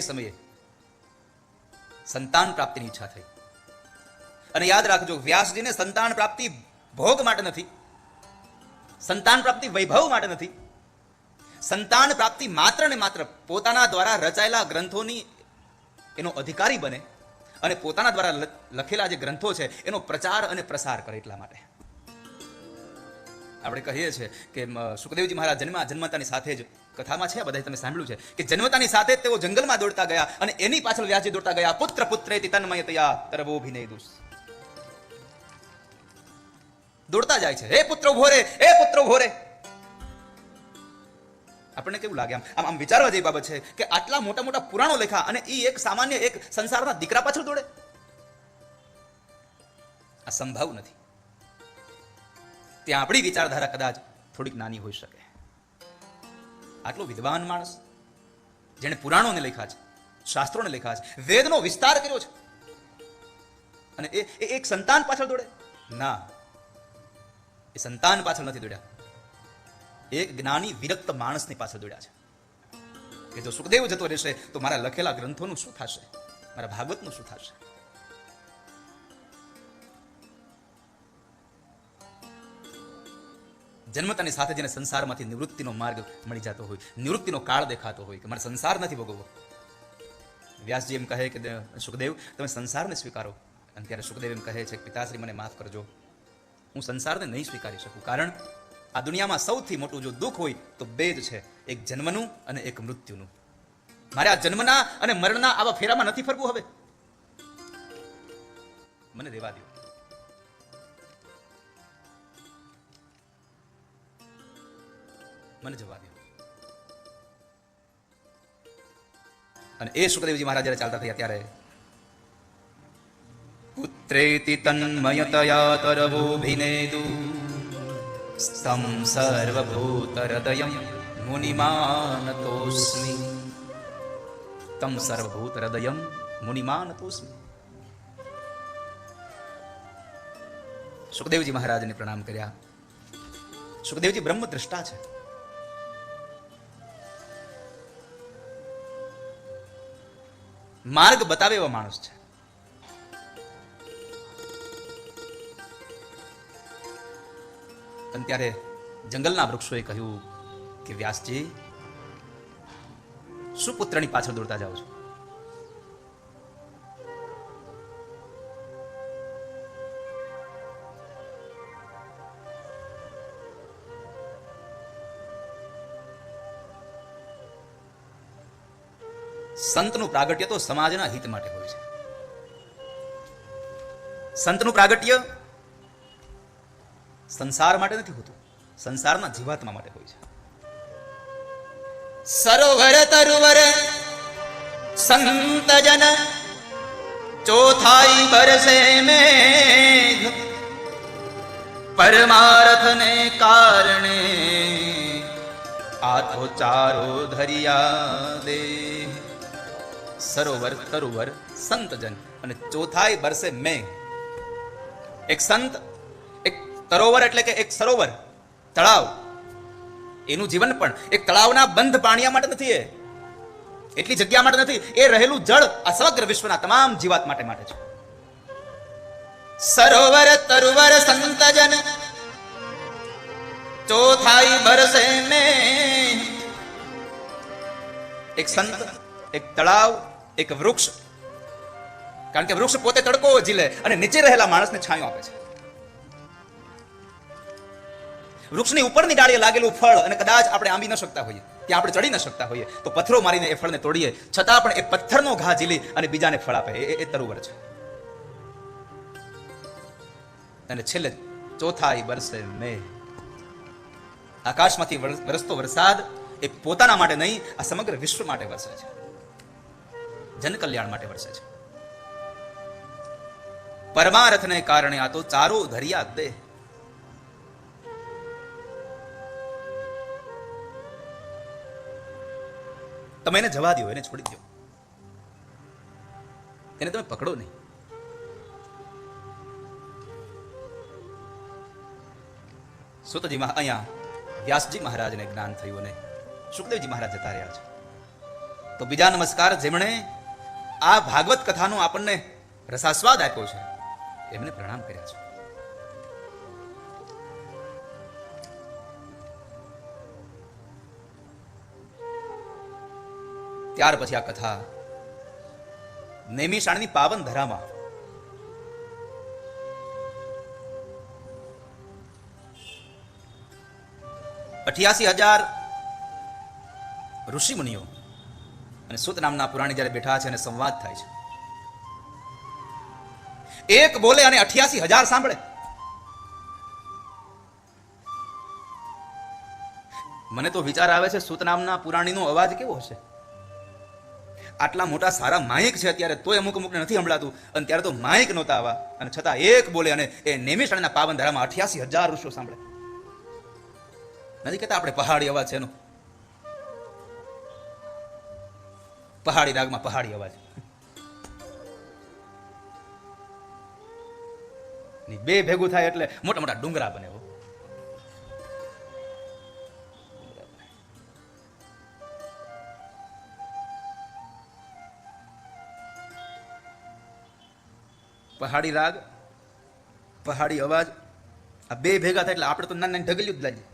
સમયે સંતાન પ્રાપ્તિની ઈચ્છા થઈ. અને યાદ રાખજો, વ્યાસજીને સંતાન પ્રાપ્તિ ભોગ માટે નથી, સંતાન પ્રાપ્તિ વૈભવ માટે નથી. સંતાન પ્રાપ્તિ માત્ર ને માત્ર પોતાના દ્વારા રચાયેલા ગ્રંથોની એનો અધિકારી બને અને પોતાના દ્વારા લખેલા જે ગ્રંથો છે એનો પ્રચાર અને પ્રસાર કરે એટલા માટે. આપણે કહીએ છીએ કે સુખદેવજી મહારાજ જન્મતાની સાથે જ, કથામાં છે, બધા તમે સાંભળ્યું છે કે જન્મતાની સાથે તેઓ જંગલમાં દોડતા ગયા અને એની પાછળ વ્યાસજી દોડતા ગયા. પુત્ર પુત્રેતિ તન્મયતયા તરવોભિનેદુસ. દોડતા જાય છે, હે પુત્ર ઉભો રે, હે પુત્ર ઉભો રે. આપણને કેવું લાગે? આમ વિચારવા જેવી બાબત છે કે આટલા મોટા મોટા પુરાણો લખ્યા અને એ એક સામાન્ય એક સંસારના દીકરા પાછળ દોડે. આ સંભવ નથી. ત્યાં આપણી વિચારધારા કદાચ થોડીક નાની હોઈ શકે. આટલો વિદ્વાન માણસ, જેને પુરાણોને લખ્યા છે, શાસ્ત્રોને લખ્યા છે, વેદનો વિસ્તાર કર્યો છે, અને એ એક સંતાન પાછળ દોડે? ના, એ સંતાન પાછળ નથી દોડ્યા, એક જ્ઞાની વિરક્ત માણસની પાછળ દોડ્યા છે કે જો સુખદેવ જતો રહેશે તો મારા લખેલા ગ્રંથોનું શું થશે, મારા ભાગવતનું શું થશે. જન્મતાની સાથે જેને સંસારમાંથી નિવૃત્તિનો માર્ગ મળી જતો હોય, નિવૃત્તિનો કાળ દેખાતો હોય કે મારે સંસાર નથી ભોગવવો, વ્યાસજી એમ કહે કે સુખદેવ તમે સંસારને સ્વીકારો. અને ત્યારે સુખદેવ એમ કહે છે કે પિતાશ્રી મને માફ કરજો, હું સંસારને નહીં સ્વીકારી શકું. કારણ આ દુનિયામાં સૌથી મોટું જો દુઃખ હોય તો બે જ છે, એક જન્મનું અને એક મૃત્યુનું. મારે આ જન્મના અને મરણના આવા ફેરામાં નથી ફરવું. હવે મને રહેવા દો. મને જવા દો. અને એ સુખદેવજી મહારાજ જયારે ચાલતા થયા ત્યારે પુત્રેતિ તન્મયતયા તરવોભિનેદુ સ્તમ સર્વભૂતહૃદયં મુનિમાનતોસ્મિ. તમ સર્વભૂતહૃદયં મુનિમાનતોસ્મિ. સુખદેવજી મહારાજને પ્રણામ કર્યા. સુખદેવજી બ્રહ્મ દ્રષ્ટા છે. માર્ગ બતાવે એવા માણસ છે. અને ત્યારે જંગલના વૃક્ષોએ કહ્યું કે વ્યાસજી, શું પુત્રની પાછળ દોડતા જાઓ છો? સંતનું પ્રાગટ્ય તો સમાજના હિત માટે હોય છે. સંતનું પ્રાગટ્ય સંસાર માટે નથી હોતું, સંસારના જીવાત્મા માટે હોય છે. સરોવર તરુવર સંત જન ચોથાઈ બરસે મેઘ, પરમાર્થને કારણે આથો ચારો ધરિયા દે. સરોવર તરુવર સંતજન અને ચોથાઈ બરસે મેઘ. એક સંત, એક તરોવર એટલે કે એક સરોવર, તળાવ, એનું જીવન પણ એક તળાવના બંધ પાણિયા માટે નથી, એ એટલી જગ્યા માટે નથી, એ રહેલું જળ આ સમગ્ર વિશ્વના તમામ જીવાત માટે છે. સરોવર તરુવર સંતજન ચોથાઈ બરસે મેઘ. એક સંત, એક તળાવ, એક વૃક્ષ. કારણ કે વૃક્ષ પોતે તડકો ઝીલે અને નીચે રહેલા માણસને છાંયો આપે છે. વૃક્ષની ઉપરની ડાળીએ લાગેલું ફળ અને કદાચ આપણે આંબી ન શકતા હોઈએ, ત્યાં આપણે ચડી ન શકતા હોઈએ, તો પથ્થરો મારીને એ ફળને તોડીએ, છતાં પણ એ પથ્થરનો ઘા ઝીલી અને બીજાને ફળ આપે, એ તરુવર છે. અને છેલ્લે ચોથાઈ બરસે મેઘ. આકાશમાંથી વરસતો વરસાદ એ પોતાના માટે નહીં, આ સમગ્ર વિશ્વ માટે વરસે છે, જન કલ્યાણ માટે વરસે છે. પરમાર્થને કારણે આ તો ચારો ધરિયા દે. તમે એને જવા દો, એને છોડી દો, એને તમે પકડો નહીં. સુતજી અહીંયા વ્યાસજી મહારાજને જ્ઞાન થયું અને સુખદેવજી મહારાજ જતા રહ્યા છે. તો બીજા નમસ્કાર જેમણે આ ભાગવત કથાનો આપણને રસાસ્વાદ આપ્યો છે એમને પ્રણામ કર્યા છે. ત્યાર પછી આ કથા નૈમિષારણ્યની પાવન ધરામાં 88,000 ઋષિ મુનિઓ અને સુત નામના પુરાણી જ્યારે બેઠા છે અને સંવાદ થાય છે. એક બોલે અને 88,000 સાંભળે. મને તો વિચાર આવે છે સુત નામના પુરાણીનો અવાજ કેવો હશે. આટલા મોટા સારા માઇક છે અત્યારે, તોય અમુક અમુકને નથી સંભળાતું, અને ત્યારે તો માઇક નહોતા આવા, અને છતાં એક બોલે અને એ નૈમિષારણ્યના પાવન ધારામાં 88,000 ઋષિઓ સાંભળે. નથી કહેતા આપણે પહાડી અવાજ છે એનો, પહાડી રાગમાં પહાડી અવાજ. બે ભેગું થાય એટલે મોટા મોટા ડુંગરા બને. પહાડી રાગ, પહાડી અવાજ, આ બે ભેગા થાય એટલે આપણે તો નાની નાની ઢગલિયું જ લાગીએ.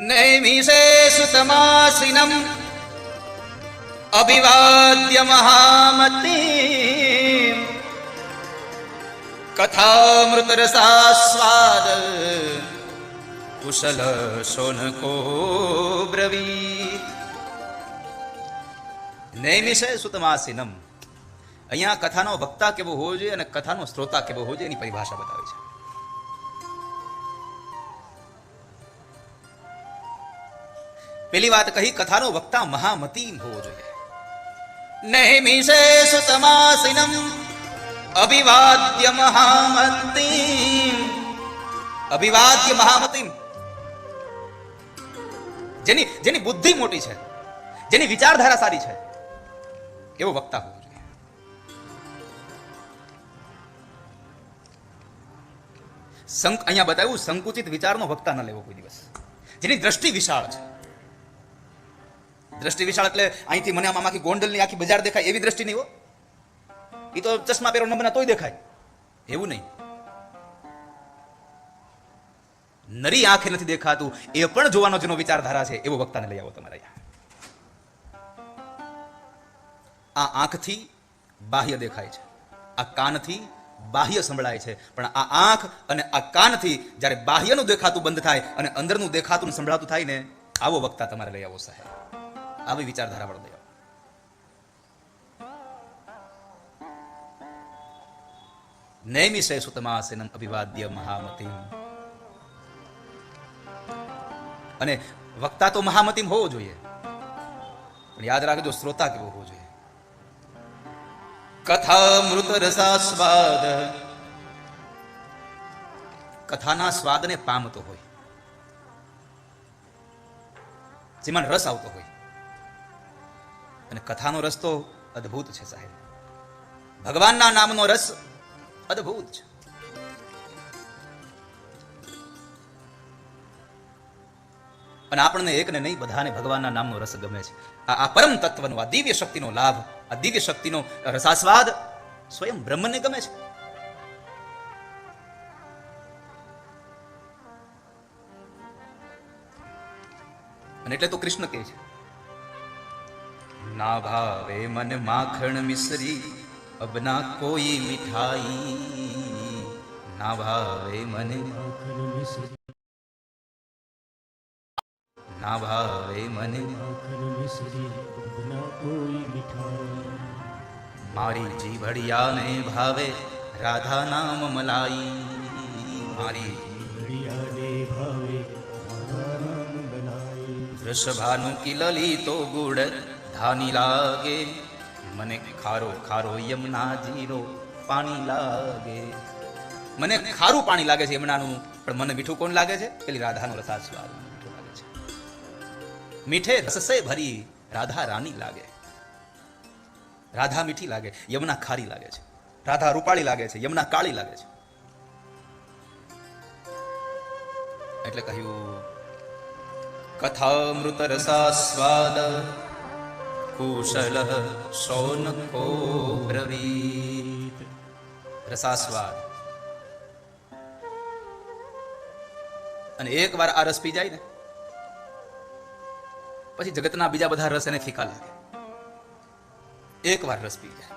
નૈમિષે સુતમાસિનમ અભિવાદ્ય મહામતી કથામૃત રસાસ્વાદ કુશલ શોનકો બ્રવીત. નૈમિષે સુતમાસિનમ, અહીંયા કથાનો વક્તા કેવો હોવો જોઈએ અને કથાનો શ્રોતા કેવો હોવો જોઈએ એની પરિભાષા બતાવે છે. પેલી વાત કહી, કથાનો વક્તા મહામતી હોવો જોઈએ. નૈમિષે સુતમાસિનમ અભિવાદ્ય મહામતી. અભિવાદ્ય મહામતી, જેની બુદ્ધિ મોટી છે, જેની વિચારધારા સારી છે, એવો વક્તા હોવો જોઈએ. અહીંયા બતાવ્યું સંકુચિત વિચારનો વક્તા ન લેવો કોઈ દિવસ. જેની દ્રષ્ટિ વિશાળ છે. દ્રષ્ટિ વિશાળ એટલે અહીંથી મને આમાંથી ગોંડલની આખી બજાર દેખાય એવી દ્રષ્ટિ નહીં હો. એ તો ચશ્મા પહેરો નમના તોય દેખાય એવું નહીં. નરી આંખે નથી દેખાતું એ પણ જોવાનો જેનો વિચારધારા છે એવો વક્તાને લઈ આવો તમારે. આ આંખથી બાહ્ય દેખાય છે, આ કાનથી બાહ્ય સંભળાય છે, પણ આ આંખ અને આ કાનથી જ્યારે બાહ્યનું દેખાતું બંધ થાય અને અંદરનું દેખાતું સંભળાતું થાય ને, આવો વક્તા તમારે લઈ આવો સાહેબ. આવી વિચારધારા વાળો લઈ આવો. નૈમિષે સુતમાસિનમ અભિવાદ્ય મહામતીમ. અને વક્તા તો મહામતીમ હોવો જોઈએ, પણ યાદ રાખજો શ્રોતા કેવો હોવો જોઈએ. કથામૃત રસાસ્વાદ, કથાના સ્વાદને પામતો હોય, જેમાં રસ આવતો હોય. અને કથાનો રસ તો અદ્ભુત છે સાહેબ. ભગવાનના નામનો રસ અદ્ભુત છે. અને આપણને એકને નહીં બધાને ભગવાનના નામનો રસ ગમે છે. આ પરમ તત્વનો, આ દિવ્ય શક્તિનો લાભ, આ દિવ્ય શક્તિનો રસાસ્વાદ સ્વયં બ્રહ્મને ગમે છે. અને એટલે તો કૃષ્ણ કહે છે, ના ભાવે મન માખણ મિશ્રી અબ ના કોઈ મીઠાઈ. ના ભાવે મને માખણ મિશ્રી, ના ભાવે મને માખણ મિશ્રી અબ ના કોઈ મીઠાઈ. મારી જીભડિયાને ભાવે રાધા નામ મલાઈ. મારી જીભડિયાને ભાવે રાધા નામ મલાઈ. વૃષભાનું કિલલી તો ગુડ ધાની લાગે, મને ખારો ખારો યમુના જીરો પાણી લાગે. મને ખારું પાણી લાગે છે યમુનાનું, પણ મને મીઠું કોણ લાગે છે? પેલી રાધાનો રસાસ્વાદ મીઠું લાગે છે. મીઠે રસસે ભરી રાધા રાની લાગે. રાધા મીઠી લાગે, યમુના ખારી લાગે છે. રાધા રૂપાળી લાગે છે, યમુના કાળી લાગે છે. એટલે કહ્યું કથામૃત રસાસ્વાદ કુશલ શૌનકો બ્રવીત. રસાસ્વાદ. અને એક વાર આ રસ પી જાય ને પછી જગતના બીજા બધા રસ એને ફીકા લાગે. એક વાર રસ પી જાય,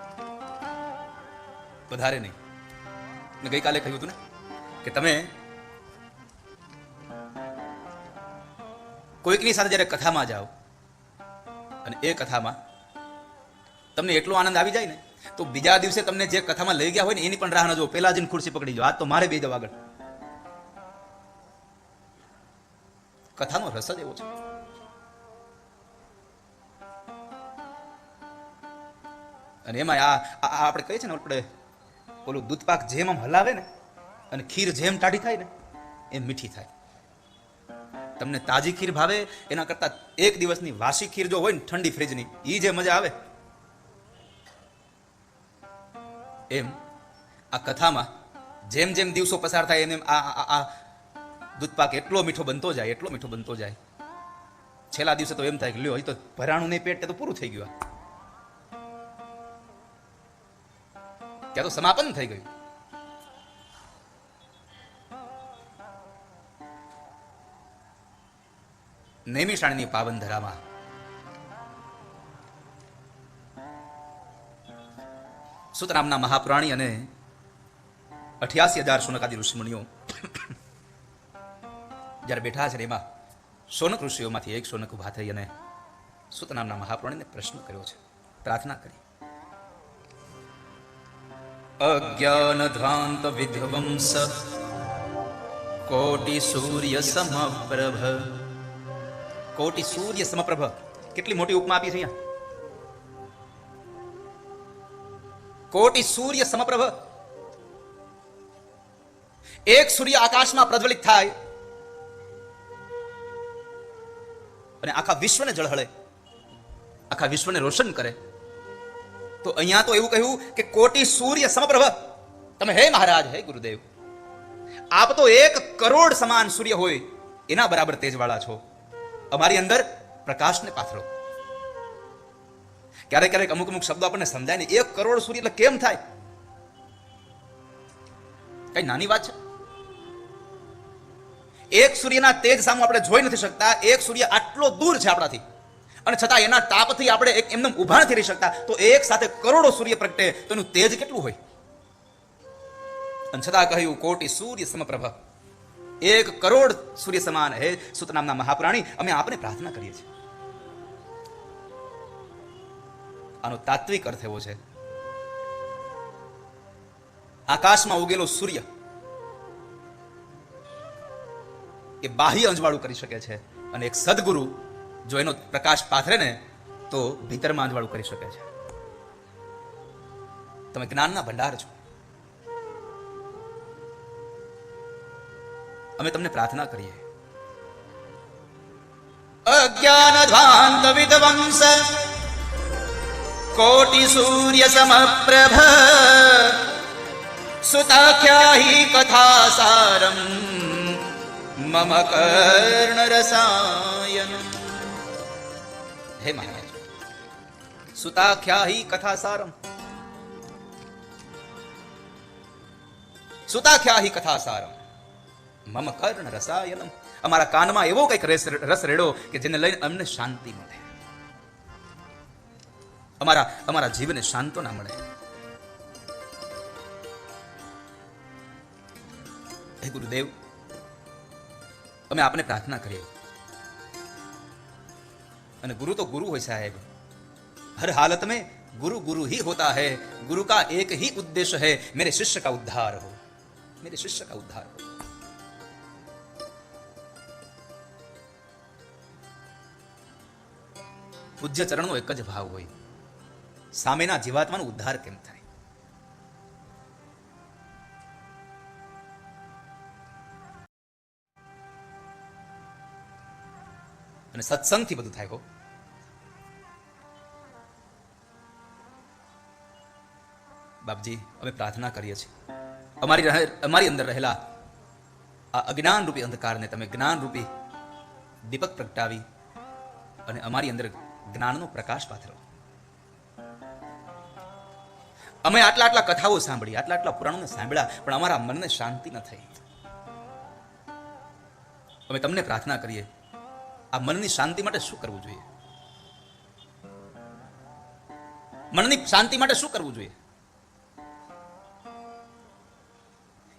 વધારે નહીં. મેં ગઈકાલે કહ્યું હતું ને કે તમે કોઈકની સાથે જયારે કથામાં જાઓ અને એ કથામાં તમને એટલો આનંદ આવી જાય ને તો બીજા દિવસે તમને જે કથામાં લઈ ગયા હોય ને એની પણ રાહ ન જુઓ, પેલા જઈને ખુરશી પકડી જાઓ, આજ તો મારે બે જવા આગળ. કથાનો રસ જ એવો છે. અને એમાં આપણે કહીએ છીએ ને, આપણે ઓલું દૂધપાક જેમ આમ હલાવે ને અને ખીર જેમ ટાઢી થાય ને એમ મીઠી થાય. તમને તાજી ખીર ભાવે એના કરતા એક દિવસની વાસી ખીર જો હોય ને ઠંડી ફ્રીજની, એ જે મજા આવે, એમ આ કથામાં જેમ જેમ દિવસો પસાર થાય એમ આ દૂધપાક એટલો મીઠો બનતો જાય, એટલો મીઠો બનતો જાય. છેલ્લા દિવસે તો એમ થાય કે લ્યો હજી તો ભરાણું નહીં પેટ, તો પૂરું થઈ ગયું, ત્યાં તો સમાપન થઈ ગયું. નૈમિષારણ્યની પાવન ધરામાં સુત નામના મહાપ્રાણી અને 88,000 શૌનકાદી ઋષિમુનિઓ જયારે બેઠા છે, એમાં શૌનક ઋષિઓમાંથી એક શૌનક ઉભા થઈ અને સુત નામના મહાપ્રાણીને પ્રશ્ન કર્યો છે, પ્રાર્થના કરી. અજ્ઞાન ધ્વાંત વિધ્વંસ કોટિ સૂર્ય સમપ્રભ. કોટિ સૂર્ય સમપ્રભ, કેટલી મોટી ઉપમા આપી છે અહીંયા. કોટિ સૂર્ય સમપ્રભ. એક સૂર્ય આકાશમાં પ્રજ્વલિત થાય અને આખા વિશ્વને ઝળહળે, આખા વિશ્વને રોશન કરે. તો અહીંયા તો એવું કહ્યું કે કોટિ સૂર્ય સમપ્રભ. તમે હે મહારાજ, હે ગુરુદેવ, આપ તો 1 કરોડ સમાન સૂર્ય હોય એના બરાબર તેજવાળા છો. અમારી અંદર પ્રકાશને પાથરો. ક્યારેક ક્યારેક અમુક અમુક શબ્દો આપણને સમજાય નહીં. 1 કરોડ સૂર્ય એટલે કેમ થાય? કઈ નાની વાત છે? એક સૂર્યના તેજ સામે આપણે જોઈ નથી શકતા. એક સૂર્ય આટલો દૂર છે આપણાથી, અને છતાં એના તાપથી આપણે એમને ઉભા નથી રહી શકતા. તો એક સાથે કરોડો સૂર્ય પ્રગટે તો એનું તેજ કેટલું હોય? અને છતાં કહ્યું કોટિ સૂર્ય સમપ્રભ, 1 કરોડ સૂર્ય સમાન. હે સુત નામના મહાપ્રાણી, અમે આપને પ્રાર્થના કરીએ છીએ. આનો તાત્વિક અર્થ એવો છે, આકાશમાં ઉગેલો સૂર્ય એ બાહ્ય અંજવાળું કરી શકે છે, અને એક સદગુરુ જો એનો પ્રકાશ પાથરે ને તો ભીતરમાં અંજવાળું કરી શકે છે. તમે જ્ઞાનના ભંડાર છો. અમે તમને પ્રાર્થના કરીએ. અજ્ઞાન ધ્વાંત વિધ્વંસ કોટિ સૂર્ય સમપ્રભ સુતાખ્યાહી કથા સારમ મમ કર્ણ રસાયન. હે મહારાજ, સુતાખ્યાહી કથા સારમ, સુતાખ્યાહી કથા સારમ મમ કર્ણ રસાયનમ. અમારા કાનમાં એવો કઈક રસ રેડો કે જેને લઈને અમને શાંતિ મળે, અમારા જીવને શાંતના મળે. હે ગુરુદેવ, અમે આપને પ્રાર્થના કરીએ. અને ગુરુ તો गुरु હોય साहेब, हर हालत में गुरु गुरु ही होता है. गुरु का एक ही उद्देश्य है, मेरे शिष्य का उद्धार हो, मेरे शिष्य का उद्धार हो. પૂજ્ય ચરણનો એક જ ભાવ હોય, સામેના જીવાત્માનો ઉદ્ધાર કેમ થાય. અને સત્સંગથી બધું થાય. હો, બાપજી, અમે પ્રાર્થના કરીએ છીએ, અમારી અંદર રહેલા આ અજ્ઞાન રૂપી અંધકારને તમે જ્ઞાન રૂપી દીપક પ્રગટાવી અને અમારી અંદર જ્ઞાનનો પ્રકાશ પાથરો. અમે આટલા કથાઓ સાંભળી, આટલા પુરાણોને સાંભળ્યા, પણ અમારા મનને શાંતિ ન થઈ. અમે તમને પ્રાર્થના કરીએ, આ મનની શાંતિ માટે શું કરવું જોઈએ? મનની શાંતિ માટે શું કરવું જોઈએ?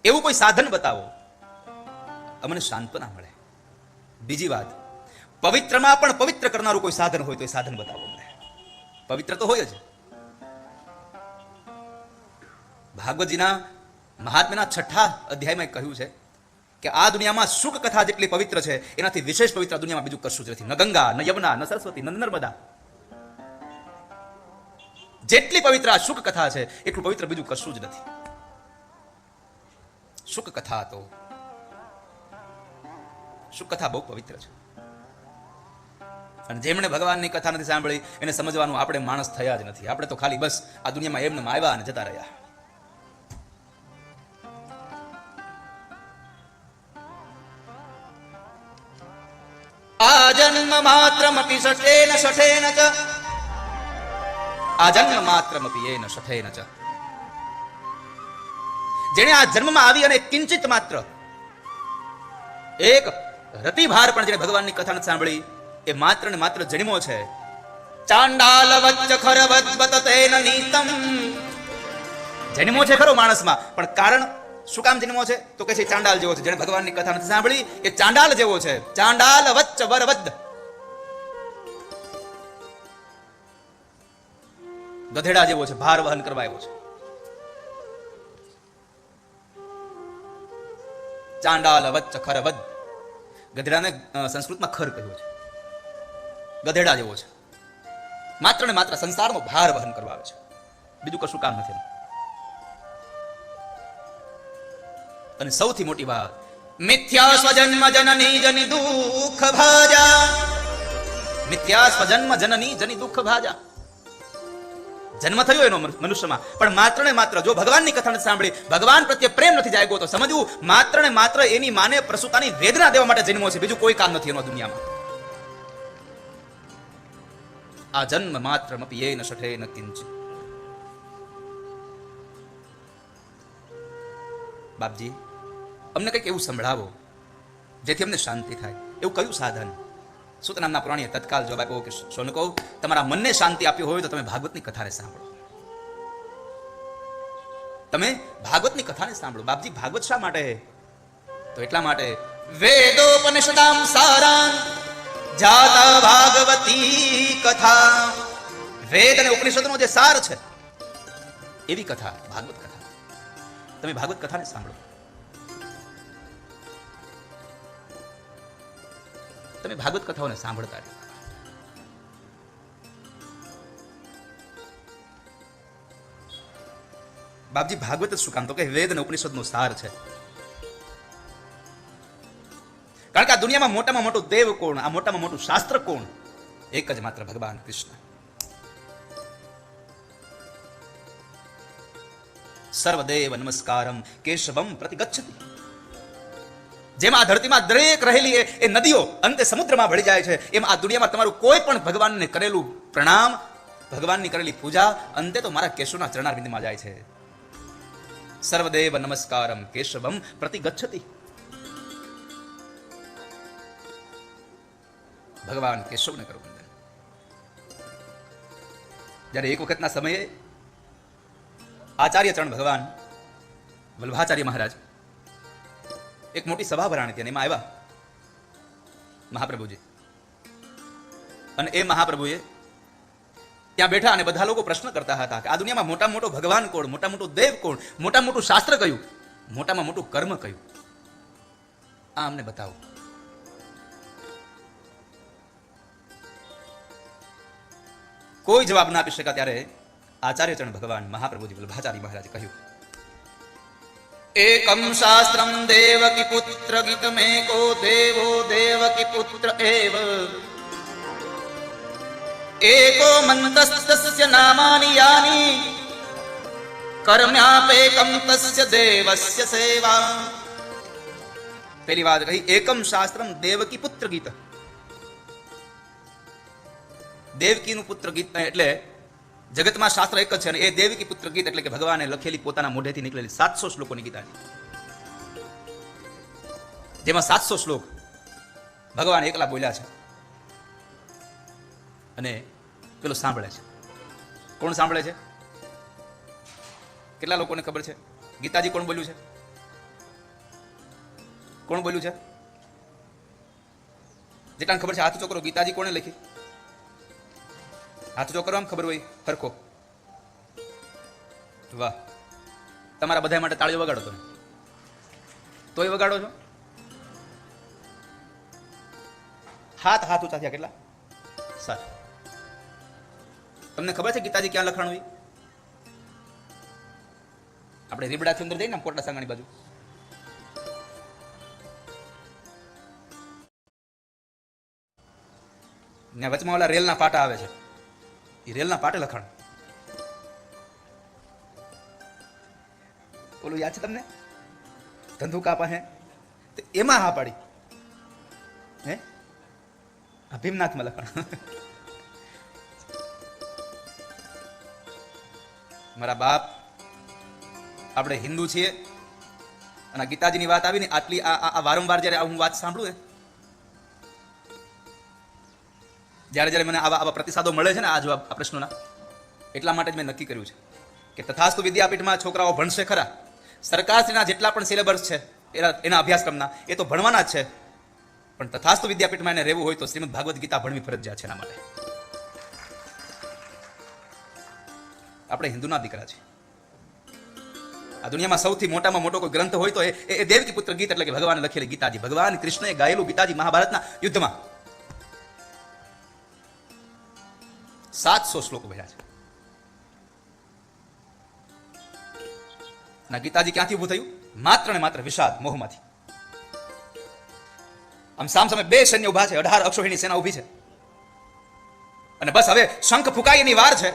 એવું કોઈ સાધન બતાવો, અમને શાંતના મળે. બીજી વાત, પવિત્રમાં પણ પવિત્ર કરનારું કોઈ સાધન હોય તો એ સાધન બતાવો અમને. પવિત્ર તો હોય જ. ભાગવતજીના મહાત્મ્યના 6 અધ્યાયમાં કહ્યું છે કે આ દુનિયામાં સુખ કથા જેટલી પવિત્ર છે એનાથી વિશેષ પવિત્ર દુનિયામાં બીજું કશું જ નથી. ન ગંગા, ન યમુના, ન સરસ્વતી, ન નર્મદા. જેટલી પવિત્ર આ સુખ કથા છે એટલું પવિત્ર બીજું કશું જ નથી. સુખ કથા તો સુખ કથા બહુ પવિત્ર છે. અને જેમણે ભગવાનની કથા નથી સાંભળી એને સમજવાનું આપણે માણસ થયા જ નથી. આપણે તો ખાલી બસ આ દુનિયામાં એમને આવ્યા અને જતા રહ્યા. આ જન્મ માત્રમપી શઠેન શઠેન ચ, આ જન્મ માત્રમપી એન શઠેન ચ. જેણે આ જન્મમાં આવી અને કિંચિત માત્ર એક રતિભાર પણ જેણે ભગવાનની કથા નથી સાંભળી એ માત્ર ને માત્ર જન્મો છે. ચાંડાલ વચ્ચ ખરવદ્વત તેન નીતમ. જન્મો છે ખરો માણસમાં, પણ કારણ શું કામ જન્મો છે? તો કે છે ચાંડાલ જેવો છે. જેણે ભગવાનની કથા નથી સાંભળી એ ચાંડાલ જેવો છે. ચાંડાલ વચ્ચ વરવદ, ગધેડા જેવો છે, ભાર વહન કરવા આવ્યો છે. ચાંડાલ વચ્ચ ખરવદ, ગધેડાને સંસ્કૃતમાં ખર કહ્યું છે. ગધેડા જેવો છે, માત્ર ને માત્ર સંસારનો ભાર વહન કરવા આવે છે, બીજું કશું કામ નથી. અને સૌથી મોટી વાત, મિથ્યા સ્વજન્મ જનની જની દુઃખ ભાજા. મિથ્યા સ્વજન્મ જનની જની દુઃખ ભાજા. જન્મ થયો એનો મનુષ્યમાં, પણ માત્ર ને માત્ર જો ભગવાનની કથા નથી સાંભળી, ભગવાન પ્રત્યે પ્રેમ નથી જાગ્યો, તો સમજવું માત્ર ને માત્ર એની માને પ્રસૂતાની વેદના દેવા માટે જન્મો છે, બીજું કોઈ કામ નથી એનો દુનિયામાં. આ જન્મ માત્રમપી એન શઠેન કિંચિત. બાપજી, અમને કંઈક એવું સંભળાવો જેથી અમને શાંતિ થાય. એવું કયું સાધન? સૂત નામના પુરાણીએ તત્કાલ જવાબ આપ્યો કે સોનકો, તમારા મનને શાંતિ આપી હોય તો તમે ભાગવતની કથાને સાંભળો. તમે ભાગવતની કથાને સાંભળો. બાપજી, ભાગવત શા માટે? તો એટલા માટે, વેદોપનિષદામ સારાં જાતા ભાગવતી કથા. વેદ અને ઉપનિષદનો જે સાર છે એવી કથા ભાગવત કથા. તમે ભાગવત કથાને સાંભળો. તમે ભાગવત કથાઓને સાંભળતા રહો. બાપજી, ભાગવત જ શું કામ? તો કે વેદ અને ઉપનિષદનો સાર છે. કારણ કે આ દુનિયામાં મોટામાં મોટું દેવ કોણ? આ મોટામાં મોટું શાસ્ત્ર કોણ? એક જ માત્ર ભગવાન કૃષ્ણ. સર્વદેવ નમસ્કારમ કેશવમ પ્રતિગચ્છતિ. જેમ આ ધરતીમાં દરેક રહેલી એ નદીઓ અંતે સમુદ્રમાં ભળી જાય છે, એમ આ દુનિયામાં તમારું કોઈ પણ ભગવાનને કરેલું પ્રણામ, ભગવાનની કરેલી પૂજા અંતે તો મારા કેશવના ચરણારવિંદમાં જાય છે. સર્વદેવ નમસ્કારમ કેશવમ પ્રતિગચ્છતિ. ભગવાન કેશવને કરો વંદન. જ્યારે એક વખતના સમયે આચાર્ય ચરણ ભગવાન વલ્લભાચાર્ય મહારાજ એક મોટી સભા ભરાણી હતી અને એમાં આવ્યા મહાપ્રભુજી. અને એ મહાપ્રભુએ ત્યાં બેઠા અને બધા લોકો પ્રશ્ન કરતા હતા કે આ દુનિયામાં મોટા મોટો ભગવાન કોણ? મોટા મોટો દેવ કોણ? મોટા મોટું શાસ્ત્ર કયું? મોટામાં મોટું કર્મ કયું? આ અમને બતાવો. કોઈ જવાબ ના આપી શક્યા ત્યારે આચાર્ય ચરણ ભગવાન મહાપ્રભુજી વલ્લભાચાર્ય મહારાજે કહ્યું, એકમ શાસ્ત્રમ દેવકી પુત્ર ગીતમેકો દેવો દેવકી પુત્ર એવ એકો મંતસ્તસ્ય નામાની યાની કર્મ્યાપેકમ તસ્ય દેવસ્ય સેવા. પહેલી વાત કહી એકમ શાસ્ત્રમ દેવકી પુત્ર ગીત. દેવકીનું પુત્ર ગીત એટલે જગતમાં શાસ્ત્ર એક જ છે, અને એ દેવકી પુત્ર ગીત એટલે કે ભગવાને લખેલી પોતાના મોઢેથી નીકળેલી 700 શ્લોકોની ગીતા, જેમાં 700 શ્લોક ભગવાન એકલા બોલ્યા છે અને પેલો સાંભળે છે. કોણ સાંભળે છે? કેટલા લોકોને ખબર છે ગીતાજી કોણ બોલ્યું છે? કોણ બોલ્યું છે? જેટલાને ખબર છે હાથ ઊંચો કરો. ગીતાજી કોણે લખી? હાથ ઊંચો કરો, આમ ખબર હોય સરખો. વાહ, તમારા બધા માટે તાળીઓ વગાડો તમે. તોય વગાડો છો? હાથ ઊંચા થયા કેટલા? 7. તમને ખબર છે ગીતાજી ક્યાં લખાણ હોય? આપણે રીબડાથી અંદર જઈને કોટડા સાંગાણી બાજુ ત્યાં વચમાં ઓલા રેલના પાટા આવે છે, એ રેલના પાટે લખાણ. ઓલું યાદ છે તમને? ધંધુકા પાસે એમાં હા પાડી હે ભીમનાથમાં લખાણ. મારા બાપ, આપણે હિન્દુ છીએ અને ગીતાજીની વાત આવી ને આટલી આ વારંવાર જયારે હું વાત સાંભળું ને, જ્યારે મને આવા પ્રતિસાદો મળે છે ને આ જવાબ આ પ્રશ્નોના, એટલા માટે જ મેં નક્કી કર્યું છે કે તથાસ્તુ વિદ્યાપીઠમાં છોકરાઓ ભણશે ખરા. સરકારશ્રીના જેટલા પણ સિલેબસ છે એના અભ્યાસક્રમના એ તો ભણવાના જ છે, પણ તથાસ્તુ વિદ્યાપીઠમાં એને રહેવું હોય તો શ્રીમદ ભાગવત ગીતા ભણવી ફરજિયાત છે. એના માટે આપણે હિન્દુના દીકરા છે. આ દુનિયામાં સૌથી મોટામાં મોટો કોઈ ગ્રંથ હોય તો એ દેવકી પુત્ર ગીત એટલે કે ભગવાને લખેલી ગીતાજી. ભગવાન કૃષ્ણએ ગાયેલું ગીતાજી મહાભારતના યુદ્ધમાં 700 શ્લોકો ભર્યા છે. અને ગીતાજી ક્યાંથી ઉભું થયું? માત્ર ને માત્ર વિષાદ મોહમાંથી. આમ સામસામે 2 સૈન્ય ઉભા છે, 18 અક્ષોહિણી સેના ઉભી છે, અને બસ હવે શંખ ફૂંકાય એની વાર છે.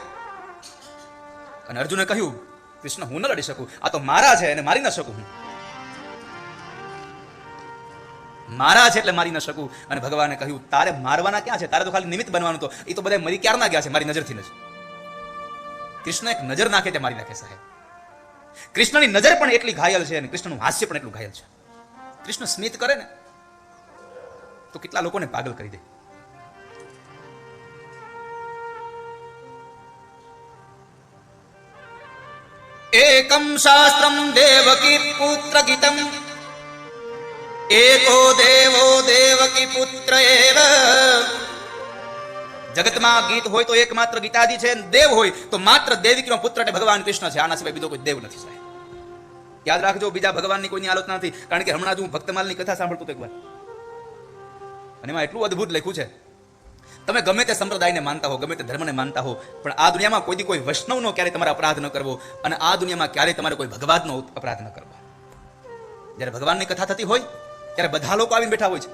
અને અર્જુને કહ્યું, કૃષ્ણ હું ન લડી શકું, આ તો મારા છે અને મારી ન શકું. હું મારા છે એટલે મારી ન શકું. અને ભગવાને કહ્યું, તારે મારવાના ક્યાં છે? તારે તો ખાલી નિમિત્ત બનવાનું. તો એ તો બધા મરી ક્યારના ગયા છે? મારી નજરથી જ. કૃષ્ણ એક નજર નાખે તે મારી નાખે સાહેબ. કૃષ્ણની નજર પણ એટલી ઘાયલ છે અને કૃષ્ણનું હાસ્ય પણ એટલું ઘાયલ છે. કૃષ્ણ સ્મિત કરે ને તો કેટલા લોકોને પાગલ કરી દે. એકમ શાસ્ત્રમ દેવકી પુત્ર ગીતમ એકો દેવો દેવકી પુત્ર એવ. જગતમાં ગીત હોય તો એકમાત્ર ગીતાજી છે, દેવ હોય તો માત્ર દેવકીનો પુત્ર એટલે ભગવાન કૃષ્ણ છે. આના સિવાય બીજો કોઈ દેવ નથી સાહેબ. યાદ રાખજો, બીજા ભગવાનની કોઈની આલોચના નથી. કારણ કે હમણાં જ હું ભક્તમાલની કથા સાંભળતો હતો એકવાર, અને એમાં એટલું અદભુત લખ્યું છે, તમે ગમે તે સંપ્રદાયને માનતા હો, ગમે તે ધર્મને માનતા હો, પણ આ દુનિયામાં કોઈ વૈષ્ણવનો ક્યારે તમારે અપરાધ ન કરવો, અને આ દુનિયામાં ક્યારે તમારે કોઈ ભગવાનનો અપરાધ ન કરવો. જ્યારે ભગવાનની કથા થતી હોય ત્યારે બધા લોકો આવીને બેઠા હોય છે.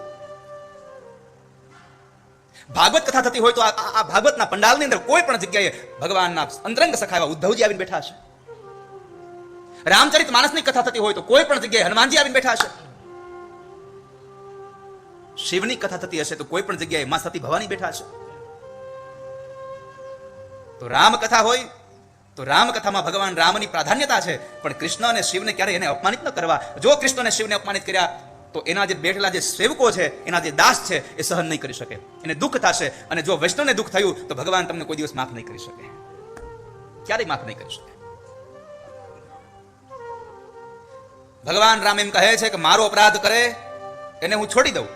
ભાગવત કથા થતી હોય તો આ ભાગવતના પંડાલની અંદર કોઈ પણ જગ્યાએ ભગવાનના અંતરંગ સખા એવા ઉદ્ધવજી આવીને બેઠા હશે. રામચરિત માનસની કથા થતી હોય તો કોઈ પણ જગ્યાએ હનુમાનજી આવીને બેઠા હશે. શિવની કથા થતી હશે તો કોઈ પણ જગ્યાએ માં સતી ભવાની બેઠા હશે. તો રામ કથા હોય તો રામ કથામાં ભગવાન રામની પ્રાધાન્યતા છે, પણ કૃષ્ણ અને શિવને ક્યારે એને અપમાનિત ન કરવા. જો કૃષ્ણ અને શિવને અપમાનિત કર્યા તો એના જે બેઠેલા જે સેવકો છે, એના જે દાસ છે, એ સહન નહીં કરી શકે, એને દુઃખ થશે. અને જો વૈષ્ણવને દુઃખ થયું તો ભગવાન તમને કોઈ દિવસ માફ નહીં કરી શકે, ક્યારેય માફ નહીં કરી શકે. ભગવાન રામ એમ કહે છે કે મારો અપરાધ કરે એને હું છોડી દઉં,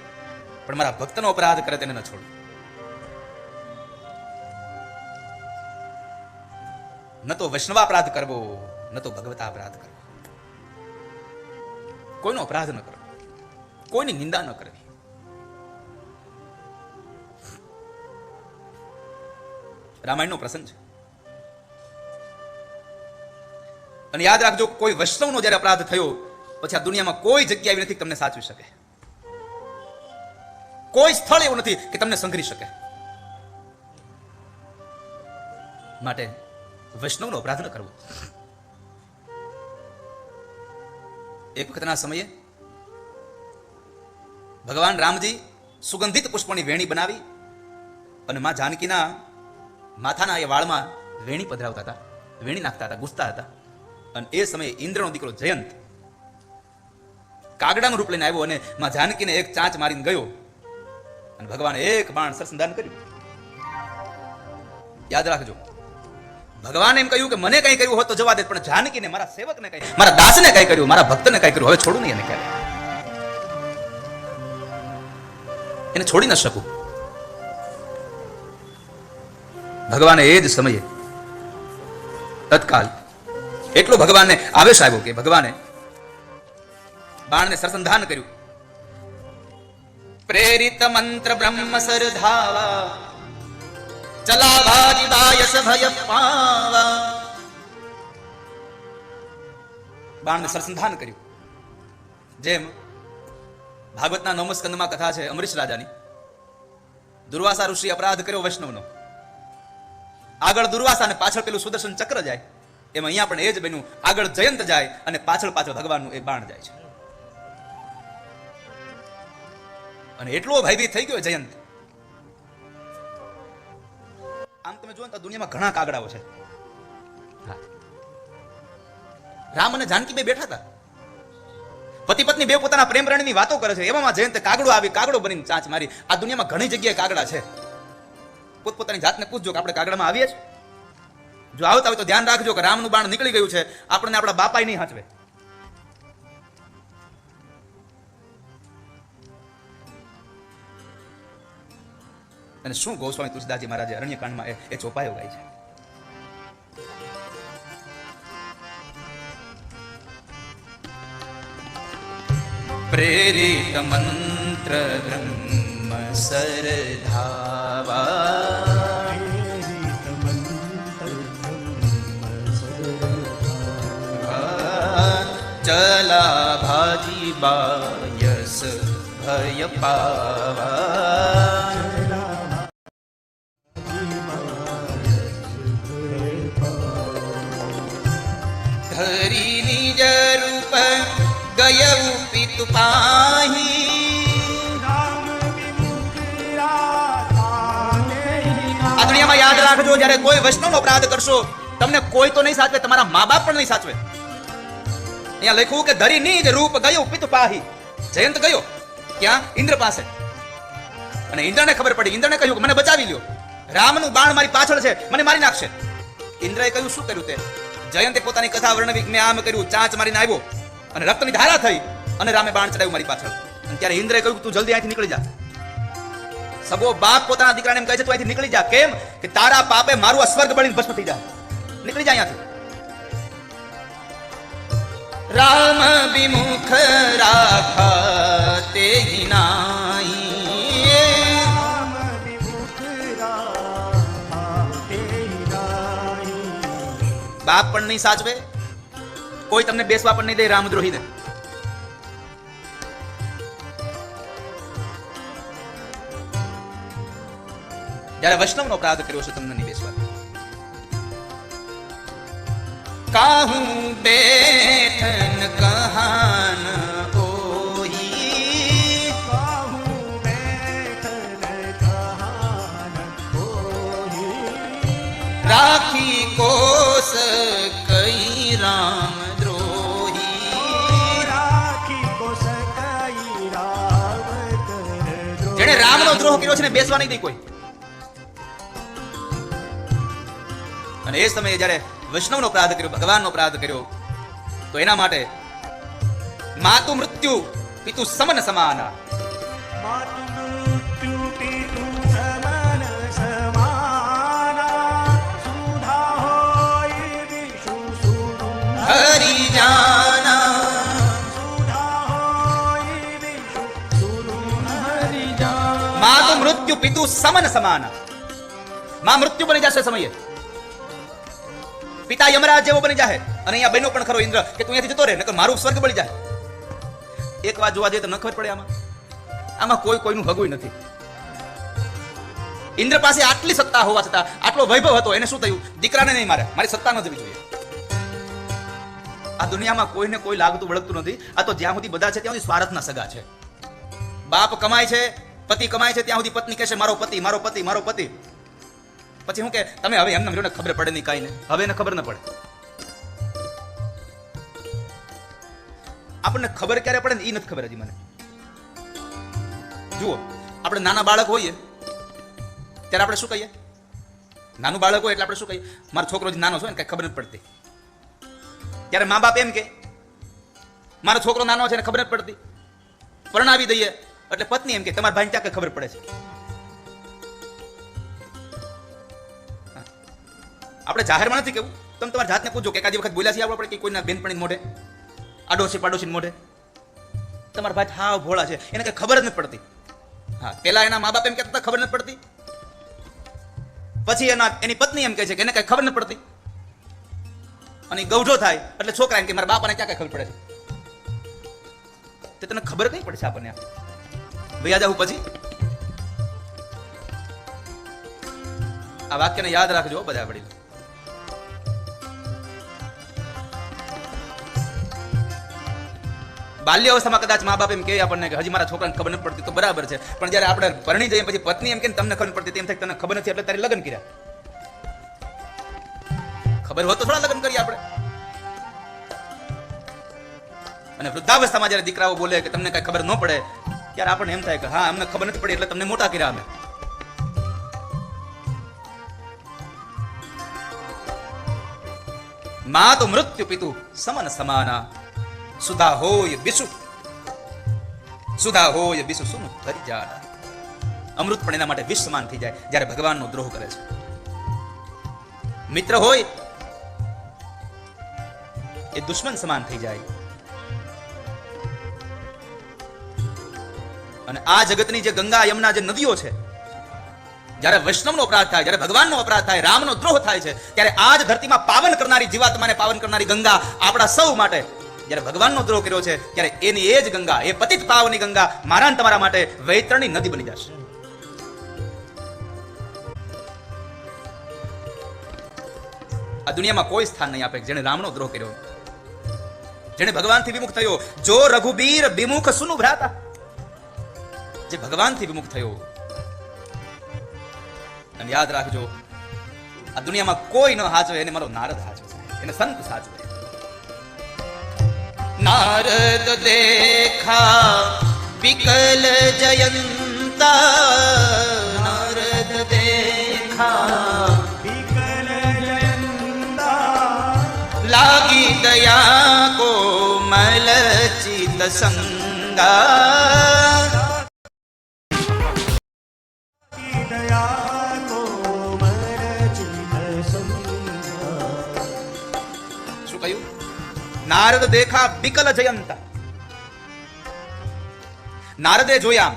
પણ મારા ભક્તનો અપરાધ કરે તેને ન છોડું. ન તો વૈષ્ણવ અપરાધ કરવો, ન તો ભગવતા અપરાધ કરવો. કોઈનો અપરાધ ન કરવો, કોઈની નિંદા ન કરવી. રામાયણનો પ્રસંગ છે. અને યાદ રાખજો, કોઈ વૈષ્ણવનો જ્યારે અપરાધ થયો પછી આ દુનિયામાં કોઈ જગ્યા એવી નથી તમને સાચવી શકે, કોઈ સ્થળ એવું નથી કે તમને સંઘરી શકે. માટે વૈષ્ણવનો અપરાધ ન કરવો. એક વખતના સમયે ભગવાન રામજી સુગંધિત પુષ્પની વેણી બનાવી અને માં જાનકીના માથાના એ વાળમાં વેણી પધરાવતા હતા, વેણી નાખતા હતા, ગુંજતા હતા. અને એ સમયે ઇન્દ્રનો દીકરો જયંત કાગડાનું રૂપ લઈને આવ્યો અને માં જાનકીને એક ચાંચ મારીને ગયો અને ભગવાને એક બાણ સરસંધાન કર્યું. યાદ રાખજો, ભગવાને એમ કહ્યું કે મને કઈ કર્યું હોત તો જવા દે, પણ જાનકીને, મારા સેવકને કઈ, મારા દાસને કઈ કર્યું, મારા ભક્તને કઈ કર્યું, હવે છોડું નહીં એને ક્યારે, એને છોડી ન શકું. ભગવાને એ જ સમયે તત્કાલ એટલો ભગવાનને આવેશ આવ્યો કે ભગવાને બાણને સરસંધાન કર્યું. પ્રેરિત મંત્ર બ્રહ્મ સરધાવા ચલા ભાજી બાયસ ભય પાવા. બાણને સરસંધાન કર્યું. જેમ ભાગવતના 9મા સ્કંદમાં કથા છે અમરીશ રાજાની, દુર્વાસા ઋષિ અપરાધ કર્યો વૈષ્ણવનો, આગળ દુર્વાસા અને પાછળ પેલું સુદર્શન ચક્ર જાય, એમાં અહીંયા પણ એ જ બન્યું, આગળ જયંત જાય અને પાછળ પાછળ ભગવાનનું એ બાણ જાય છે. અને એટલો ભયભીત થઈ ગયો જયંત. આમ તમે જુઓ તો દુનિયામાં ઘણા કાગડાઓ છે. રામ અને જાનકી બે બેઠા હતા, પતિ પત્ની બે પોતાના પ્રેમ રણની વાતો કરે છે, એવામાં જયંત કાગડો આવી, કાગડો બનીને ચાંચ મારી. આ દુનિયામાં ઘણી જગ્યાએ કાગડા છે. પોતપોતાની જાતને પૂછજો કે આપણે કાગડામાં આવીએ છીએ? જો આવતા હોય તો ધ્યાન રાખજો કે રામનું બાણ નીકળી ગયું છે, આપણને આપણા બાપાય નહીં હાચવે. અને શું ગોસ્વામી તુલસીદાસજી મહારાજે અરણ્યકાંડમાં એ ચોપાયો ગાય છે. પ્રેરિત મંત્ર બ્રહ્મ સરધાવા ચલા ભાજી બાયસ ભય પાવા. ધરી નિજ રૂપ ગયઉ પિતુ પાહી. આ દુનિયામાં યાદ રાખજો, જ્યારે કોઈ વૈષ્ણવનો અપરાધ કરશો, તમને કોઈ તો નહીં સાચવે, તમારા મા બાપ પણ નહીં સાચવે. અહીંયા લખ્યું કે ધરી નિજ રૂપ ગયો પિતુ પાહી. જયંત ગયો ક્યાં? ઇન્દ્ર પાસે. અને ઇન્દ્રને ખબર પડી, ઇન્દ્રને કહ્યું કે મને બચાવી લ્યો, રામનું બાણ મારી પાછળ છે, મને મારી નાખશે. ઇન્દ્રએ કહ્યું શું કર્યું તે? જયંતે પોતાની કથા વર્ણવી, મેં આમ કર્યું, ચાંચ મારીને આવ્યો અને રક્તની ધારા થઈ અને રામે બાણ ચડાવ્યું મારી પાછળ. અને ત્યારે ઇન્દ્રએ કહ્યું તું જલ્દી અહીંથી નીકળી જા. સગો બાપ પોતાના દીકરાને એમ કહે છે તું અહીંથી નીકળી જા. કેમ? કે તારા પાપે મારું આ સ્વર્ગ બળીને ભસ્મ થઈ જાય, નીકળી જા અહીંયાથી. રામ વિમુખ રાખા તે નાઈ. બાપ પણ નહીં સાચવે, કોઈ તમને બેસવા પણ નહીં દે, રામદ્રોહી દે. જયારે વૈષ્ણવનો અપરાધ કર્યો છે તમને નહીં બેસવા. કાહું બેઠન કહાન ઓહી. રાખી કોસ કઈ રામ દ્રોહી. જેને રામનો દ્રોહ કર્યો છે ને બેસવા નહીં દે કોઈ. અને એ સમયે જયારે વૈષ્ણવનો અપરાધ કર્યો, ભગવાનનો અપરાધ કર્યો, તો એના માટે માતુ મૃત્યુ પિતુ સમન સમાના. હરી જાના માતુ મૃત્યુ પિતુ સમન સમાના. માં મૃત્યુ બની જશે સમયે, પિતા યમરાજ જેવો બની જાય. અને અહીંયા બન્યો પણ ખરો ઇન્દ્ર કે તું અહીંયાથી જતો રહે, નકર મારું સ્વર્ગ બળી જાય. એક વાત જોવા જઈએ તો ન ખબર પડે આમાં કોઈ કોઈનું હગું નથી. ઇન્દ્ર પાસે આટલી સત્તા હોવા છતાં, આટલો વૈભવ હતો, એને શું થયું? દીકરાને નહીં મારે, મારી સત્તા ન જવી જોઈએ. આ દુનિયામાં કોઈને કોઈ લાગતું વળગતું નથી. આ તો જ્યાં સુધી બધા છે ત્યાં સુધી સ્વાર્થના સગા છે. બાપ કમાય છે, પતિ કમાય છે, ત્યાં સુધી પત્ની કહેશે મારો પતિ, મારો પતિ, મારો પતિ. પછી હું કે તમે હવે એમને રહ્યો ને ખબર પડે નહીં, કાંઈ નહીં, હવે એને ખબર ન પડે. આપણને ખબર ક્યારે પડે ને એ નથી ખબર હજી મને. જુઓ, આપણે નાના બાળક હોઈએ ત્યારે આપણે શું કહીએ? નાનું બાળક હોય એટલે આપણે શું કહીએ? મારો છોકરો જે નાનો છે ને કઈ ખબર નથી પડતી. ત્યારે મા બાપ એમ કે મારો છોકરો નાનો છે ને ખબર નથી પડતી. પરણાવી દઈએ એટલે પત્ની એમ કે તમારા ભાઈને ક્યાં કઈ ખબર પડે છે. આપણે જાહેરમાં નથી કેવું, તમે તમારી જાતને પૂછો કે એકાદી વખત બોલ્યા છીએ આપણે કે કોઈના બેનપણી મોઢે, આડોશી પાડોશી મોઢે તમારા ભાઈ હાવ ભોળા છે, એને કઈ ખબર જ નથી પડતી. હા, પેલા એના મા બાપ એમ કહેતા ખબર નથી પડતી, પછી એની પત્ની એમ કહે છે કે એને કઈ ખબર નથી પડતી, અને ગૌઢો થાય એટલે છોકરા એમ કે મારા બાપાને ક્યાં કઈ ખબર પડે છે. તને ખબર કઈ પડે છે આપણને? ભૈયા જાઉં પછી આ વાક્યને યાદ રાખજો બધા વડીલ. બાલ્ય અવસ્થામાં કદાચ મા બાપ એમ કહે આપણને કે હજી મારા છોકરાને ખબર નથી પડતી, તો બરાબર છે. પણ જયારે આપણે પરણી જઈએ પછી પત્ની એમ કે તમને ખબર પડતી, તેમ થાય તને ખબર નથી એટલે તારે લગ્ન કર્યા. ખબર હોત તો થોડા લગ્ન કરીએ આપણે. અને વૃદ્ધાવસ્થામાં જયારે દીકરાઓ બોલે કે તમને કઈ ખબર ન પડે ત્યારે આપણને એમ થાય કે હા અમને ખબર નથી પડી એટલે તમને મોટા કર્યા અમે. મા તો મૃત્યુ પિતુ સમન સમાના, સુધા હોય બિસુ, સુધા હોય બિસુ સુન કરી જાડા. અમૃત પણ એના માટે વિષ સમાન થઈ જાય જ્યારે ભગવાનનો દ્રોહ કરે છે. મિત્ર હોય એ દુશ્મન સમાન થઈ જાય. અને આ જગતની જે ગંગા યમુના જે નદીઓ છે, જ્યારે વૈષ્ણવનો અપરાધ થાય, જ્યારે ભગવાનનો અપરાધ થાય, રામનો દ્રોહ થાય છે, ત્યારે આ જ ધરતીમાં પાવન કરનારી જીવાત્માને પાવન કરનારી ગંગા આપણા સૌ માટે જ્યારે ભગવાનનો દ્રોહ કર્યો છે ત્યારે એની એ જ ગંગા, એ પતિત પાવની ગંગા મારા તમારા માટે વૈતરણી નદી બની જશે. આ દુનિયામાં કોઈ સ્થાન નહીં આપે જેને રામનો દ્રોહ કર્યો, જેને ભગવાનથી વિમુખ થયો. જો રઘુબીર વિમુખ સુનું ભ્રાતા, જે ભગવાનથી વિમુખ થયો. અને યાદ રાખજો, આ દુનિયામાં કોઈ ન હાચવે એને મારો નારદ હાચવે, એને સંત સાચવે. નારદ દેખા વિકલ જયંતા, નારદ દેખા વિકલ જયંતા, લાગી દયા કો મલ ચિત સંગા, નારદ દેખા વિકલ જયંતા. નારદે જોયા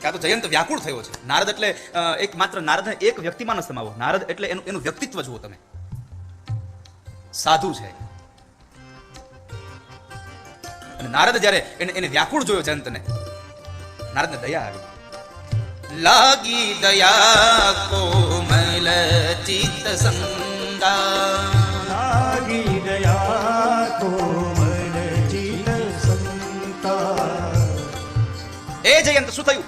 કે આ તો જયંત વ્યાકુળ થયો છે. નારદ એટલે એક માત્ર નારદ એક વ્યક્તિમાં ન સમાવો. નારદ એટલે એનું વ્યક્તિત્વ જુઓ તમે. સાધુ છે. અને નારદ જ્યારે એને વ્યાકુળ જોયો જયંતને, નારદને દયા આવી. લાગી દયા કોમલ ચિત્ત સંગા, લાગી દયા કોમલ ચિત્ત સંગા. એ જયંત શું થયું?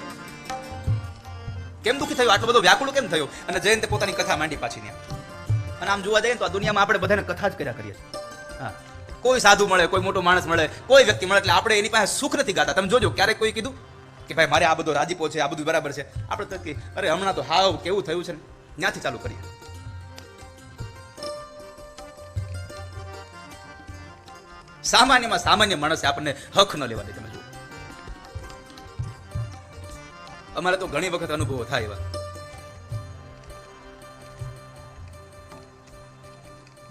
કેમ દુઃખી થયું? આટલો બધો વ્યાકુળ કેમ થયો? અને જયંતે પોતાની કથા માંડી પાછી ત્યાં. અને આમ જોવા જઈએ તો આ દુનિયામાં આપણે બધાને કથા જ કર્યા કરીએ. હા, કોઈ સાધુ મળે, કોઈ મોટો માણસ મળે, કોઈ વ્યક્તિ મળે એટલે આપણે એની પાસે સુખ નથી ગાતા. તમે જોજો ક્યારેક કોઈ કીધું કે ભાઈ મારે આ બધો રાજીપો છે, આ બધું બરાબર છે, આપણે તો કે અરે હમણાં તો હાવ કેવું થયું છે ને, ત્યાંથી ચાલુ કરીએ. સામાન્યમાં સામાન્ય માણસે આપણને હક ન લેવા દે. તમે જુઓ, અમારે તો ઘણી વખત અનુભવો થાય એવા.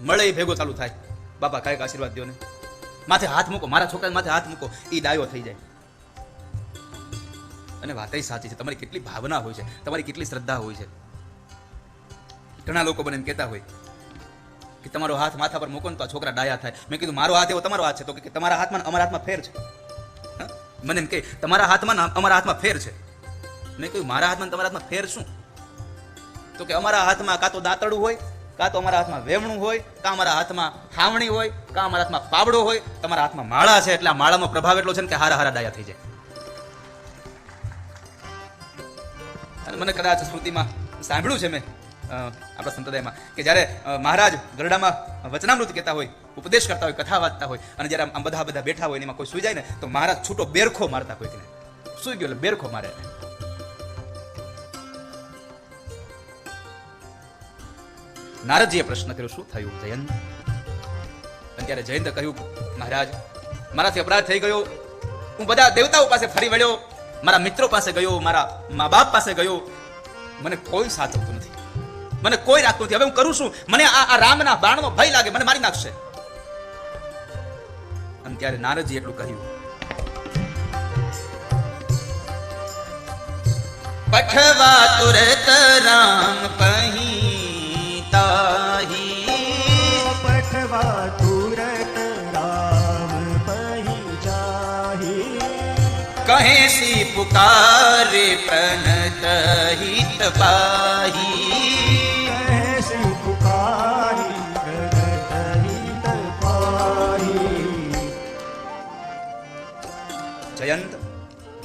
મળે એ ભેગો ચાલુ થાય, બાપા કાંઈક આશીર્વાદ દો ને, માથે હાથ મૂકો, મારા છોકરા માથે હાથ મૂકો, એ ડાયો થઈ જાય. અને વાત સાચી છે, તમારી કેટલી ભાવના હોય છે, તમારી કેટલી શ્રદ્ધા હોય છે. ઘણા લોકો મને એમ કહેતા હોય કે તમારો હાથ માથા પર મૂકો ને તો આ છોકરા ડાયા થાય. મેં કીધું મારો હાથ એવો તમારો હાથ છે? તો કે તમારા હાથમાં અમારા હાથમાં ફેર છે. મને એમ કે તમારા હાથમાં અમારા હાથમાં ફેર છે. મેં કહ્યું મારા હાથમાં તમારા હાથમાં ફેર શું? તો કે અમારા હાથમાં કાં તો દાંતડું હોય કાં તો અમારા હાથમાં વેવણું હોય, કાં અમારા હાથમાં હાવણી હોય, કાં અમારા હાથમાં પાવડો હોય. તમારા હાથમાં માળા છે એટલે આ માળાનો પ્રભાવ એટલો છે ને કે હારા હારા ડાયા થઈ જાય. અને મને કદાચ સ્મૃતિમાં સાંભળ્યું છે મેં આપણા સંપ્રદાયમાં કે જ્યારે મહારાજ ગરડામાં વચનામૃત કહેતા હોય, ઉપદેશ કરતા હોય, કથા વાંચતા હોય અને જ્યારે આમ બધા બેઠા હોય એમાં કોઈ સુઈ જાય ને તો મહારાજ છૂટો બેરખો મારતા હોય. સુઈ ગયો એટલે બેરખો મારે. નારદજીએ પ્રશ્ન કર્યો, શું થયું જયંત? અને ત્યારે જયંતે કહ્યું, મહારાજ મારાથી અપરાધ થઈ ગયો. હું બધા દેવતાઓ પાસે ફરી વળ્યો, મારા મિત્રો પાસે ગયો, મારા મા બાપ પાસે ગયો. મને કોઈ સાચવતું નથી, મને કોઈ રાખતું નથી. હવે હું કરું શું? મને આ રામના બાણનો ભય લાગે, મને મારી નાખશે. અને ત્યારે નારદજી એટલું કહ્યું, પઠવા તુરત રામ કહી તાહી, પઠવા તુરત રામ પહી જાહી, કહે સી પુકારે પ્રનત હિત પાહી, કહે સી પુકારી પ્રગટ હિત પાહી. જયંત,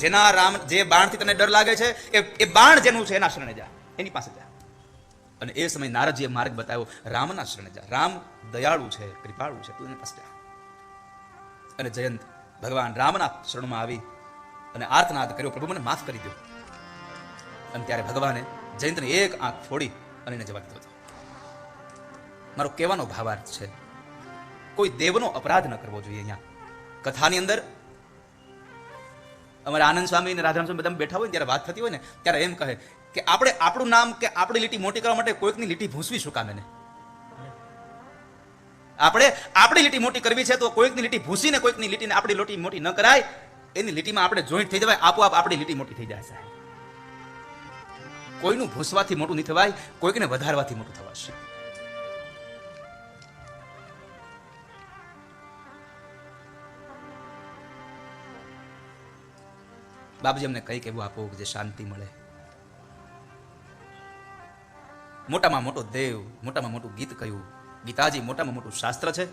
જેના રામ જે બાણથી તને ડર લાગે છે એ બાણ જેનું છે એના શરણે જા, એની પાસે જા. અને એ સમય નારદજીએ માર્ગ બતાવ્યો, રામના શરણે જા. રામ દયાળુ છે, કૃપાળુ છે, તું એની પાસે જા. અને જયંત ભગવાન રામના શરણમાં આવી અને આર્તનાદ કર્યો, પ્રભુ મને માફ કરી દો. અને ત્યારે ભગવાને જયંતની એક આંખ ફોડી અને એને જવા દીધો હતો. મારો કહેવાનો ભાવાર્થ છે, કોઈ દેવનો અપરાધ ન કરવો જોઈએ. અહીંયા કથાની અંદર અમારા આનંદ સ્વામી અને રાધારામ સ્વામી બધા બેઠા હોય ત્યારે વાત થતી હોય ને ત્યારે એમ કહે કે આપણે આપણું નામ કે આપણી લીટી મોટી કરવા માટે કોઈકની લીટી ભૂંસવી શું કામ? એને આપણે આપણી લીટી મોટી કરવી છે તો કોઈકની લીટી ભૂંસીને કોઈકની લીટીને આપણી લીટી મોટી ન કરાય. એની લીટીમાં આપણે જોઈન્ટ થઈ જવાય, આપોઆપ આપણી લીટી મોટી થઈ જાય સાહેબ. કોઈનું ભૂંસવાથી મોટું નહીં થવાય, કોઈકને વધારવાથી મોટું થવાશે. બાપજી અમને કંઈક એવું આપો જે શાંતિ મળે. મોટામાં મોટો દેવ, મોટામાં મોટું ગીત કયું? ગીતાજી મોટામાં મોટું શાસ્ત્ર છે.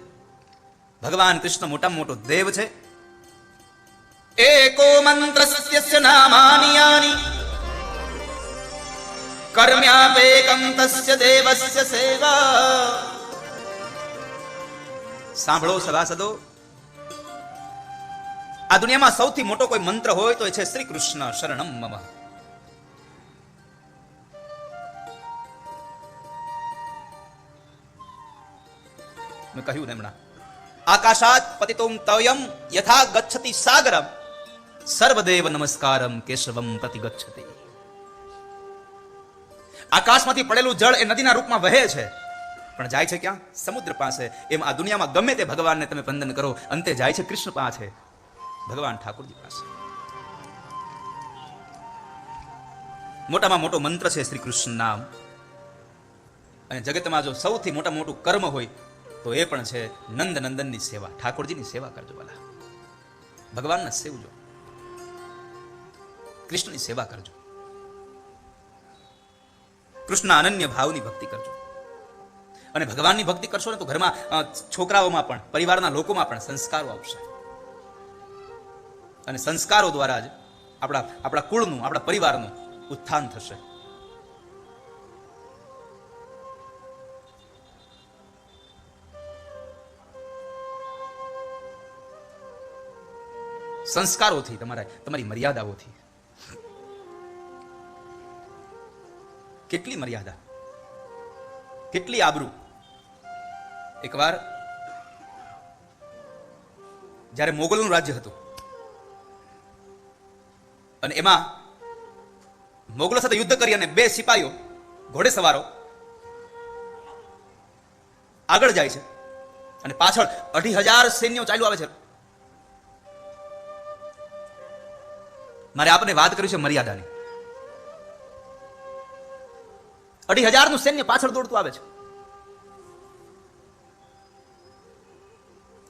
ભગવાન કૃષ્ણ મોટામાં મોટો દેવ છે. એકો મંત્ર સત્યસ્ય નામાની યાની કર્મ્યાપેકં તસ્ય દેવસ્ય સેવા. સાંભળો સભાસદો, આ દુનિયામાં સૌથી મોટો કોઈ મંત્ર હોય તો એ છે શ્રી કૃષ્ણ શરણમ મમ. મેં કહ્યું ને હમણાં, આકાશાત પતિતોમ તયમ યથા ગચ્છતિ સાગરમ સર્વદેવ નમસ્કારમ કેશવમ પ્રતિગચ્છતિ. આકાશમાંથી પડેલું જળ એ નદીના રૂપમાં વહે છે, પણ જાય છે ક્યાં? સમુદ્ર પાસે. એમ આ દુનિયામાં ગમે તે ભગવાનને તમે વંદન કરો, અંતે જાય છે કૃષ્ણ પાસે, ભગવાન ઠાકોરજી પાસે. મોટામાં મોટો મંત્ર છે શ્રી કૃષ્ણ નામ. અને જગતમાં જો સૌથી મોટામાં મોટું કર્મ હોય તો એ પણ છે નંદ નંદનની સેવા. ઠાકોરજીની સેવા કરજો વાલા, ભગવાનને સેવજો, કૃષ્ણની સેવા કરજો, કૃષ્ણ અનન્ય ભાવની ભક્તિ કરજો. અને ભગવાનની ભક્તિ કરશો ને તો ઘરમાં છોકરાઓમાં પણ, પરિવારના લોકોમાં પણ સંસ્કારો આવશે. અને સંસ્કારો દ્વારા જ આપણા કુળનું, આપણા પરિવારનું ઉત્થાન થશે. સંસ્કારોથી, તમારી મર્યાદાઓથી. કેટલી મર્યાદા, કેટલી આબરૂ. એકવાર જ્યારે મોગલનું રાજ્ય હતું અને એમાં મોગલો સાથે યુદ્ધ કરી અને 2 સિપાહીઓ ઘોડે સવારો આગળ જાય છે અને પાછળ 2,500 સૈન્યો ચાલ્યું આવે છે. મારે આપને વાત કરી છે મર્યાદાની. 2,500 સૈન્ય પાછળ દોડતું આવે છે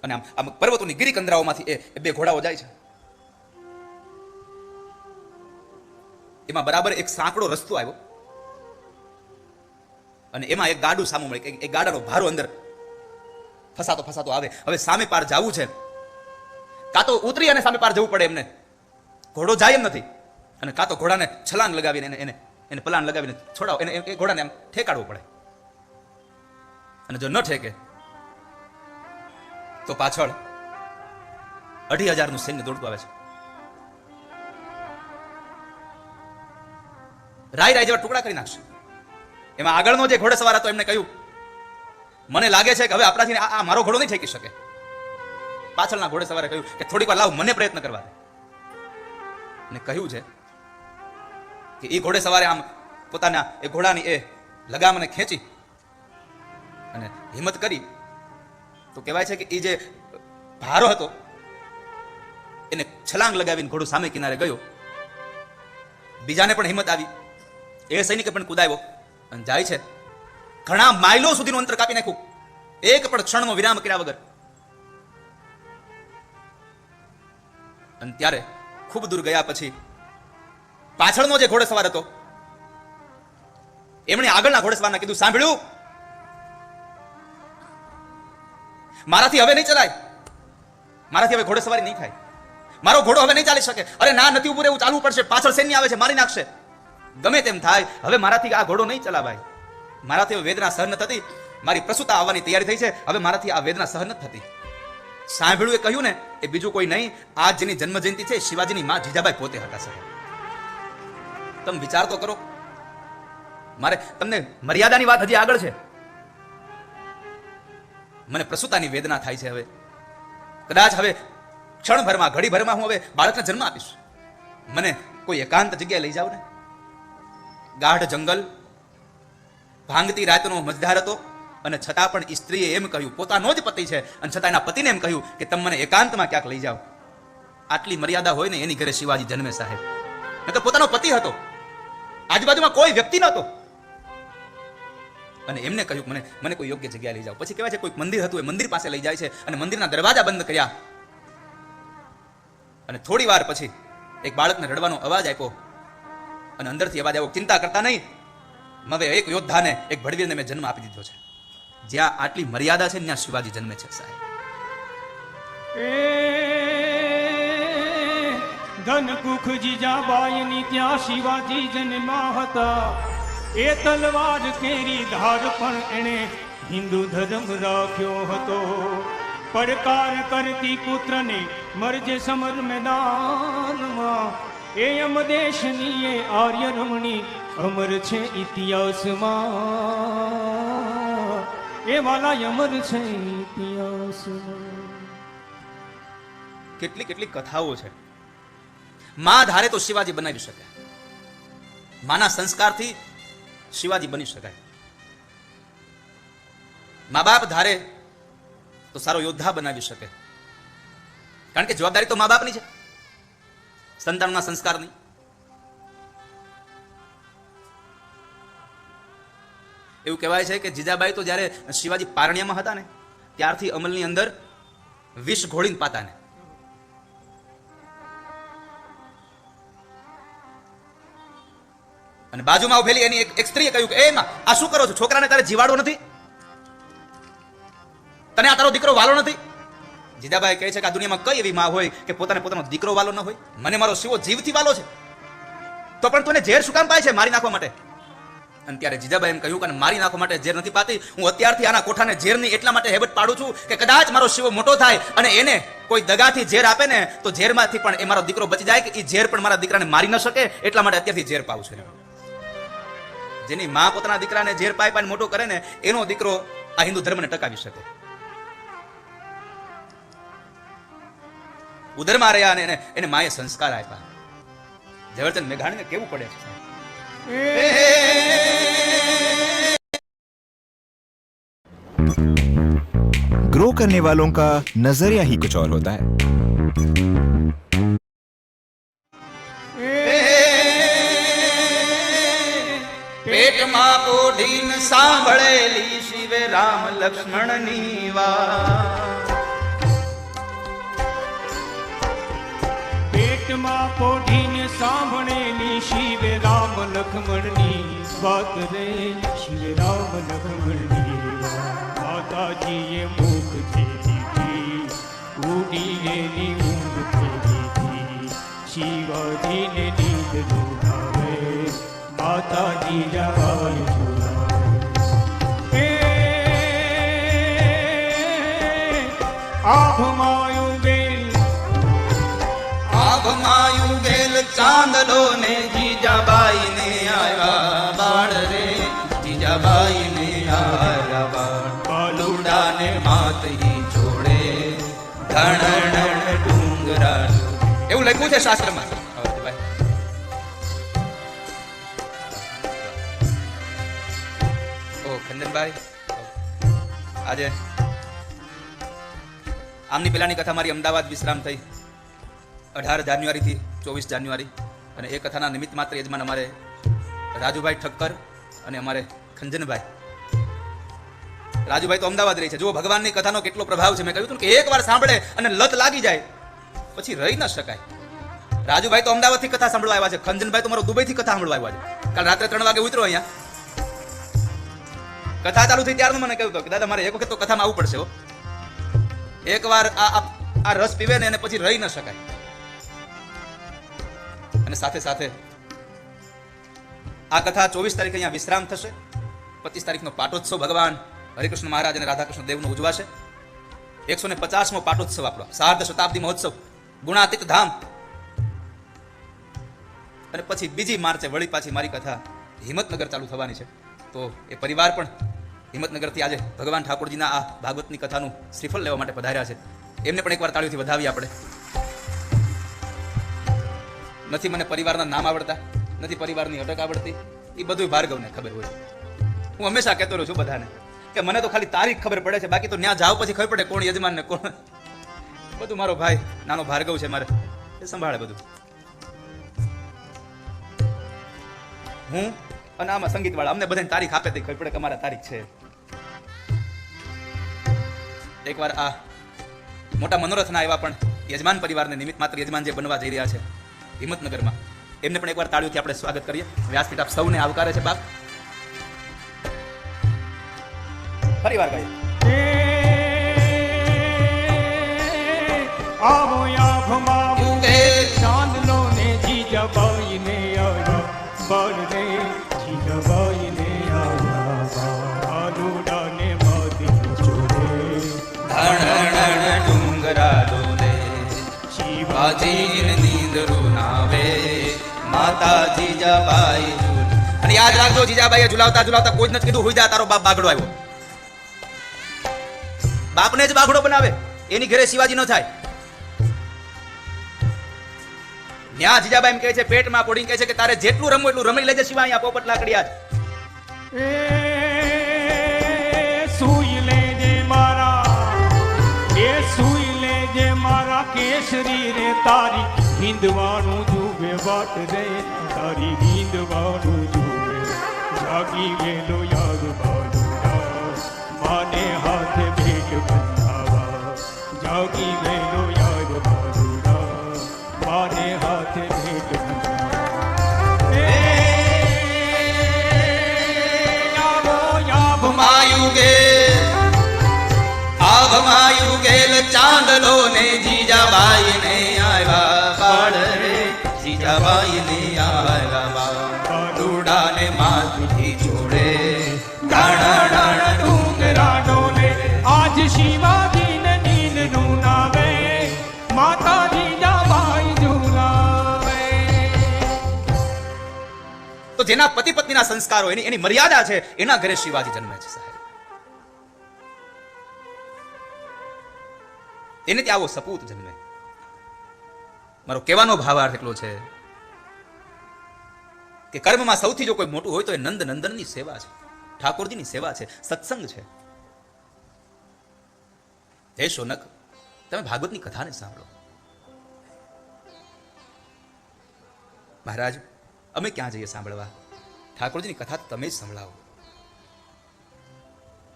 અને આમ પર્વતોની ગિરી કંદરાઓમાંથી એ 2 ઘોડાઓ જાય છે. એમાં બરાબર એક સાંકડો રસ્તો આવ્યો અને એમાં એક ગાડું સામું મળે, એક ગાડાનો ભારો અંદર ફસાતો ફસાતો આવે. હવે સામે પાર જવું છે, કાં તો ઉતરી અને સામે પાર જવું પડે એમને, ઘોડો જાય એમ નથી, અને કાં તો ઘોડાને છલાંગ લગાવીને એને પલાણ લગાવીને છોડાવો, એને એ ઘોડાને આમ ઠેકાડવો પડે. અને જો ન ઠેકે તો પાછળ 2,500 સૈન્ય દોડતું આવે છે. રાય જેવા ટુકડા કરી નાખશે. એમાં આગળનો જે ઘોડેસવાર હતો એમને કહ્યું, મને લાગે છે કે હવે આપણાથી આ મારો ઘોડો નહીં ઠેકી શકે. પાછળના ઘોડેસવારે કહ્યું કે થોડીક વાર લાવ, મને પ્રયત્ન કરવા દે. અને કહ્યું છે કે એ ઘોડેસવારે આમ પોતાના એ ઘોડાની એ લગામને ખેંચી અને હિંમત કરી તો કહેવાય છે કે એ જે ભારો હતો એને છલાંગ લગાવીને ઘોડું સામે કિનારે ગયો. બીજાને પણ હિંમત આવી, એ સૈનિકે પણ કુદાવ્યો અને જાય છે. ઘણા માઇલો સુધીનું અંતર કાપી નાખ્યું, એક પણ ક્ષણનો વિરામ કર્યા વગર. અને ત્યારે ખૂબ દૂર ગયા પછી પાછળનો જે ઘોડેસવાર હતો એમણે આગળના ઘોડેસવારને કીધું, સાંભળ્યું, મારાથી હવે નહીં ચલાય, મારાથી હવે ઘોડેસવારી નહીં થાય, મારો ઘોડો હવે નહીં ચાલી શકે. અરે ના, નથી ઉભું રહેવું, ચાલવું પડશે, પાછળ સૈન્ય આવે છે, મારી નાખશે. ગમે તેમ થાય, હવે મારાથી આ ઘોડો નહીં ચલાવાય. મારાથી હવે વેદના સહન નથી થતી, મારી પ્રસૂતા આવવાની તૈયારી થઈ છે, હવે મારાથી આ વેદના સહન નથી થતી. સાંભળ્યું એ કહ્યું ને એ બીજું કોઈ નહીં, આ જેની જન્મ જયંતિ છે શિવાજીની માં જીજાબાઈ પોતે હતા. સાહેબ, તમે વિચાર તો કરો. મારે તમને મર્યાદાની વાત હજી આગળ છે. મને પ્રસૂતાની વેદના થાય છે. હવે કદાચ હવે ક્ષણભરમાં ઘડીભરમાં હું હવે બાળકને જન્મ આપીશ. મને કોઈ એકાંત જગ્યાએ લઈ જાવ ને. ગાઢ જંગલ, ભાંગતી રાતનો મજધાર હતો, અને છતાં પણ સ્ત્રીએ એમ કહ્યું, પોતાનો જ પતિ છે અને છતાં એના પતિને એમ કહ્યું કે તમે મને એકાંતમાં ક્યાંક લઈ જાઓ. આટલી મર્યાદા હોય ને એની ઘરે શિવાજી જન્મે. સાહેબ, નકર પોતાનો પતિ હતો, આજુબાજુમાં કોઈ વ્યક્તિ નહોતો, અને એમને કહ્યું મને કોઈ યોગ્ય જગ્યાએ લઈ જાઓ. પછી કહેવાય છે કોઈ મંદિર હતું, એ મંદિર પાસે લઈ જાય છે અને મંદિરના દરવાજા બંધ કર્યા. અને થોડી વાર પછી એક બાળકને રડવાનો અવાજ આપ્યો, અને અંદરથી અવાજ આવ્યો, ચિંતા કરતા નહીં, હવે એક યોદ્ધાને, એક ભડવીરને મેં જન્મ આપી દીધો છે. જ્યાં આટલી મર્યાદા છે ત્યાં શિવાજી જન્મે છે. સાહેબ, ધનકુખ જીજાબાઈની ત્યાં શિવાજી જન્મા હતા. એ તલવાર કેરી ધાર પણ એણે હિન્દુ ધર્મ રાખ્યો હતો. પડકાર કરતી પુત્રને મરજે સમર મેદાનમાં. એ અમ દેશની એ આર્ય રમણી અમર છે ઇતિહાસમાં. એ વાલા અમર છે ઇતિહાસમાં. કેટલી કેટલી કથાઓ છે. માં ધારે તો શિવાજી બનાવી શકે, માના સંસ્કારથી શિવાજી બની શકાય. મા બાપ ધારે તો સારો યોદ્ધા બનાવી શકે, કારણ કે જવાબદારી તો મા બાપની છે, સંતાનના સંસ્કારની. એવું કહેવાય છે કે જીજાબાઈ તો જ્યારે શિવાજી પારણિયામાં હતા ને ત્યારથી અમલની અંદર વિષ ઘોળીને પાતા ને. અને બાજુમાં ઉભેલી એની એક સ્ત્રીએ કહ્યું કે એમાં આ શું કરો છો? છોકરાને તારે જીવાડો નથી? તને આ તારો દીકરો વાલો નથી? જીજાબાઈ કહે છે કે આ દુનિયામાં કઈ એવી માં હોય કે પોતાનો દીકરો વાલો ન હોય? મને મારો શિવો જીવથી વાલો છે, તો પણ તું ઝેર શું કામ પાય છે મારી નાખવા માટે? અને ત્યારે જીજાબાઈ એમ કહ્યું કે મારી નાખવા માટે ઝેર નથી પાતી, હું અત્યારથી આના કોઠાને ઝેરની એટલા માટે હેબિટ પાડું છું કે કદાચ મારો શિવો મોટો થાય અને એને કોઈ દગાથી ઝેર આપે ને તો ઝેરમાંથી પણ એ મારો દીકરો બચી જાય, કે એ ઝેર પણ મારા દીકરાને મારી ન શકે, એટલા માટે અત્યારથી ઝેર પાવું છું. જેની માં પોતાના દીકરાને ઝેર પાઈ પાઈને મોટો કરે ને એનો દીકરો આ હિન્દુ ધર્મને ટકાવી શકે. ઉદરમાં રહ્યા અને એને માએ સંસ્કાર આપ્યા. ઝવેરચંદ મેઘાણીને કેવું પડે છે. ग्रो करने वालों का नजरिया ही कुछ और होता है. પેટમાં પોઢીન સાંભળેલી શિવે રામ લક્ષ્મણની વાત. પેટ પેટમાં પોઢીને સાંભળેલી શિવ રામ લક્ષ્મણની વાત રે, શિવ રામ લક્ષ્મણની વાત. માતાજીએ મુખ છે દીધી, ઉડી એની ઊંઘ છે દીધી, શિવાજીને નીંદ ઝુલાવે, માતાજી જવાય ઝુલાવે. આભમાયું બેલ, આભમાયું ગેલ ચાંદલો ને જીજાબાઈ ને આવ્યા બાળ રે, જીજાબાઈ ને આવ્યા બાળ. બાલુડા ને માતહી જોડે ધણણ ડુંગરા. એવું લખ્યું છે શાસ્ત્રમાં. ઓ ખંડનભાઈ, આજે આમની પેલાની કથા મારી અમદાવાદ વિશ્રામ થઈ 18 જાન્યુઆરીથી 24 જાન્યુઆરી, અને એ કથાના નિમિત્ત માત્ર યજમાન અમારે રાજુભાઈ ઠક્કર અને અમારે ખંજનભાઈ. રાજુભાઈ તો અમદાવાદ રહે છે. જુઓ ભગવાનની કથાનો કેટલો પ્રભાવ છે. મેં કહ્યું હતું કે એકવાર સાંભળે અને લત લાગી જાય પછી રહી ન શકાય. રાજુભાઈ તો અમદાવાદથી કથા સાંભળવા આવ્યા છે, ખંજનભાઈ તો મારો દુબઈથી કથા સાંભળવા આવ્યા છે. કાલ રાત્રે 3 વાગે ઉતરો અહીંયા. કથા ચાલુ થઈ ત્યારનું મને કહ્યું હતું કે દાદા મારે એક વખત તો કથામાં આવવું પડશે હો. એકવાર આ રસ પીવે ને એને પછી રહી ન શકાય. અને સાથે સાથે આ કથા 24 તારીખે અહીંયા વિશ્રામ થશે. 25 તારીખનો પાટોત્સવ ભગવાન હરિકૃષ્ણ મહારાજ અને રાધાકૃષ્ણ દેવનો ઉજવાશે. 150મો પાટોત્સવ આપણો, સાર્ધ શતાબ્દી મહોત્સવ, ગુણાતીત ધામ. અને પછી 2 માર્ચે વળી પાછી મારી કથા હિંમતનગર ચાલુ થવાની છે. તો એ પરિવાર પણ હિંમતનગરથી આજે ભગવાન ઠાકોરજીના આ ભાગવતની કથાનું શ્રીફળ લેવા માટે પધાર્યા છે. એમને પણ એકવાર તાળીઓથી વધાવીએ આપણે. નથી મને પરિવારના નામ આવડતા, નથી પરિવારની અટક આવડતી, એ બધું ભાર્ગવને ખબર હોય. હું હંમેશા કહેતો રહું છું બધાને કે મને તો ખાલી તારીખ ખબર પડે છે, બાકી તો ત્યાં જાવ પછી ખબર પડે કોણ યજમાન ને કોણ. બધું મારો ભાઈ નાનો ભાર્ગવ છે, મારે એ સંભાળે બધું. હું અને આમાં સંગીત વાળા અમને બધાને તારીખ આપે તે ખબર પડે કે અમારા તારીખ છે. એકવાર આ મોટા મનોરથના એવા પણ યજમાન પરિવારને નિમિત્ત માત્ર યજમાન જે બનવા જઈ રહ્યા છે હિંમતનગરમાં, એમને પણ એકવાર તાળીઓથી આપણે સ્વાગત કરીએ. વ્યાસપીઠ આપ સૌને આવકારે છે બાપ. ફરીવાર ગાઈએ. આવો આભમાં ચાંદલો ને જીજાબાઈ ને આવ્યા બાળ રે, જીજાબાઈ ને આવ્યા બાલુડા ને માતી જોડે ધણણ ડુંગરા ડોલે, શિવાજીને નીંદ રૂનાવે, માતા જીજાબાઈ ઝૂલ. અને યાદ રાખજો, જીજાબાઈએ ઝુલાવતા ઝુલાવતા કોઈ જ નથી કીધું હુઈ જા તારો બાપ બાગડો આવ્યો. બાપને જ બાગડો બનાવે, એની ઘરે શિવાજી ન થાય. ન્યા જીજાબાઈ એમ કહે છે, પેટમાં પોડીને કહે છે કે તારે જેટલું રમવું એટલું રમી લેજે શિવા, અહીંયા પોપટ લાકડિયા જ. સુઈ લેજે મારા, એ સુઈ લેજે મારા કેસરી રે, તારી હિંદવાનું જુએ વાટ રે, તારી હિંદવાનું જુએ. જાગી ગયેલો યાદ બાજુડા, માને હાથે ભેટ બંધાવા. જાગી ગયેલો યાદ બાજુડા, માને હાથે ભેટ આભમાયું ગેલ ચાંદલો ને જીજાબાઈ ને આવ્યા બાળ રે, જીજાબાઈ ને આવ્યા બાલુડા ને માથુથી જોડે ધણણ ડુંગરા ડોલે. આજ શિવાજી ને નીંદ રૂનાવે, માતા જીજાબાઈ ઝુલાવે. તો જેના પતિ પત્નીના સંસ્કારો એની મર્યાદા છે, એના ઘરે શિવાજી જન્મે છે સાહેબ. એને ત્યાં આવો સપૂત જન્મે. મારો કહેવાનો ભાવાર્થ એટલો છે કે કર્મમાં સૌથી જો કોઈ મોટું હોય તો એ નંદ નંદનની સેવા છે, ઠાકોરજીની સેવા છે, સત્સંગ છે. હે શૌનક, તમે ભાગવતની કથાને સાંભળો. મહારાજ અમે ક્યાં જઈએ સાંભળવા, ઠાકોરજીની કથા તમે જ સંભળાવો.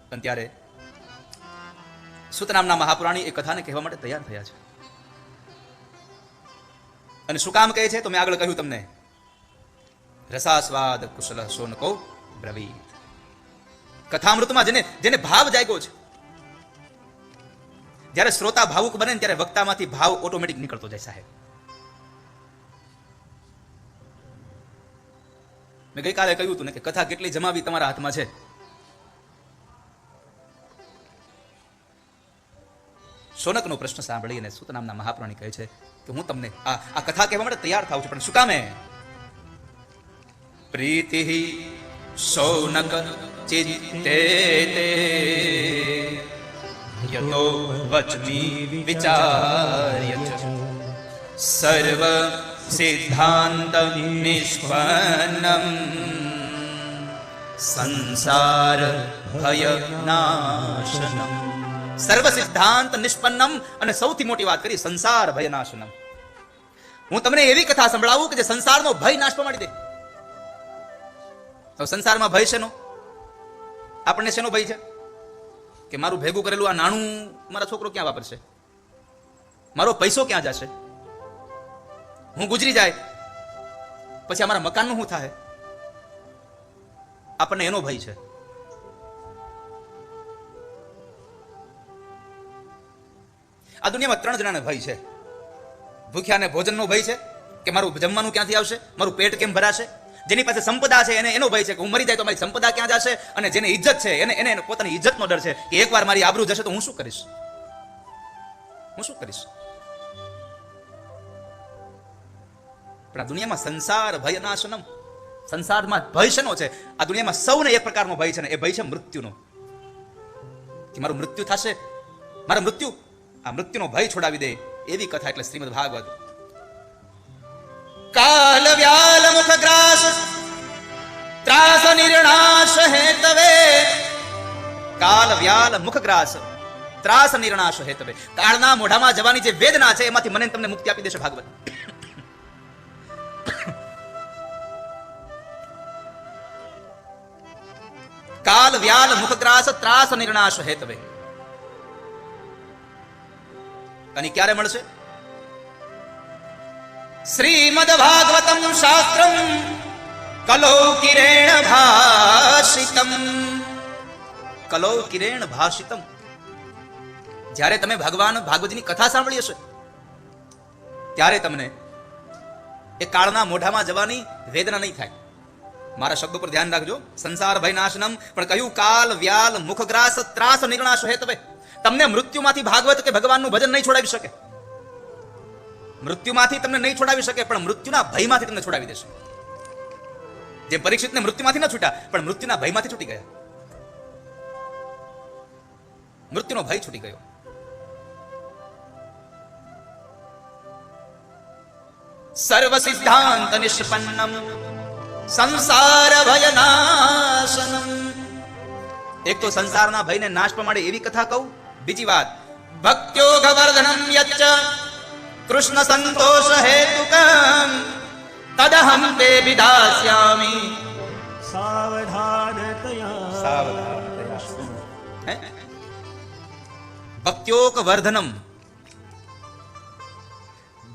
પણ ત્યારે સુત નામના મહાપુરાણી એ કથાને કહેવા માટે તૈયાર થયા છે. અને શું કામ કહે છે તો મેં આગળ કહ્યું તમને, રસાસ્વાદ કુશલ શોનકો બ્રવીત. કથામૃતમાં જેને જેને ભાવ જાગ્યો છે, જ્યારે શ્રોતા ભાવુક બને ને ત્યારે વક્તામાંથી ભાવ ઓટોમેટિક નીકળતો જાય સાહેબ. મેં ગઈકાલે કહ્યું હતું ને કે કથા કેટલી જમાવી તમારા હાથમાં છે. શૌનકનો પ્રશ્ન સાંભળી અને સૂત નામના મહાપ્રાણી કહે છે કે હું તમને આ કથા કહેવા માટે તૈયાર થાઉં છું, પણ શું કામે? પ્રીતિ શૌનક ચિત્તે યતો વચમી વિચાર્ય સર્વ સિદ્ધાંત નિષ્પન્નમ સંસાર ભય નાશનમ. સર્વ સિદ્ધાંત નિષ્પન્નમ, અને સૌથી મોટી વાત કરી સંસાર ભય નાશનમ. હું તમને એવી કથા સંભળાવું કે જે સંસારનો ભય નાશ પાડી દે. તો સંસારમાં ભય શેનો? આપણને શેનો ભય છે? કે મારું ભેગું કરેલું આ નાણું મારા છોકરો ક્યાં વાપરશે, મારો પૈસો ક્યાં જશે, હું ગુજરી જાય પછી અમારા મકાનનું શું થાય? આપણને એનો ભય છે. આ દુનિયામાં 3 જણાને ભય છે. ભૂખ્યાને ભોજનનો ભય છે કે મારું જમવાનું ક્યાંથી આવશે, મારું પેટ કેમ ભરાશે. જેની પાસે સંપદા છે એને એનો ભય છે કે હું મરી જાય તો મારી સંપદા ક્યાં જશે. અને જેને ઇજ્જત છે એને પોતાની ઇજ્જતનો ડર છે કે એકવાર મારી આબરૂ જશે તો હું શું કરીશ, હું શું કરીશ. પણ આ દુનિયામાં સંસાર ભય નાશનમ, સંસારમાં ભય શેનો છે? આ દુનિયામાં સૌને એક પ્રકારનો ભય છે ને એ ભય છે મૃત્યુનો. કે મારું મૃત્યુ થશે, મારા મૃત્યુ, આ મૃત્યુનો ભય છોડાવી દે એવી કથા એટલે શ્રીમદ ભાગવત. કાલ વ્યાલ મુખ ગ્રાસ ત્રાસ નિર્ણાશ હેતવે. કાલ વ્યાલ મુખ ગ્રાસ ત્રાસ નિર્ણાશ હેતવે. કાળના મોઢામાં જવાની જે વેદના છે એમાંથી મને તમને મુક્તિ આપી દેશે ભાગવત. કાલ વ્યાલ મુખ ગ્રાસ ત્રાસ નિર્ણાશ હેતવે. અને ક્યારે મળશે? શ્રીમદ ભાગવતમ શાસ્ત્રમ કલૌકિરેણ ભાષિતમ. કલૌકિરેણ ભાષિતમ. જ્યારે તમે ભગવાન ભાગવતની કથા સાંભળી હશે ત્યારે તમને એ કાળના મોઢામાં જવાની વેદના નહીં થાય. મારા શબ્દો પર ધ્યાન રાખજો. સંસાર ભય નાશનમ, પણ કહ્યું કાલ વ્યાલ મુખગ્રાસ ત્રાસ નિર્ણાશ હેતવે. તમને મૃત્યુમાંથી ભાગવત કે ભગવાનનું ભજન નહીં છોડાવી શકે. મૃત્યુમાંથી તમને નહીં છોડાવી શકે, પણ મૃત્યુના ભયમાંથી તમને છોડાવી દેશે. જે પરીક્ષિતને મૃત્યુમાંથી ન છૂટ્યા પણ મૃત્યુના ભયમાંથી છૂટી ગયા. મૃત્યુનો ભય છૂટી ગયો. સર્વ સિદ્ધાંત નિષ્પન્નમ સંસાર ભય નાશનમ. એક તો સંસારના ભયને નાશ પામે એવી કથા કહું. બીજી વાત, ભક્ત્યોગ વર્ધનમ યચ્ચ કૃષ્ણ સંતોષ હેતુકમ તદહમ તે વિદાસ્યામિ સાવધાનતયા. ભક્ત્યોગ વર્ધનમ,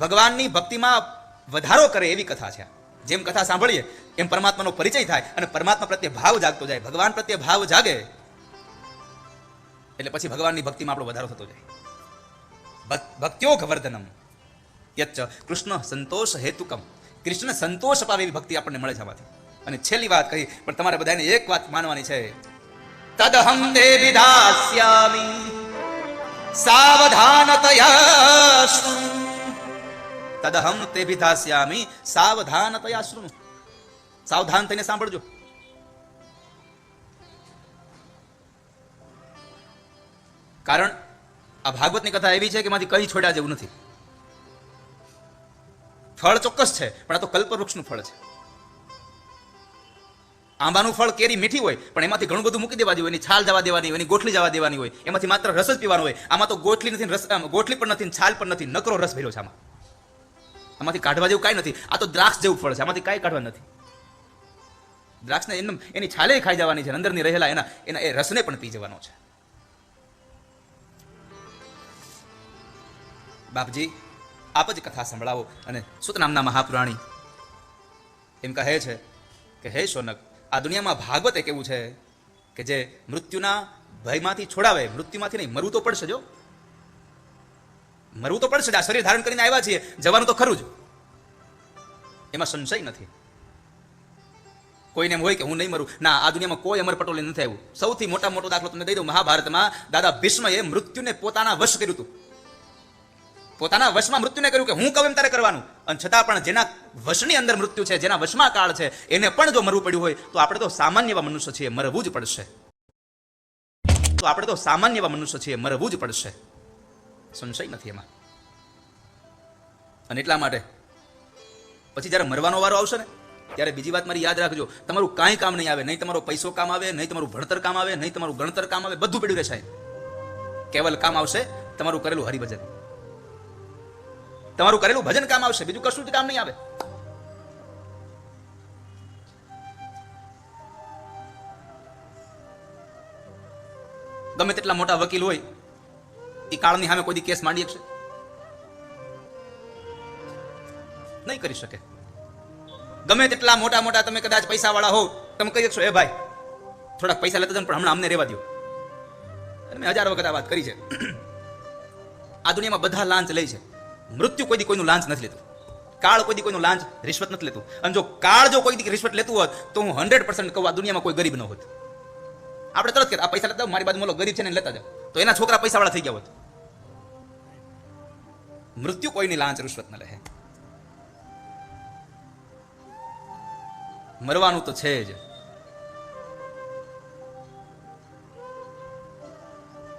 ભગવાનની ભક્તિમાં વધારો કરે એવી કથા છે. જેમ કથા સાંભળીએ એમ પરમાત્માનો પરિચય થાય અને પરમાત્મા પ્રત્યે ભાવ જાગતો જાય. ભગવાન પ્રત્યે ભાવ જાગે એટલે પછી ભગવાનની ભક્તિમાં આપણો વધારો થતો જાય. ભક્ત્યોગ વર્ધનમ યચ્ચ કૃષ્ણ સંતોષ હેતુકમ. કૃષ્ણ સંતોષ અપાવે એવી ભક્તિ આપણને મળે છે આમાંથી. અને છેલ્લી વાત કહી, પણ તમારે બધાને એક વાત માનવાની છે. તદહમ તે વિધાસ્યામિ સાવધાનતયા શૃણુ. તદહમ તે વિધાસ્યામિ સાવધાનતયા શૃણુ. સાવધાન થઈને સાંભળજો. કારણ આ ભાગવતની કથા એવી છે કે એમાંથી કઈ છોડ્યા જેવું નથી. ફળ ચોક્કસ છે, પણ આ તો કલ્પવૃક્ષનું ફળ છે. આંબાનું ફળ કેરી મીઠી હોય પણ એમાંથી ઘણું બધું મૂકી દેવા જેવું, એની છાલ જવા દેવાની હોય, એની ગોઠલી જવા દેવાની હોય, એમાંથી માત્ર રસ જ પીવાનો હોય. આમાં તો ગોઠલી નથી, રસ, ગોઠલી પણ નથી, છાલ પણ નથી, નકરો રસ ભર્યો છે આમાં. આમાંથી કાઢવા જેવું કાંઈ નથી. આ તો દ્રાક્ષ જેવું ફળ છે, આમાંથી કાંઈ કાઢવા નથી. દ્રાક્ષને એની છાલે ખાઈ જવાની છે, અંદરની રહેલા એના એ રસને પણ પી જવાનો છે. બાપજી, આપ જ કથા સંભળાવો. અને સુત નામના મહાપુરાણી એમ કહે છે કે હે શૌનક, આ દુનિયામાં ભાગવત એક એવું છે કે જે મૃત્યુના ભયમાંથી છોડાવે. મૃત્યુમાંથી નહીં, મરવું તો પડશે. જો મરવું તો પડશે જ. આ શરીર ધારણ કરીને આવ્યા છીએ, જવાનું તો ખરું જ, એમાં સંશય નથી. કોઈને એમ હોય કે હું નહીં મરું, ના, આ દુનિયામાં કોઈ અમર પટોલે નથી આવ્યું. સૌથી મોટો દાખલો તમને દઈ દઉં. મહાભારતમાં દાદા ભીષ્મએ મૃત્યુને પોતાના વશ કર્યું હતું. પોતાના વશમાં મૃત્યુને કર્યું કે હું કહું એમ તારે કરવાનું. અને છતાં પણ જેના વશની અંદર મૃત્યુ છે, જેના વશમાં કાળ છે, એને પણ જો મરવું પડ્યું હોય તો આપણે તો સામાન્ય એવા મનુષ્ય છીએ, મરવું જ પડશે. મરવું જ પડશે. સંશય નથી એમાં. અને એટલા માટે પછી જ્યારે મરવાનો વારો આવશે ને, ત્યારે બીજી વાત મારી યાદ રાખજો, તમારું કાંઈ કામ નહીં આવે. નહીં તમારો પૈસો કામ આવે, નહીં તમારું ભણતર કામ આવે, નહીં તમારું ગણતર કામ આવે, બધું પડ્યું રહેશે. કેવલ કામ આવશે તમારું કરેલું હરિભજન, તમારું કરેલું ભજન કામ આવશે, બીજું કશું જ કામ નહીં આવે. ગમે તેટલા મોટા વકીલ હોય, એ કાળની સામે કોઈ દી કેસ માંડી શકશે? નહીં કરી શકે. ગમે તેટલા મોટા તમે કદાચ પૈસા વાળા હો, તમે કહી શકશો, એ ભાઈ થોડાક પૈસા લેતા જાવ, પણ હમણાં અમને રહેવા દો. મેં 1000 વખત આ વાત કરી છે. આ દુનિયામાં બધા લાંચ લે છે. મૃત્યુ કોઈ દી કોઈનું લાંચ નથી લેતું. કાળ કોઈ દી કોઈનું લાંચ રિશ્વત નથી લેતું. અને જો કાળ જો કોઈ દી રિશ્વત લેતું હોત તો હું 100% કહું, આ દુનિયામાં કોઈ ગરીબ ન હોત. આપણે તરત કે આ પૈસા લેતા મારી બાજુ મોલો ગરીબ છે ને લેતા જાવ, તો એના છોકરા પૈસા વાળા થઈ ગયા હોત. મૃત્યુ કોઈની લાંચ રિશ્વત ન લે. મરવાનું તો છે જ.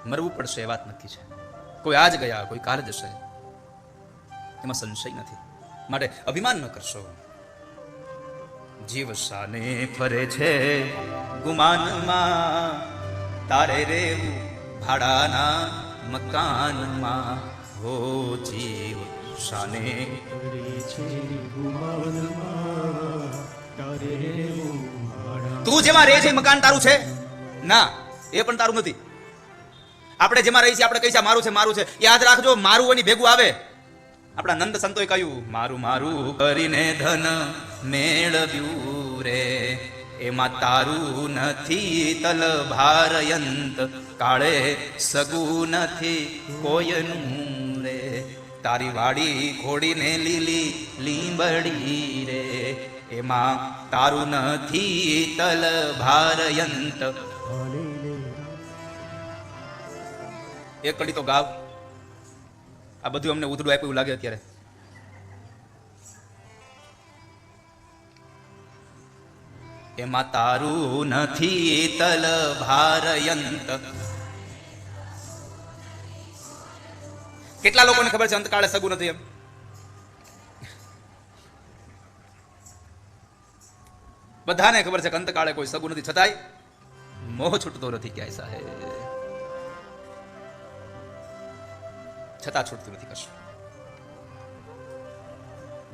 મરવું પડશે એ વાત નક્કી છે. કોઈ આજ ગયા, કોઈ કાલ જશે, એમાં સંશય નથી. માટે અભિમાન ન કરશો. જીવ શાને ફરે છે ગુમાનમાં, તારે રેવું ભાડાના મકાનમાં. હો જીવ શાને ફરે છે ગુમાનમાં, તારે રેવું ભાડાના. તું જેમાં રહે છે મકાન તારું છે? ના, એ પણ તારું નથી. આપણે જેમાં રહી છીએ આપણે કહીએ મારું છે, મારું છે. યાદ રાખજો, મારું એની ભેગું આવે. આપણા નંદ સંતોએ કહ્યું, મારું મારું કરીને ધન મેળવ્યું રે, એમાં તારું નથી તલ ભારયંત, કાળે સગું નથી કોયનું રે. તારી વાડી ઘોડીને લીલી લીંબડી રે, એમાં તારું નથી તલ ભારયંત. એક કડી તો ગાવ. આ બધું અમને ઉધડું આપ્યું એવું લાગે અત્યારે. એમાં તારું નથી તલ ભારયંત. કેટલા લોકોને ખબર છે અંતકાળે સગું નથી? એમ બધાને ખબર છે કે અંતકાળે કોઈ સગું નથી, છતાંય મોહ છૂટતો નથી ક્યાંય સાહેબ. છતાં છૂટતું નથી કશું.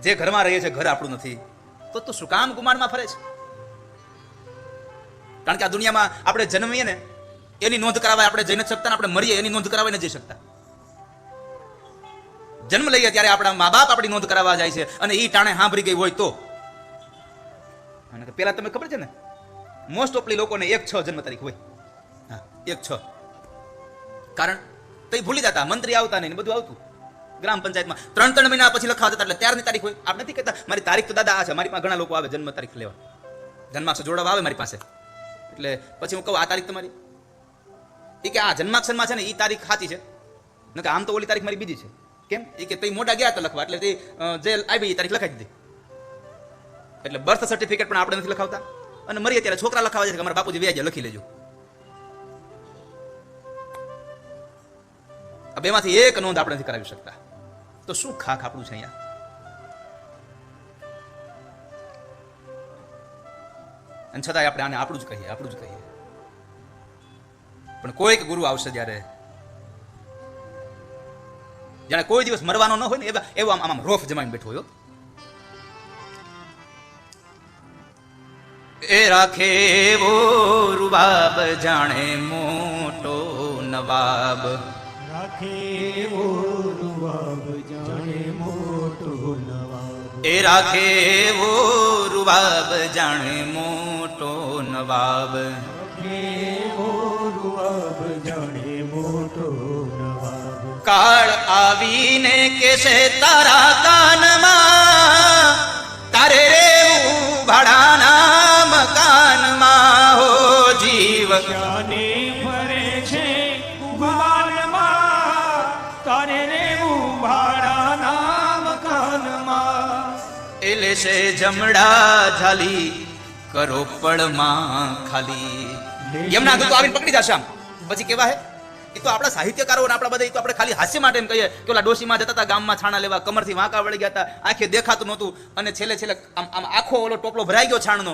જે ઘરમાં રહીએ છે, ઘર આપણું નથી, તો શું કામ ગુમાનમાં ફરે છે? કારણ કે આ દુનિયામાં આપણે જન્મીએ ને એની નોંધ કરાવાય આપણે જઈ નથી શકતા, આપણે મરીએ એની નોંધ કરાવાય નથી જઈ શકતા. જન્મ લઈએ ત્યારે આપણા મા બાપ આપણી નોંધ કરાવવા જાય છે, અને એ ટાણે સાંભળી ગઈ હોય તો. પેલા તમે ખબર છે ને, મોસ્ટ ઓફલી લોકોને 1/6 જન્મ તારીખ હોય. હા, 1/6. કારણ કઈ ભૂલી જતા, મંત્રી આવતા નહીં, બધું આવતું ગ્રામ પંચાયતમાં. 3 મહિના પછી લખાવતા હતા, એટલે ત્યારની તારીખ હોય. આપણે નથી કહેતા મારી તારીખ તો દાદા આ છે. મારી પાસે ઘણા લોકો આવે જન્મ તારીખ લેવા, જન્માક્ષર જોડાવા આવે મારી પાસે. એટલે પછી હું કહું આ તારીખ તમારી? એ કે આ જન્માક્ષરમાં છે ને એ તારીખ સાચી છે, ને કે આમ તો ઓલી તારીખ મારી બીજી છે. કેમ? એ કે તઈ મોઢા ગયા હતા લખવા, એટલે તે જે આવી એ તારીખ લખાવી દીધી. એટલે બર્થ સર્ટિફિકેટ પણ આપણે નથી લખાવતા, અને મરીએ ત્યારે છોકરા લખાવા છે કે અમારા બાપુજી વ્યાજે લખી લેજો. આ બેમાંથી એક નોંધ આપણે નથી કરાવી શકતા. તો શું ખાખ આપણું છે અહીંયા? અને છતાંય આપણે આને આપણું જ કહીએ, આપણું જ કહીએ. પણ કોઈક ગુરુ આવશે જ્યારે જાણે કોઈ દિવસ મરવાનો ન હોય ને એવો આમ રોફ જમાઈને બેઠો હોય. એ રાખે એવો રૂબાબ જાણે મોટો નવાબ, રાખે એવો રૂબાબ જાણે મોટો એ રાખે એવો રૂબાબ જાણે મોટો નવાબ. કાળ આવીને કેસે તારા કાનમાં, તારે રેવું ભાડાના મકાનમાં. હો જીવ જાને ફરે છે ગુમાનમાં, તારે રેવું ભાડાના મકાનમાં. એ લેશે જમડા ઝાલી કરોપડમાં ખાલી. એમના દૂતો આવીને પકડી જશે આમ. પછી કેવા હે, એ તો આપણા સાહિત્યકારો ને આપણા બધા, એ તો આપણે ખાલી હાસ્ય માટે એમ કહીએ કે ઓલા ડોશીમાં જતા હતા ગામમાં છાણા લેવા, કમરથી વાંકા વળી ગયા હતા, આંખે દેખાતું નહોતું, અને છેલ્લે આમ આમ આખો ઓલો ટોપલો ભરાઈ ગયો છાણનો,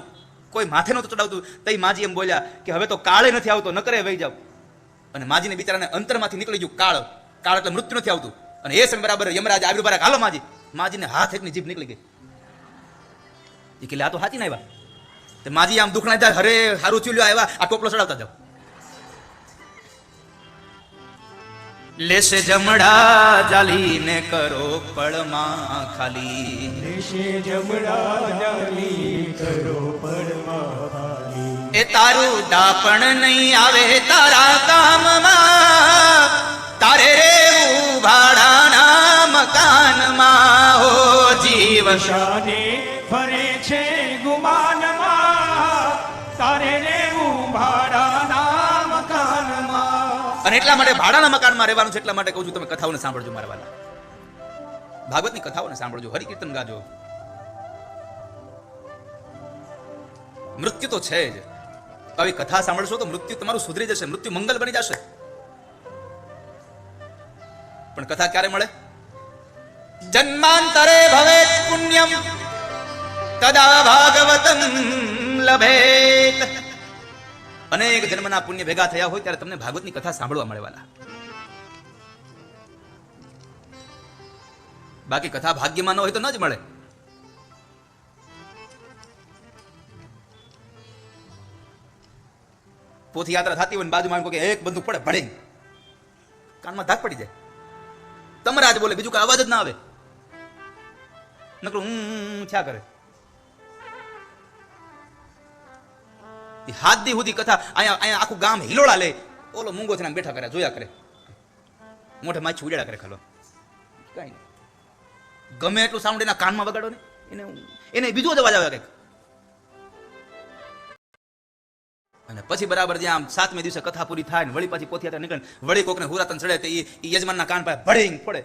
કોઈ માથે નહોતું ચડાવતું. તઈ માજી એમ બોલ્યા કે હવે તો કાળે નથી આવતો, નકરે વહી જાવ. અને માજીને બિચારાને અંતરમાંથી નીકળી ગયું કાળ. કાળ એટલે મૃત્યુ નથી આવતું. અને એ સમય બરાબર યમરાજ આવ્યું, બરાબર હાલો માજી. માજીને હાથ એકની જીભ નીકળી ગઈ. એ કે આ તો હાથી ના આવ્યા. તે માજી આમ દુખણા જાય, હરે હારું ચૂલ્યો આવ્યા, આ ટોપલો ચડાવતા જાવ. લેશે જમડા જાલીને કરો પડમાં ખાલી. દેશે જમડા જાલી કરો પડમાં ખાલી. એ તારું દાપણ નહીં આવે તારા કામમાં, તારે રેવું ભાડાના મકાનમાં. હો જીવ શાને ફરે છે ગુમાનમાં, તારે રેવું ભાડાના મકાનમાં. અને એટલા માટે ભાડાના મકાનમાં રહેવાનું છે. એટલા માટે કહું છું, તમે કથાઓને સાંભળજો મારા વાલા. ભાગવતની કથાઓને સાંભળજો, હરિકીર્તન ગાજો. મૃત્યુ તો છે જ. આવી કથા સાંભળશો તો મૃત્યુ તમારું સુધરી જશે, મૃત્યુ મંગલ બની જશે. પણ કથા ક્યારે મળે? જન્માંતરે ભવેત પુણ્યમ તદા ભાગવતમ લભેત. અનેક જન્મના પુણ્ય ભેગા થયા હોય ત્યારે તમને ભાગવતની કથા સાંભળવા મળે વાલા. બાકી કથા ભાગ્યમાં ન હોય તો ન જ મળે. પોથી યાત્રા થતી હોય બાજુમાં કે એક બંદૂક પડે, ભડે કાનમાં ધાક પડી જાય. તમારા જ બોલે, બીજું કઈ અવાજ જ ના આવે. નકરું છા કરે. હાથ દી સુધી કથા અહીંયા આખું ગામ હિલોળા લે. ઓલો મૂંગો થઈને બેઠા કરે, જોયા કરે, મોઢે માછી ઉડાડા કરે. ખાલો કઈ નહીં, ગમે એટલું સાઉન્ડ એના કાનમાં વગાડો ને, એને બીજો જ અવાજ આવે કંઈક. અને પછી બરાબર જ્યાં 7મે દિવસે કથા પૂરી થાય ને વળી પાછી પોથી નીકળે, વળી કોકને હુરાતન ચડે તે યજમાનના કાન પાસે ભડીંગ પડે,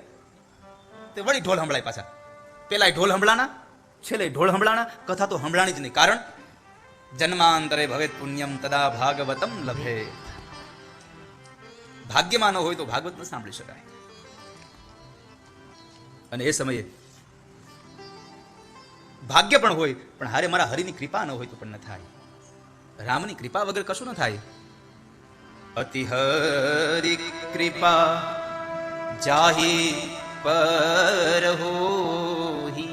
તે વળી ઢોલ સંભળાય પાછા. પેલા ઢોલ સંભળાના, છેલ્લે ઢોલ સંભળાના. કથા તો સંભળાણી જ નહીં. કારણ જન્માંતરે ભવેત પુણ્યમ તદા ભાગવતમ લભે. ભાગ્યમાં ન હોય તો ભાગવત ન સાંભળી શકાય. અને એ સમયે ભાગ્ય પણ હોય, પણ હારે મારા હરિની કૃપા ન હોય તો પણ ન થાય. રામની કૃપા વગર કશું ન થાય. અતિ હરિ કૃપા જાહી પર હોહી,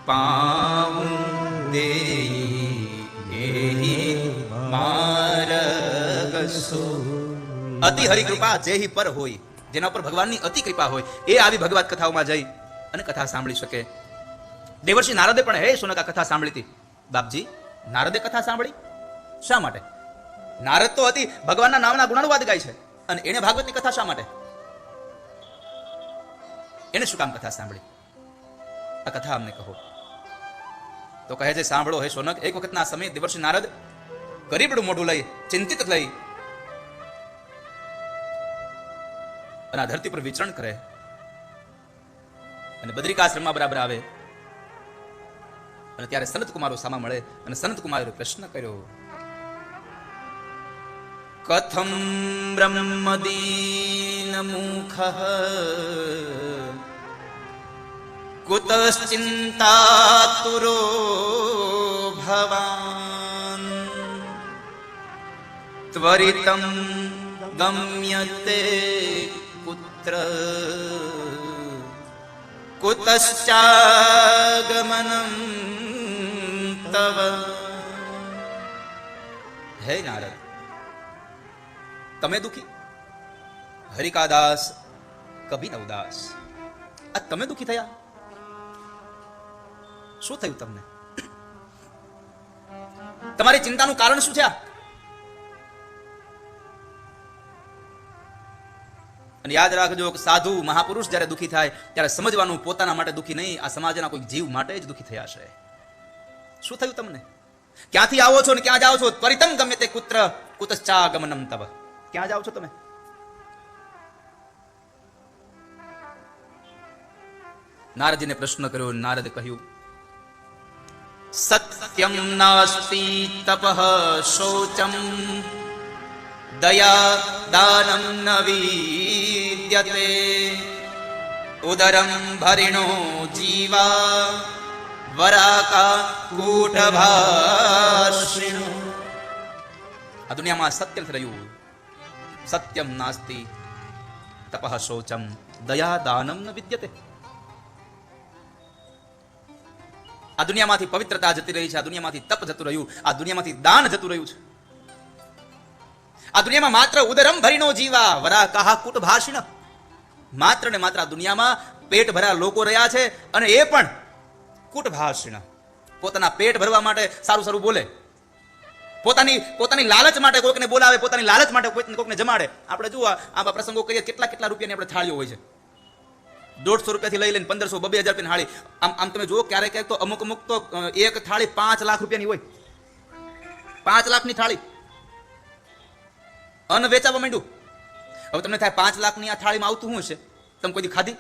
પાઉં અતિ હરિ કૃપા જેહી પર હોય, જેના ઉપર ભગવાનની અતિ કૃપા હોય, એ આવી ભગવત કથાઓમાં જઈ અને કથા સાંભળી શકે. દેવર્ષિ નારદે પણ હે સોનકા કથા સાંભળી હતી. બાપજી, નારદે કથા સાંભળી શા માટે? નારદ તો હતી ભગવાનના નામના ગુણાનુવાદ ગાય છે, અને એને ભાગવતની કથા શા માટે? એને શું કામ કથા સાંભળી? આ કથા અમને કહો. તો કહે છે, સાંભળો હે સોનક. એક વખતના સમયે દેવર્ષિ નારદ ગરીબડું મોઢું લઈ, ચિંતિત લઈ અને આ ધરતી પર વિચરણ કરે, અને બદ્રિકાશ્રમમાં બરાબર આવે. અને ત્યારે સનત કુમારો સામા મળે, અને સનત કુમારે પ્રશ્ન કર્યો, કથમ બ્રહ્મદીન મુખ કુતશ્ચિંતાતુરો ભવાન ત્વરિતમ ગમ્યતે પુત્ર કુતશ્ચાગમનમ તવ. હે નારદ, તમે દુખી, હરિકાદાસ કભી ન ઉદાસ. આ તમે દુખી થયા? શું થયું તમને? તમારી ચિંતાનું કારણ શું છે? અને યાદ રાખજો કે સાધુ મહાપુરુષ જ્યારે દુઃખી થાય ત્યારે સમજવાનું પોતાના માટે દુઃખી નહીં, આ સમાજના કોઈ જીવ માટે જ દુઃખી થયા છે. શું થયું તમને? ક્યાંથી આવો છો ને ક્યાં જાઓ છો? ત્વરિતમ ગમ્યતે કુત્ર કુતશ્ચાગમનમ તવ. ક્યાં જાઓ છો તમે? નારદજીને પ્રશ્ન કર્યો. નારદે કહ્યું, સત્યમ નાસ્તિ તપઃ શૌચમ દયા દાનમ ન વિદ્યતે ઉદરમ ભરિણો જીવા વરાકા કૂટભાષિણો. આ દુનિયામાં સત્ય નથી રહ્યું. સત્યમ નાસ્તિ તપઃ શૌચમ દયા દાનમ ન વિદ્યતે. આ દુનિયામાંથી પવિત્રતા જતી રહી છે. આ દુનિયામાંથી તપ જતું રહ્યું. આ દુનિયામાંથી દાન જતું રહ્યું છે. આ દુનિયામાં માત્ર ઉદરમ ભરીનો જીવા વરા કાહા કુટ ભાષિણ. માત્ર ને માત્ર આ દુનિયામાં પેટ ભર્યા લોકો રહ્યા છે, અને એ પણ કુટ ભાષિણ. પોતાના પેટ ભરવા માટે સારું સારું બોલે, પોતાની લાલચ માટે કોઈકને બોલાવે, પોતાની લાલચ માટે કોઈકને જમાડે. આપણે જુઓ આવા પ્રસંગો કરીએ, કેટલા રૂપિયાની આપણે થાળીઓ હોય છે. 150 રૂપિયાથી લઈ લઈને 1500 2000 રૂપિયાની થાળી. આમ તમે જુઓ ક્યારેક તો અમુક તો એક થાળી 5 લાખ રૂપિયાની હોય. 5 લાખની થાળી અન્ન વેચાવા માંડ્યું. હવે તમને થાય 5 લાખની આ થાળીમાં આવતું શું છે? તમે કોઈ દી ખાધી?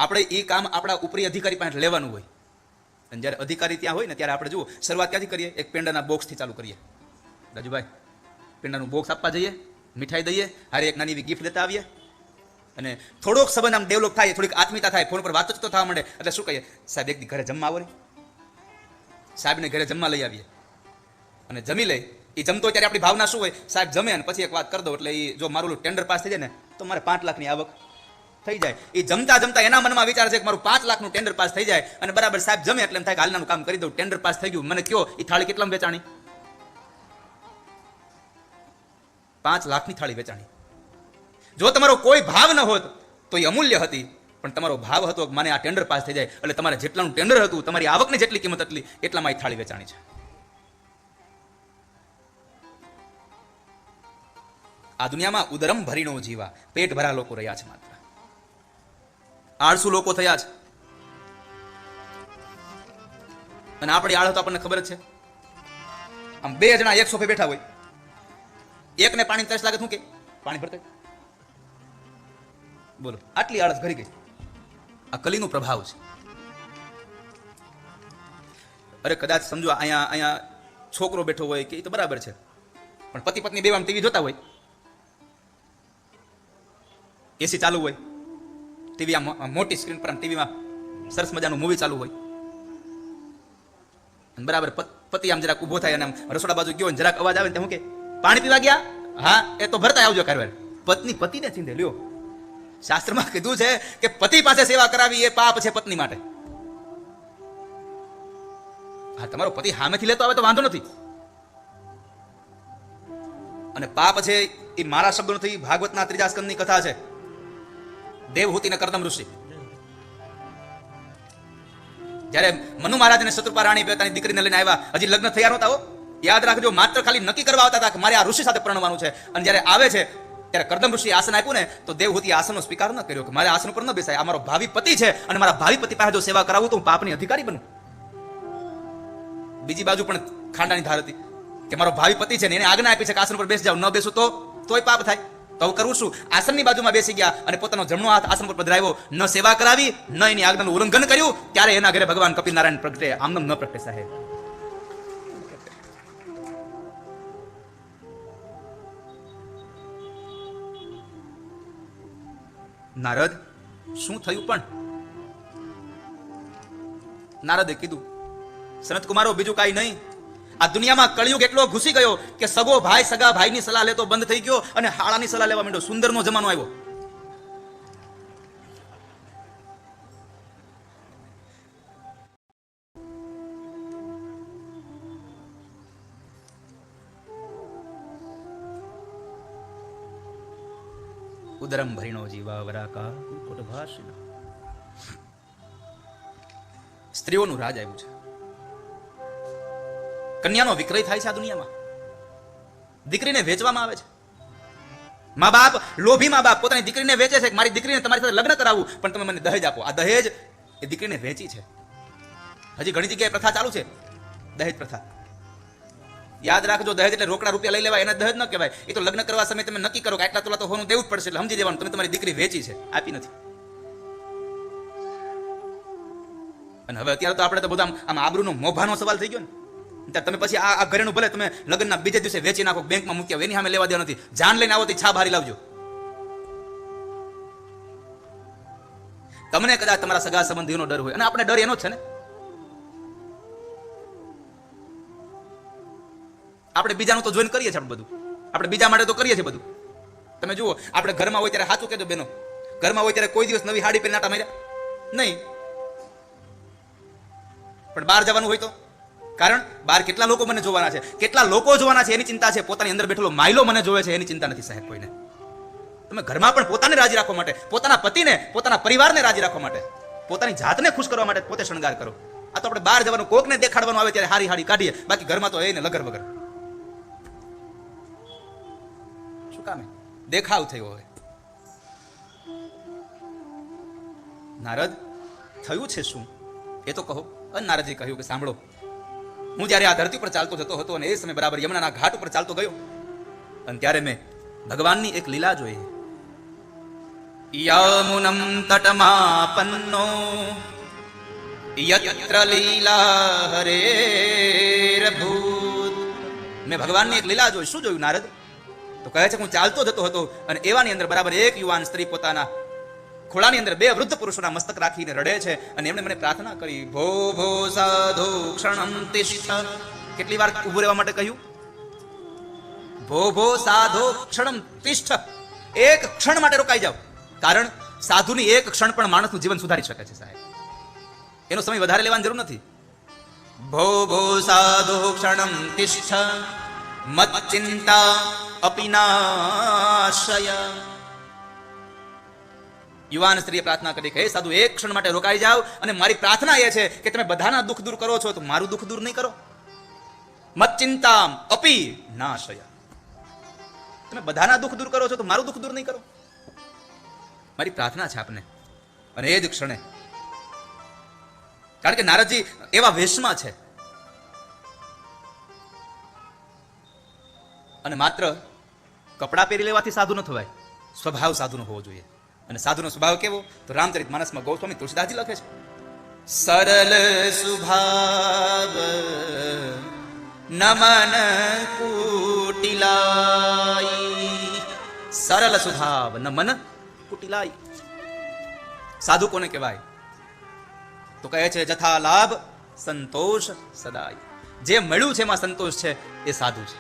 આપણે એ કામ આપણા ઉપરી અધિકારી પાસે લેવાનું હોય. અને જ્યારે અધિકારી ત્યાં હોય ને ત્યારે આપણે જુઓ શરૂઆત ક્યાંથી કરીએ? એક પેંડાના બોક્સથી ચાલુ કરીએ. રાજુભાઈ, પેંડાનું બોક્સ આપવા જઈએ, મીઠાઈ દઈએ, હારે એક નાની એવી ગિફ્ટ લેતા આવીએ, અને થોડોક સંબંધ આમ ડેવલપ થાય, થોડીક આત્મીયતા થાય, ફોન પર વાતો તો થવા માંડે. એટલે શું કહીએ? સાહેબ એક દી ઘરે જમવા આવો ને. સાહેબને ઘરે જમવા લઈ આવીએ અને જમી લે. એ જમતો ત્યારે આપણી ભાવના શું હોય? સાહેબ જમે અને પછી એક વાત કરી દો એટલે એ જો મારું ટેન્ડર પાસ થઈ જાય ને તો મારે 5 લાખની આવક થઈ જાય. એ જમતા જમતા એના મનમાં વિચાર છે કે મારું 5 લાખનું ટેન્ડર પાસ થઈ જાય, અને બરાબર સાહેબ જમે એટલે એમ થાય કે હાલનાનું કામ કરી દઉં, ટેન્ડર પાસ થઈ ગયું. મને કયો એ થાળી કેટલામાં વેચાણી? 5 લાખની થાળી વેચાણી. જો તમારો કોઈ ભાવ ન હોત તો એ અમૂલ્ય હતી, પણ તમારો ભાવ હતો કે મને આ ટેન્ડર પાસ થઈ જાય, એટલે તમારે જેટલાનું ટેન્ડર હતું, તમારી આવકની જેટલી કિંમત હતી, એટલામાં એ થાળી વેચાણી છે. આ દુનિયામાં ઉદરમ ભરીનો જીવા, પેટ ભરા લોકો રહ્યા છે. માત્ર આળસુ લોકો થયા છે. અને આપણી આળસ તો આપણને ખબર જ છે. આમ 2 જણા એક સોફે બેઠા હોય, એકને પાણી તરસ લાગે, શું કે પાણી ભરતા? બોલો, આટલી આળસ ઘરી ગઈ. આ કલીનો પ્રભાવ છે. અરે કદાચ સમજો અહીંયા છોકરો બેઠો હોય કે એ તો બરાબર છે, પણ પતિ પત્ની બે આમ ટીવી જોતા હોય, એસી ચાલુ હોય, ટીવી આમ મોટી સ્ક્રીન પર આમ ટીવીમાં સરસ મજાનું મૂવી ચાલુ હોય, અને બરાબર પતિ આમ જરાક ઊભો થાય અને આમ રસોડા બાજુ ગયો, જરાક અવાજ આવે ને હું કે પાણી પીવા ગયા? હા, એ તો ભરતા આવજો કારવાર. પત્ની પતિને ચીંધે લ્યો. શાસ્ત્રમાં કીધું છે કે પતિ પાસે સેવા કરાવી એ પાપ છે પત્ની માટે. હા, તમારો પતિ સામેથી લેતો આવે તો વાંધો નથી, અને પાપ છે એ મારા શબ્દો નથી, ભાગવતના 3જા સ્કંદની કથા છે. દેવહૂતિ ને કરદમ ઋષિ જ્યારે મનુ મહારાજ અને શત્રુપા રાણી પોતાની દીકરીને લઈને આવ્યા, હજી લગ્ન થયા નહોતા. યાદ રાખજો, માત્ર ખાલી નક્કી કરવા આવતા હતા કે મારે આ ઋષિ સાથે પરણવાનું છે. અને જ્યારે આવે છે ત્યારે કરદમ ઋષિ આસન આપ્યું ને તો દેવહૂતિ આસનનો સ્વીકાર ન કર્યો કે મારે આસન ઉપર ન બેસાય, આ મારો ભાવિ પતિ છે, અને મારા ભાવિ પતિ પાસે જો સેવા કરાવું તો હું પાપની અધિકારી બનું. બીજી બાજુ પણ ખાંડાની ધાર હતી કે મારો ભાવિ પતિ છે ને એને આજ્ઞા આપી છે કે આસન પર બેસી જાવ, ન બેસું તોય પાપ થાય. તો કરવું શું? આસનની બાજુમાં બેસી ગયા અને પોતાનો જમણો હાથ આસન પર પધરાવ્યો, ન સેવા કરાવી, ન એની આજ્ઞાનું ઉલ્લંઘન કર્યું. ત્યારે એના ઘરે ભગવાન કપિલ નારાયણ પ્રગટે, આમનામ ન પ્રગટે સાહેબ. નારદ, શું થયું? પણ નારદે કીધું, સનત કુમારો, બીજું કાંઈ નહીં. આ દુનિયામાં કળિયુગ એટલો ઘૂસી ગયો કે સગો ભાઈ સગા ભાઈની સલાહ લેતો બંધ થઈ ગયો અને હાળાની સલાહ લેવા માંડ્યો. સુંદરનો જમાનો આવ્યો. ઉદરમ ભરીણો જીવા વરાકા કોટભાષિના. સ્ત્રીઓનું રાજ આવ્યું છે. કન્યાનો વિક્રય થાય છે આ દુનિયામાં. દીકરીને વેચવામાં આવે છે. મા બાપ, લોભી મા બાપ પોતાની દીકરીને વેચે છે. મારી દીકરીને તમારી સાથે લગ્ન કરાવવું, પણ તમે મને દહેજ આપો. આ દહેજ એ દીકરીને વેચી છે. હજી ઘણી જગ્યાએ પ્રથા ચાલુ છે, દહેજ પ્રથા. યાદ રાખજો, દહેજ એટલે રોકડા રૂપિયા લઈ લેવાય, એને દહેજ ન કહેવાય. એ તો લગ્ન કરવા સમયે તમે નક્કી કરો કે આટલા તોલા તો હોનું દેવું જ પડશે, એટલે સમજી દેવાનું તમે તમારી દીકરી વેચી છે, આપી નથી. અને હવે અત્યારે તો આપણે તો બધા આમ આબરૂનો મોભાનો સવાલ થઈ ગયો ને. તમે પછી આ ઘરેનું ભલે તમે લગ્નના બીજે દિવસે વેચી નાખો, બેંકમાં મૂકી આવો, એની સામે લેવા દેવા નથી. જાન લઈને આવો તો છા ભારી લાવજો. તમને કદાચ તમારા સગા સંબંધીઓનો ડર હોય, અને આપણે ડર એનો જ છે ને. આપણે બીજાનું તો જોઈને કરીએ છીએ. બધું આપણે બીજા માટે તો કરીએ છીએ બધું. તમે જુઓ, આપણે ઘરમાં હોય ત્યારે સાચું કહેજો બેનો, ઘરમાં હોય ત્યારે કોઈ દિવસ નવી હાડી પહેરી નાટા માર્યા નહીં. પણ બહાર જવાનું હોય તો, કારણ બહાર કેટલા લોકો મને જોવાના છે, કેટલા લોકો જોવાના છે એની ચિંતા છે. પોતાની અંદર બેઠેલો માયલો મને જોવે છે એની ચિંતા નથી સાહેબ કોઈને. તમે ઘરમાં પણ પોતાને રાજી રાખવા માટે, પોતાના પતિને, પોતાના પરિવારને રાજી રાખવા માટે, પોતાની જાતને ખુશ કરવા માટે પોતે શણગાર કરો. આ તો આપણે બહાર જવાનું, કોકને દેખાડવાનું આવે ત્યારે હારી હાડી કાઢીએ, બાકી ઘરમાં તો એને લગર વગર. શું કામે દેખાવ થયો હવે? નારદ, થયું છે શું એ તો કહો. અને નારદજી કહ્યું કે સાંભળો, હું જ્યારે આ ધરતી પર ચાલતો જતો હતો અને એ સમય બરાબર યમુનાના ઘાટ ઉપર ચાલતો ગયો, અને ત્યારે મેં ભગવાનની એક લીલા જોઈ. યમુનમ તટમાપન્નો યત્ર લીલા હરેરભૂત. મેં ભગવાનની એક લીલા જોઈ. શું જોયું નારદ? તો કહે છે હું ચાલતો જતો હતો અને એવાની અંદર બરાબર એક યુવાન સ્ત્રી પોતાના ખોળાની અંદર બે વૃદ્ધ પુરુષોના મસ્તક રાખીને રડે છે, અને એમણે મને પ્રાર્થના કરી, ભો ભો સાધુ ક્ષણમ તિષ્ઠ. કેટલી વાર ઉભું રહેવા માટે કહ્યું? ભો ભો સાધુ ક્ષણમ તિષ્ઠ. એક ક્ષણ માટે રોકાઈ જાવ. કારણ સાધુની એક ક્ષણ પણ માણસનું જીવન સુધારી શકે છે સાહેબ. એનો સમય વધારે લેવાની જરૂર નથી. ભો ભો સાધુ ક્ષણમ તિષ્ઠ મત ચિંતા અપિનાશય. યુવાન સ્ત્રીએ પ્રાર્થના કરી કે હે સાધુ, એક ક્ષણ માટે રોકાઈ જાવ, અને મારી પ્રાર્થના એ છે કે તમે બધાના દુઃખ દૂર કરો છો તો મારું દુઃખ દૂર નહીં કરો. મત ચિંતા અપી નાશય. તમે બધાના દુઃખ દૂર કરો છો તો મારું દુઃખ દૂર નહીં કરો. મારી પ્રાર્થના છે આપને. અને એ જ ક્ષણે, કારણ કે નારદજી એવા વેશમાં છે, અને માત્ર કપડા પહેરી લેવાથી સાધુ ન થવાય, સ્વભાવ સાધુનો હોવો જોઈએ. અને સાધુનો સ્વભાવ કેવો? તો રામચરિત માનસમાં ગૌસ્વામી તુલસીદાસજી લખે છે, સરલ સ્વભાવ નમન કુટિલાઈ. સરળ સ્વભાવ નમન કુટિલાઈ. સાધુ કોને કહેવાય? તો કહે છે જથા લાભ સંતોષ સદાય. જે મળ્યું છે એમાં સંતોષ છે એ સાધુ છે.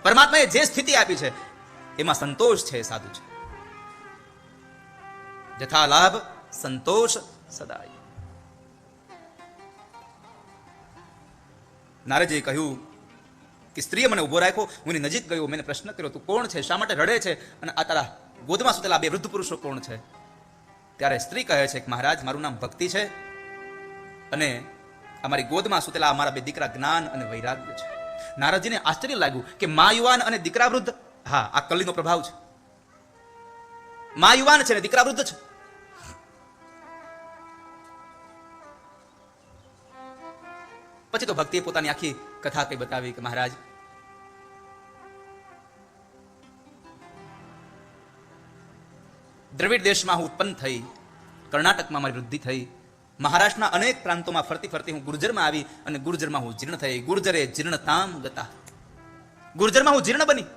પરમાત્માએ જે સ્થિતિ આપી છે એમાં સંતોષ છે એ સાધુ છે. જથા લાભ સંતોષ સદાય. નારદજીએ કહ્યું કે સ્ત્રીએ મને ઉભો રાખ્યો, હું એની નજીક ગયો, મેં પ્રશ્ન કર્યો, તું કોણ છે, શા માટે રડે છે, અને આ તારા ગોદમાં સુતેલા બે વૃદ્ધ પુરુષો કોણ છે? ત્યારે સ્ત્રી કહે છે કે મહારાજ, મારું નામ ભક્તિ છે, અને અમારી ગોદમાં સુતેલા અમારા બે દીકરા જ્ઞાન અને વૈરાગ્ય છે. નારદજીને આશ્ચર્ય લાગ્યું કે મા યુવાન અને દીકરા વૃદ્ધ. હા, આ કલીનો પ્રભાવ છે. મા યુવાન છે ને દીકરા વૃદ્ધ છે. પછી તો ભક્તિએ પોતાની આખી કથા કઈ બતાવી કે મહારાજ, દ્રવિડ દેશમાં હું ઉત્પન્ન થઈ, કર્ણાટકમાં મારી વૃદ્ધિ થઈ, મહારાષ્ટ્રના અનેક પ્રાંતોમાં ફરતી ફરતી હું ગુર્જરમાં આવી, અને ગુર્જરમાં હું જીર્ણ થઈ. ગુર્જરે જીર્ણતામ ગતા. ગુર્જરમાં હું જીર્ણ બની.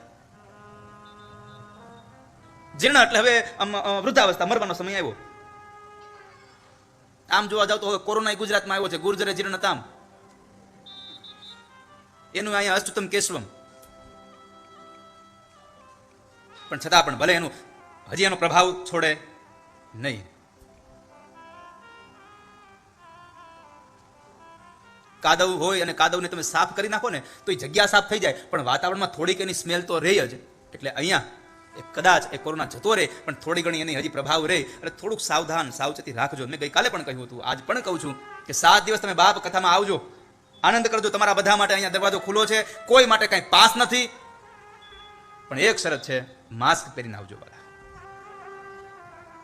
જીર્ણ એટલે હવે વૃદ્ધાવસ્થા, મરવાનો સમય આવ્યો. આમ જોવા જાવ તો કોરોના ગુજરાતમાં આવ્યો છે. ગુર્જરે જીર્ણતામ, એનું અહીંયા અષ્ટતમ કેશવમ. પણ છતાં પણ ભલે એનું હજી એનો પ્રભાવ છોડે નહીં. કાદવ હોય અને કાદવને તમે સાફ કરી નાખો ને તો એ જગ્યા સાફ થઈ જાય, પણ વાતાવરણમાં થોડીક એની સ્મેલ તો રહે જ. એટલે અહીંયા કદાચ એ કોરોના જતો રહે, પણ થોડી ઘણી એની હજી પ્રભાવ રહે, એટલે થોડુંક સાવધાન સાવચેતી રાખજો. મેં ગઈકાલે પણ કહ્યું હતું, આજ પણ કહું છું કે 7 દિવસ તમે બાપ કથામાં આવજો, આનંદ કરજો. તમારા બધા માટે અહીંયા દરવાજો ખુલ્લો છે, કોઈ માટે કઈ પાસ નથી, પણ એક શરત છે, માસ્ક પહેરીને આવજો. વાલા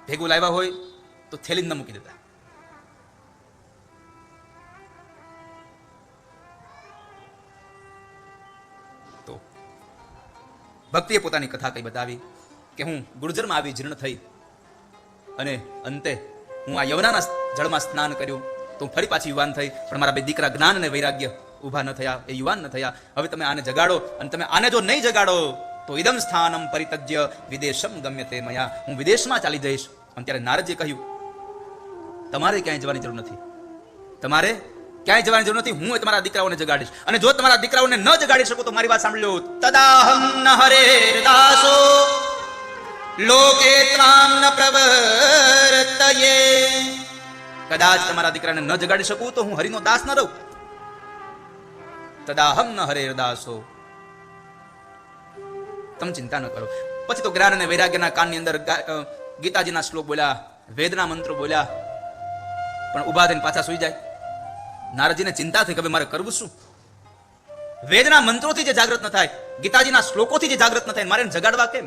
ભેગું લાવ્યા હોય તો થેલી ન મૂકી દેતા. તો ભક્તિએ પોતાની કથા કઈ બતાવી કે હું ગુર્જરમાં આવી જીર્ણ થઈ અને અંતે હું આ યવનાના જળમાં સ્નાન કર્યું તો ફરી પાછી યુવાન થઈ, પણ મારા બે દીકરા જ્ઞાન અને વૈરાગ્ય ઊભા ન થયા, એ યુવાન ન થયા. હવે તમે આને જગાડો, અને તમે આને જો નહીં જગાડો તો ઇદમ સ્થાનમ પરિતજ્ય વિદેશમ ગમ્યતે મયા, હું વિદેશમાં ચાલી જઈશ. અને ત્યારે નારદજીએ કહ્યું, તમારે ક્યાંય જવાની જરૂર નથી, તમારે ક્યાંય જવાની જરૂર નથી, હું એ તમારા દીકરાઓને જગાડીશ. અને જો તમારા દીકરાઓને ન જગાડી શકો તો મારી વાત સાંભળી લો. તદાહમ ન હરેર્દાસો લોકે ત્વામ ન પ્રવર્તયે, કદાચ તમારા દીકરાને ન જગાડી શકું તો હું હરિનો દાસ ન રહું. તદાહમ ન હરેર્દાસો, તમે ચિંતા ન કરો. પછી તો જ્ઞાન અને વૈરાગ્યના કાનની અંદર ગીતાજીના શ્લોક બોલ્યા, વેદના મંત્રો બોલ્યા, પણ ઉભા થઈને પાછા સુઈ જાય. નારદજીને ચિંતા થઈ કે હવે મારે કરવું શું? વેદના મંત્રોથી જે જાગૃત ન થાય, ગીતાજીના શ્લોકોથી જે જાગૃત ન થાય, મારે એને જગાડવા કેમ?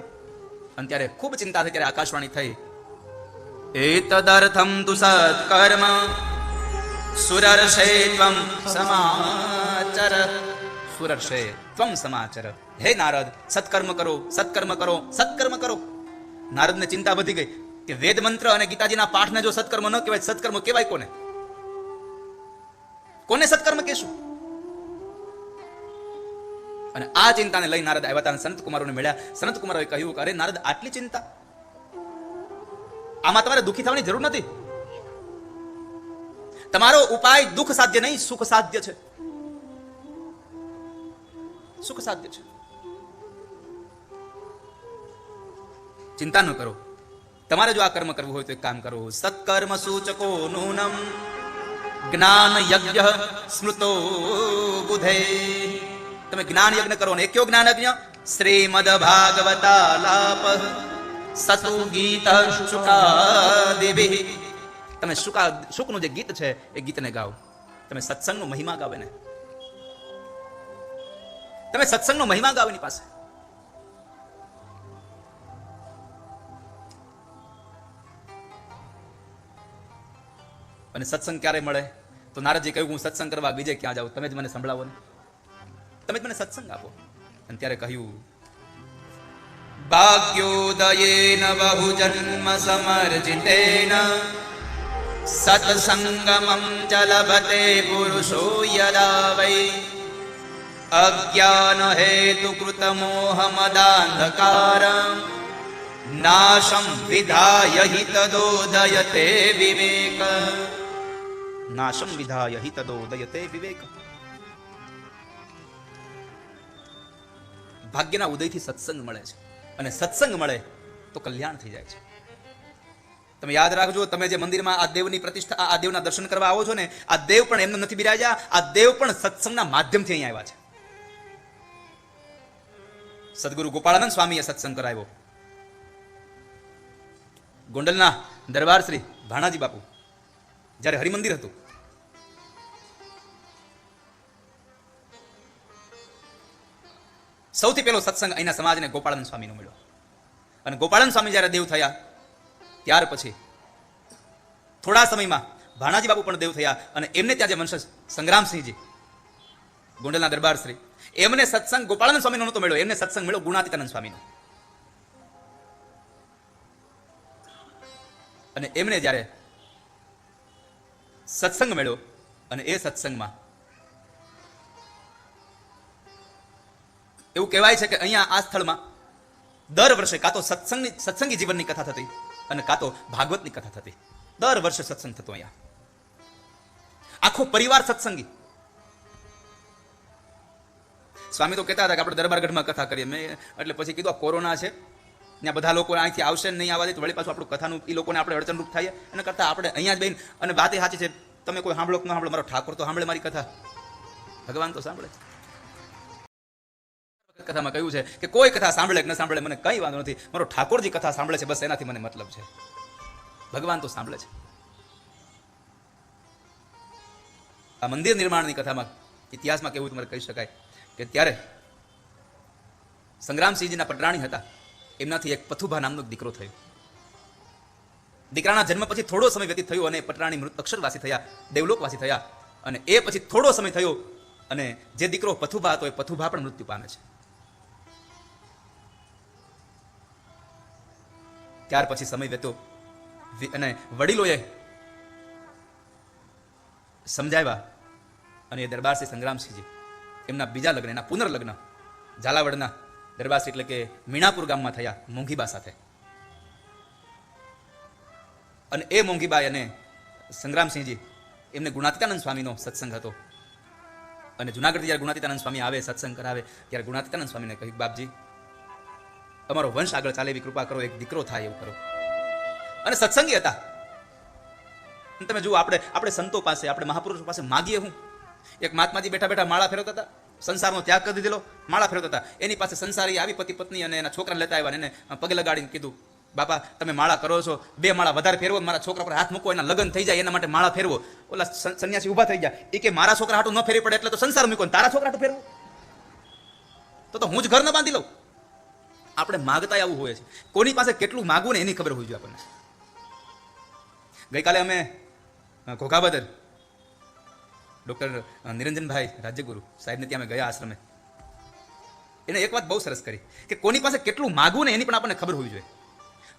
અને ત્યારે ખૂબ ચિંતા થઈ. ત્યારે આકાશવાણી થઈ, એતદર્થમ તુ સત્કર્મ સુરર્ષે ત્વમ સમાચર, સુરર્ષે ત્વમ સમાચર. હે નારદ, સત્કર્મ કરો, સત્કર્મ કરો, સત્કર્મ કરો. નારદને ચિંતા વધી ગઈ કે વેદ મંત્ર અને ગીતાજીના પાઠને જો સત્કર્મ ન કહેવાય, સત્કર્મ કહેવાય કોને? કોને સત્કર્મ કહેશું? અને આ ચિંતાને લઈ નારદ આવ્યા હતા, સંત કુમારોને મળ્યા. સંત કુમારોએ કહ્યું કે અરે નારદ, આટલી ચિંતા, આમાં તમારે દુઃખી થવાની જરૂર નથી. તમારો ઉપાય દુઃખ સાધ્ય નહીં, સુખ સાધ્ય છે. સુખ સાધ્ય છે. ચિંતા ન કરો. તમારે જો આ કર્મ કરવું હોય તો એક કામ કરો, સત્કર્મ સૂચકો નૂનમ જ્ઞાન યજ્ઞ સ્મૃતો બુધે. તમે જ્ઞાન યજ્ઞ કરો, ને એ કયો જ્ઞાન યજ્ઞ? શ્રીમદ ભાગવતાલાપ સતુ ગીત શુકાદિભિ. તમે શુકનું જે ગીત છે એ ગીતને ગાઓ. તમે સત્સંગનો મહિમા ગાઓ એને. તમે સત્સંગનો મહિમા ગાઓ એની પાસે. અને સત્સંગ ક્યારે મળે? તો નારદજી કહ્યું, હું સત્સંગ કરવા બીજે ક્યાં જાઉં, તમે જ મને સંભળાવો ને, તમે જ મને સત્સંગ આપો. અને ત્યારે કહ્યું, ભાગ્યોદયેન બહુજન્મ સમર્જિતેન સત્સંગમં ચ લભતે પુરુષો યદા વૈ અજ્ઞાન હેતુકૃત મોહ મદાંધકારં નાશમ વિધાય હિ તદોદયતે વિવેક. નાશમ વિધાય હિ તદોદયતે વિવેક. ભાગ્યના ઉદયથી સત્સંગ મળે છે, અને સત્સંગ મળે તો કલ્યાણ થઈ જાય છે. તમે યાદ રાખજો, તમે જે મંદિરમાં આ દેવની પ્રતિષ્ઠા, આ દેવના દર્શન કરવા આવો છો ને, આ દેવ પણ એમને નથી બિરાજ્યા, આ દેવ પણ સત્સંગના માધ્યમથી અહીં આવ્યા છે. સદગુરુ ગોપાળાનંદ સ્વામીએ સત્સંગ કરાવ્યો. ગોંડલના દરબાર શ્રી ભાણાજી બાપુ જ્યારે હરિમંદિર હતું, સૌથી પહેલો સત્સંગ અહીંના સમાજને ગોપાળાનંદ સ્વામીનો મળ્યો. અને ગોપાળાનંદ સ્વામી જ્યારે દેવ થયા, ત્યાર પછી થોડા સમયમાં ભાણાજી બાપુ પણ દેવ થયા. અને એમને ત્યાં જે વંશજ સંગ્રામસિંહજી ગોંડલના દરબાર શ્રી, એમને સત્સંગ ગોપાળાનંદ સ્વામીનો નહોતો મળ્યો, એમને સત્સંગ મળ્યો ગુણાતીતાનંદ સ્વામીનો. અને એમને જ્યારે સત્સંગ મળ્યો, અને એ સત્સંગમાં એવું કહેવાય છે કે અહીંયા આ સ્થળમાં દર વર્ષે કાં તો સત્સંગી જીવનની કથા થતી, અને કાં તો ભાગવતની કથા થતી. દર વર્ષે સત્સંગ થતો અહીંયા. આખો પરિવાર સત્સંગી. સ્વામી તો કહેતા હતા કે આપણે દરબારગઢમાં કથા કરીએ. મેં એટલે પછી કીધું, આ કોરોના છે, ત્યાં બધા લોકો અહીંથી આવશે નહીં આવવા દે તો વળી પાછું આપણું કથાનું એ લોકોને આપણે અડચણરૂપ થાય. એના કરતાં આપણે અહીંયા જ બેન, અને વાત એ સાચી છે, તમે કોઈ સાંભળો કે ન સાંભળો, મારો ઠાકોર તો સાંભળે મારી કથા, ભગવાન તો સાંભળે. કથામાં કહ્યું છે કે કોઈ કથા સાંભળે કે ન સાંભળે મને કંઈ વાંધો નથી, મારો ઠાકોરજી કથા સાંભળે છે, બસ એનાથી મને મતલબ છે. ભગવાન તો સાંભળે છે. આ મંદિર નિર્માણની કથામાં ઇતિહાસમાં કેવું તમારે કહી શકાય કે ત્યારે સંગ્રામસિંહજીના પટરાણી હતા, એમનાથી એક પથુભા નામનો એક દીકરો થયો. દીકરાના જન્મ પછી થોડો સમય વ્યતીત થયો અને પટરાણી મૃત અક્ષરવાસી થયા, દેવલોકવાસી થયા. અને એ પછી થોડો સમય થયો અને જે દીકરો પથુભા હતો એ પથુભા પણ મૃત્યુ પામે છે. ત્યાર પછી સમય વ્યતો અને વડીલોએ સમજાવ્યા અને એ દરબારશ્રી સંગ્રામસિંહજી એમના બીજા લગ્ન, એના પુનર્લગ્ન ઝાલાવાડના દરબારશ્રી એટલે કે મીણાપુર ગામમાં થયા મોંઘીબા સાથે. અને એ મોંઘીબાઈ અને સંગ્રામસિંહજી એમને ગુણાતીતાનંદ સ્વામીનો સત્સંગ હતો. અને જુનાગઢથી જ્યારે ગુણાતીતાનંદ સ્વામી આવે, સત્સંગ કરાવે, ત્યારે ગુણાતીતાનંદ સ્વામીને કહ્યું, બાપજી અમારો વંશ આગળ ચાલે એવી કૃપા કરો, એક દીકરો થાય એવું કરો. અને સત્સંગી હતા. તમે જુઓ, આપણે સંતો પાસે, આપણે મહાપુરુષો પાસે માગીએ હું. એક મહાત્માજી બેઠા બેઠા માળા ફેરવતા હતા, સંસારનો ત્યાગ કરી દીધેલો, માળા ફેરવતા હતા. એની પાસે સંસારી આવી પતિ પત્ની અને એના છોકરાને લેતા આવ્યા, એને પગે લગાડીને કીધું, બાપા તમે માળા કરો છો, 2 માળા વધારે ફેરવો, મારા છોકરા પર હાથ મૂકો, એના લગ્ન થઈ જાય, એના માટે માળા ફેરવો. ઓલા સંન્યાસી ઉભા થઈ ગયા, એ કે મારા છોકરા હાટું ન ફેરવી પડે એટલે તો સંસાર મૂકો, તારા છોકરા હાટું ફેરવું તો હું જ ઘર ન બાંધી લઉં. આપણે માગતા આવું હોય છે. કોની પાસે કેટલું માગવું ને એની ખબર હોવી જોઈએ આપણને. ગઈકાલે અમે ઘોઘાબદર ડૉક્ટર નિરંજનભાઈ રાજ્યગુરુ સાહેબને ત્યાં અમે ગયા આશ્રમે. એને એક વાત બહુ સરસ કરી કે કોની પાસે કેટલું માગવું ને એની પણ આપણને ખબર હોવી જોઈએ.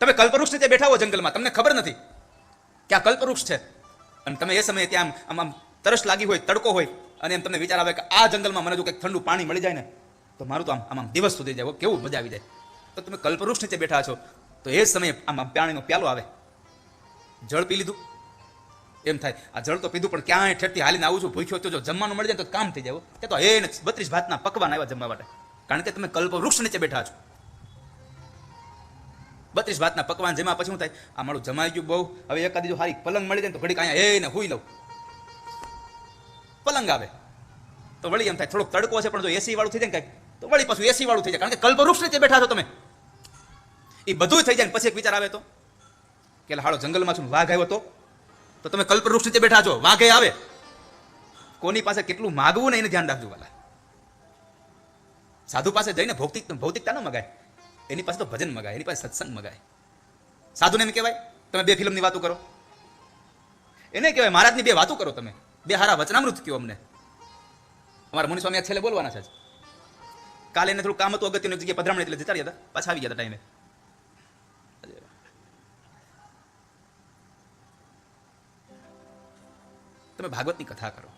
તમે કલ્પવૃક્ષ નીચે બેઠા હો જંગલમાં, તમને ખબર નથી કે આ કલ્પવૃક્ષ છે, અને તમે એ સમયે ત્યાં આમ તરસ લાગી હોય, તડકો હોય, અને એમ તમને વિચાર આવે કે આ જંગલમાં મને જો કંઈક ઠંડુ પાણી મળી જાય ને તો મારું તો આમ દિવસ સુધી જાય, કેવું મજા આવી જાય. તો તમે કલ્પવૃક્ષ નીચે બેઠા છો તો એ જ સમયે આમ પાણીનો પ્યાલો આવે, જળ પી લીધું, એમ થાય આ જળ તો પીધું પણ ક્યાંય ઠેઠથી હાલીને આવું છું, ભૂખ્યો તો જો જમવાનું મળી જાય તો કામ થઈ જાય. કે તો એ 32 ભાતના પકવાન આવ્યા જમવા માટે, કારણ કે તમે કલ્પવૃક્ષ નીચે બેઠા છો. 32 ભાતના પકવાન, જેમાં પછી શું થાય, આ મારું જમાઈ ગયું બહુ, હવે એકાદી જો સારી પલંગ મળી જાય તો ઘડીક અહીંયા એને હુઈ લઉં. પલંગ આવે તો વળી એમ થાય થોડોક તડકો છે પણ જો એસી વાળું થઈ જાય ને કાંઈક તો વળી પાછું એસી વાળું થઈ જાય, કારણ કે કલ્પવૃક્ષ નીચે બેઠા છો તમે. એ બધું થઈ જાય ને પછી એક વિચાર આવે તો કે હાલો જંગલમાં છું, વાઘ આવ્યો તો તમે કલ્પવૃક્ષ નીચે બેઠા છો, વાઘે આવે. કોની પાસે કેટલું માગવું ને એને ધ્યાન રાખજો વાલા. સાધુ પાસે જઈને ભૌતિકતા ન મગાય, એની પાસે તો ભજન મગાય, એની પાસે સત્સંગ મગાય. સાધુને એમ કહેવાય તમે 2 ફિલ્મની વાતો કરો, એને કહેવાય મહારાજની 2 વાતો કરો, તમે 2 હારા વચનામૃત કહો અમને. અમારા મુનિ સ્વામી છેલ્લે બોલવાના છે. કાલે એને થોડું કામ હતું અગત્યની જગ્યાએ પધરામણી એટલે જતા રહ્યા હતા, પાછા આવી ગયા હતા ટાઈમે. તમે ભાગવતની કથા કરો,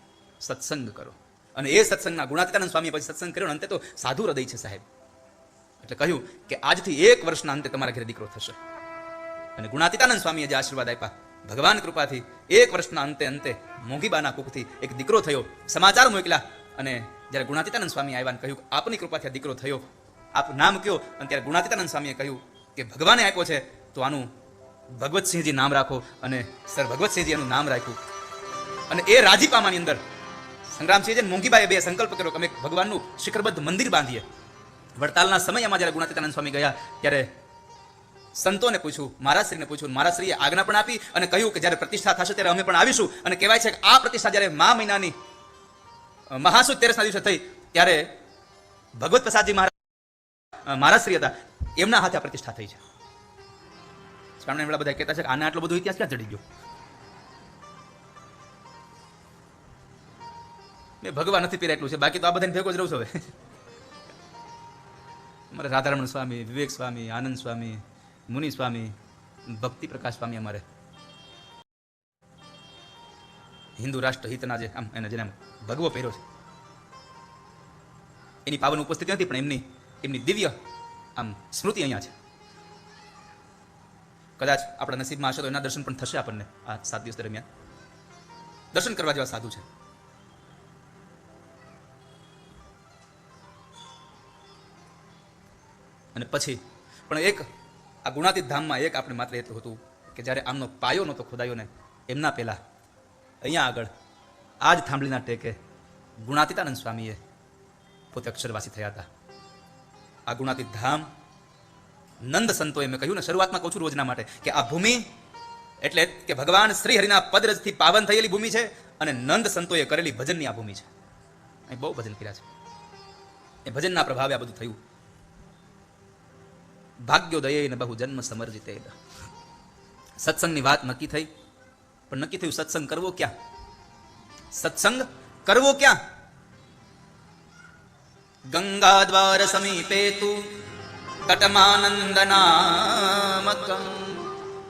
સત્સંગ કરો, અને એ સત્સંગના ગુણાતીતાનંદ સ્વામી પછી સત્સંગ કર્યો, અંતે તો સાધુ હૃદય છે સાહેબ. એટલે કહ્યું કે આજથી 1 વર્ષના અંતે તમારા ઘરે દીકરો થશે. અને ગુણાતીતાનંદ સ્વામીએ જે આશીર્વાદ આપ્યા, ભગવાન કૃપાથી 1 વર્ષના અંતે મોંઘીબાના કુખથી એક દીકરો થયો. સમાચાર મોકલ્યા અને જ્યારે ગુણાતીતાનંદ સ્વામી આવ્યા અને કહ્યું આપની કૃપાથી આ દીકરો થયો, આપ નામ કયો? અને ત્યારે ગુણાતીતાનંદ સ્વામીએ કહ્યું કે ભગવાને આપ્યો છે તો આનું ભગવતસિંહજી નામ રાખો. અને સર ભગવતસિંહજી એનું નામ રાખ્યું. અને એ રાજીપામાની અંદર સંગ્રામસિંહજી અને મોંઘીબાઈએ 2 સંકલ્પ કર્યો કે અમે ભગવાનનું શિખરબદ્ધ મંદિર બાંધીએ. વડતાલના સમયમાં જ્યારે ગુણાતીતાનંદ સ્વામી ગયા ત્યારે સંતોને પૂછ્યું, મહારાજશ્રીને પૂછ્યું, મહારાજશ્રીએ આજ્ઞા પણ આપી અને કહ્યું કે જ્યારે પ્રતિષ્ઠા થશે ત્યારે અમે પણ આવીશું. અને કહેવાય છે કે આ પ્રતિષ્ઠા જ્યારે મહિનાની મહાસુદ 13ના દિવસે થઈ ત્યારે ભગવત પ્રસાદજી મહારાજશ્રી હતા, એમના હાથે આ પ્રતિષ્ઠા થઈ છે. બધા કહેતા છે કે આને આટલો બધો ઇતિહાસ ક્યાં ચડી ગયો? મેં ભગવાન નથી પીરા એટલું છે, બાકી તો આ બધાને ભેગો જ રહું છું. હવે અમારે રાધારમણ સ્વામી, વિવેક સ્વામી, આનંદ સ્વામી, મુનિ સ્વામી, ભક્તિ પ્રકાશ સ્વામી, અમારે હિન્દુ રાષ્ટ્ર હિતના જે આમ એને જેને ભગવો પહેર્યો છે એની પાવન ઉપસ્થિતિ નથી, પણ એમની દિવ્ય આમ સ્મૃતિ અહીંયા છે. કદાચ આપણા નસીબમાં હશે તો એના દર્શન પણ થશે આપણને આ 7 દિવસ દરમિયાન. દર્શન કરવા જેવા સાધુ છે. અને પછી પણ એક આ ગુણાતીત ધામમાં એક આપણે માત્ર એટલું હતું કે જ્યારે આમનો પાયો નહોતો ખોદાયો ને એમના પહેલા અહીંયા આગળ આ જ થાંભલીના ટેકે ગુણાતીતાનંદ સ્વામીએ પોતે અક્ષરવાસી થયા હતા. આ ગુણાતીત ધામ નંદ સંતોએ, મેં કહ્યું ને શરૂઆતમાં કહું છું રોજના માટે, કે આ ભૂમિ એટલે કે ભગવાન શ્રી હરિના પદરજથી પાવન થયેલી ભૂમિ છે, અને નંદ સંતોએ કરેલી ભજનની આ ભૂમિ છે. અહીં બહુ ભજન કર્યા છે, એ ભજનના પ્રભાવે આ બધું થયું. ભાગ્યોદયે બહુ જન્મ સમર્જિતે. સત્સંગની વાત નક્કી થઈ, પણ નક્કી થયું સત્સંગ કરવો ક્યાં? સત્સંગ કરવો ક્યાં? ગંગા દ્વાર સમીપે તું તટમાનંદનામકં.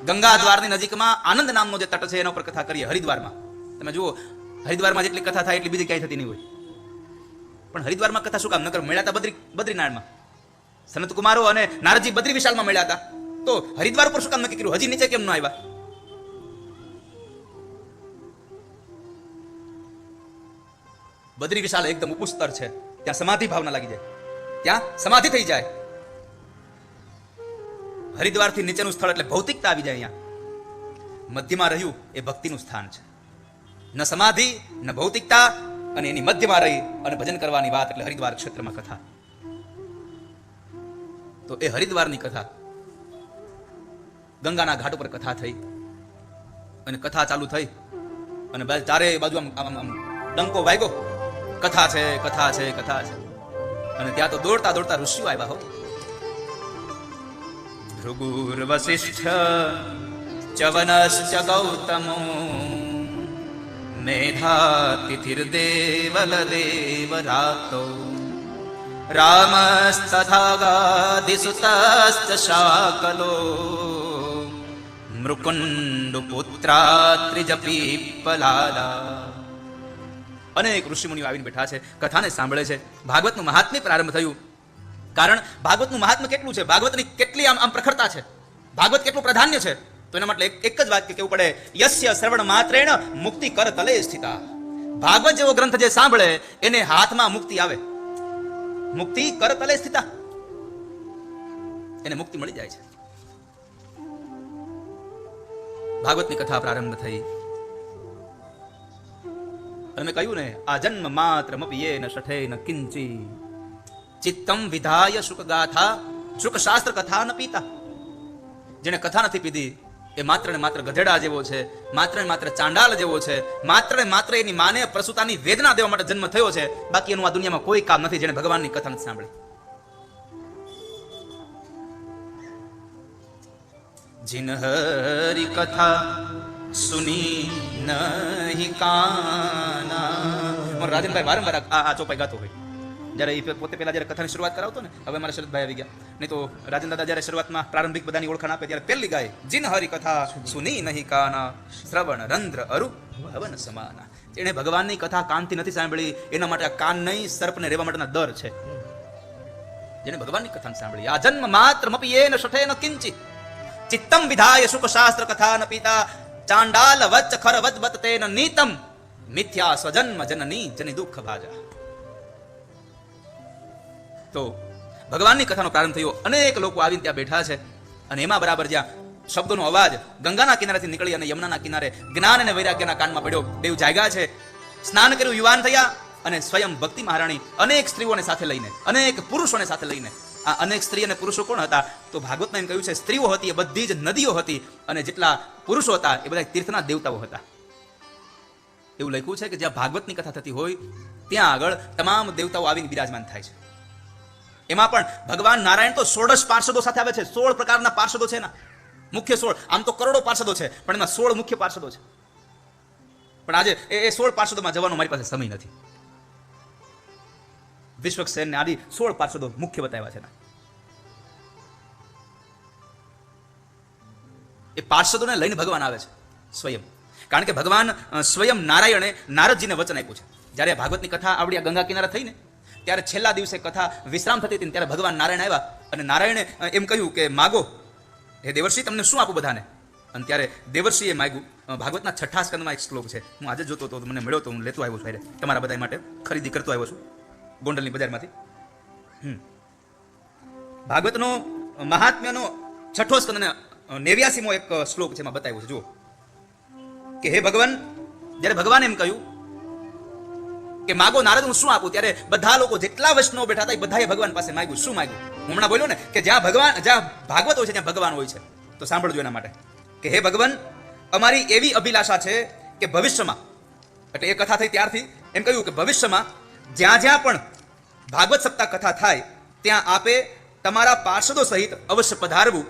ગંગા દ્વારની નજીકમાં આનંદ નામનો જે તટ છે એના ઉપર કથા કરીએ. હરિદ્વારમાં તમે જુઓ, હરિદ્વારમાં જેટલી કથા થાય એટલી બીજી ક્યાંય થતી નહીં હોય. પણ હરિદ્વારમાં કથા શું કામ? નકર મળ્યા હતા બદ્રીનારાયણમાં. સનત કુમારો અને નારદજી બદ્રી વિશાલમાં મળ્યા હતા, તો હરિદ્વાર ઉપર શું કામ નક્કી કર્યું? હજી નીચે કેમ ન આવ્યા? બદ્રી વિશાલ એકદમ ઉપસ્તર છે, ત્યાં સમાધિ ભાવના લાગી જાય, ત્યાં સમાધિ થઈ જાય. હરિદ્વારથી નીચેનું સ્થળ એટલે ભૌતિકતા આવી જાય. અહીંયા મધ્યમાં રહ્યું એ ભક્તિનું સ્થાન છે. ન સમાધિ ન ભૌતિકતા, અને એની મધ્યમાં રહી અને ભજન કરવાની વાત એટલે હરિદ્વાર ક્ષેત્રમાં કથા. તો એ હરિદ્વારની કથા, ગંગાના ઘાટ ઉપર કથા થઈ, અને કથા ચાલુ થઈ, અને ચારે બાજુ આમ ડંકો વાગ્યો, કથા છે કથા છે કથા છે. અને ત્યાં તો દોડતા દોડતા ઋષિઓ આવ્યા. હો, ભૃગુર વસિષ્ઠ ચવનશ્ચ ગૌતમો મેધાતિથિર્દેવલ દેવરાતો રામસ્તથા ગાધિસુતશ્ચ શાકલો મૃકુંડુ પુત્રા ત્રિજપીપલાદા. અનેક ઋષિમુનિઓ આવીને બેઠા છે, કથાને સાંભળે છે. ભાગવતનું મહાત્મ્ય પ્રારંભ થયું. કારણ ભાગવતનું મહાત્મ્ય કેટલું છે, ભાગવતની કેટલી આમ પ્રખરતા છે, ભાગવત કેટલું પ્રાધાન્ય છે. તો એના માટે એક જ વાત કેવું પડે, યસ્ય શ્રવણ માત્રેણ મુક્તિ કર તલે સ્થિતા. ભાગવત જેવો ગ્રંથ જે સાંભળે એને હાથમાં મુક્તિ આવે. મુક્તિ કર તલે સ્થિતા, એને મુક્તિ મળી જાય છે. ભાગવતની કથા પ્રારંભ થઈ, અને મેં કહ્યું ને, આ જન્મ માત્ર મપિયેન શઠેન કિંચી ચિત્તમ વિધાય શુક ગાથા શુક શાસ્ત્ર કથા ન પીતા. જેને કથા નથી પીધી એ માત્ર ને માત્ર ગધેડા જેવો છે, માત્ર ને માત્ર ચાંડાલ જેવો છે, માત્ર ને માત્ર એની માને પ્રસૂતાની વેદના દેવા માટે જન્મ થયો છે. બાકી એનું આ દુનિયામાં કોઈ કામ નથી જેને ભગવાનની કથા નથી સાંભળી. जिन हरि कथा सुनी नहीं काना. મારો રાજનભાઈ વારંવાર આ ચોપાઈ ગાતો હોય. જ્યારે એ પોતે પહેલા જ્યારે કથાની શરૂઆત કરાવતો ને, હવે મારા શરદભાઈ આવી ગયા, નહીં તો રાજન દાદા જ્યારે શરૂઆતમાં પ્રારંભિક બધાની ઓળખાણ આપે ત્યારે પહેલી ગાય, જીન હરિ કથા સુની નહીં કાના શ્રવણ રંધ્ર અરુ ભવન સમાના. જેણે ભગવાનની કથા કાનથી નથી સાંભળી એના માટે આ કાન નહીં, સર્પને રહેવા માટેના દર છે. જેણે ભગવાનની કથા સાંભળી, આ જન્મ માત્ર મપિયેન શઠેન કિંચિત ચિત્તમ વિધાય શુક શાસ્ત્ર કથા ન પીતા ચાંડાલ વચ્ચ ખરવત બત તેન નીતમ મિથ્યા સ્વજન્મ જનની જની દુઃખ ભાજા. તો ભગવાનની કથાનો પ્રારંભ થયો. અનેક લોકો આવીને ત્યાં બેઠા છે, અને એમાં બરાબર જ્યાં શબ્દોનો અવાજ ગંગાના કિનારેથી નીકળી અને યમુનાના કિનારે જ્ઞાન અને વૈરાગ્યના કાનમાં પડ્યો. દેવ જાગ્યા છે, સ્નાન કર્યું, યુવાન થયા, અને સ્વયં ભક્તિ મહારાણી અનેક સ્ત્રીઓને સાથે લઈને, અનેક પુરુષોને સાથે લઈને. આ અનેક સ્ત્રી અને પુરુષો કોણ હતા? તો ભાગવતમાં એમ કહ્યું છે, સ્ત્રીઓ હતી એ બધી જ નદીઓ હતી, અને જેટલા પુરુષો હતા એ બધા તીર્થના દેવતાઓ હતા. એવું લખ્યું છે કે જ્યાં ભાગવતની કથા થતી હોય ત્યાં આગળ તમામ દેવતાઓ આવીને બિરાજમાન થાય છે. એમાં પણ ભગવાન નારાયણ તો 16 પાર્ષદો સાથે આવે છે. 16 પ્રકારના પાર્ષદો છે ના, મુખ્ય 16. આમ તો કરોડો પાર્ષદો છે, પણ એમાં 16 મુખ્ય પાર્ષદો છે. પણ આજે એ 16 પાર્ષદોમાં જવાનો મારી પાસે સમય નથી. વિશ્વક્સેનને આદિ 16 પાર્ષદો મુખ્ય બતાવ્યા છે. એ પાર્ષદોને લઈને ભગવાન આવે છે સ્વયં. કારણ કે ભગવાન સ્વયં નારાયણે નારદજીને વચન આપ્યું છે. જ્યારે ભાગવતની કથા આવડી આ ગંગા કિનારે થઈ ને, ત્યારે છેલ્લા દિવસે કથા વિશ્રામ થતી હતી, ત્યારે ભગવાન નારાયણ આવ્યા, અને નારાયણે એમ કહ્યું કે માગો હે દેવર્ષિ, તમને શું આપું બધાને. અને ત્યારે દેવર્ષિએ માગ્યું. ભાગવતના 6 સ્કંદમાં એક શ્લોક છે, હું આજે જોતો હતો, મને મળ્યો તો હું લેતો આવ્યો છું, તમારા બધા માટે ખરીદી કરતો આવ્યો છું ગોંડલની બજારમાંથી. ભાગવતનો મહાત્મ્યનો 6 સ્કંદ અને 89મો એક શ્લોક છે, એમાં બતાવ્યું છે. જુઓ કે હે ભગવાન, જ્યારે ભગવાન એમ કહ્યું કે માગો નારદ હું શું આપું, ત્યારે બધા લોકો જેટલા વૈષ્ણવો બેઠા હતા એ બધાએ ભગવાન પાસે માંગ્યું. શું માંગ્યું? હું હમણાં બોલ્યો ને કે જ્યાં ભાગવત હોય છે ત્યાં ભગવાન હોય છે. તો સાંભળજો એના માટે કે હે ભગવાન, અમારી એવી અભિલાષા છે કે ભવિષ્યમાં, એટલે એ કથા થઈ ત્યારથી એમ કહ્યું કે ભવિષ્યમાં જ્યાં જ્યાં પણ ભાગવત સપ્તાહ કથા થાય ત્યાં આપે તમારા પાર્ષદો સહિત અવશ્ય પધારવું,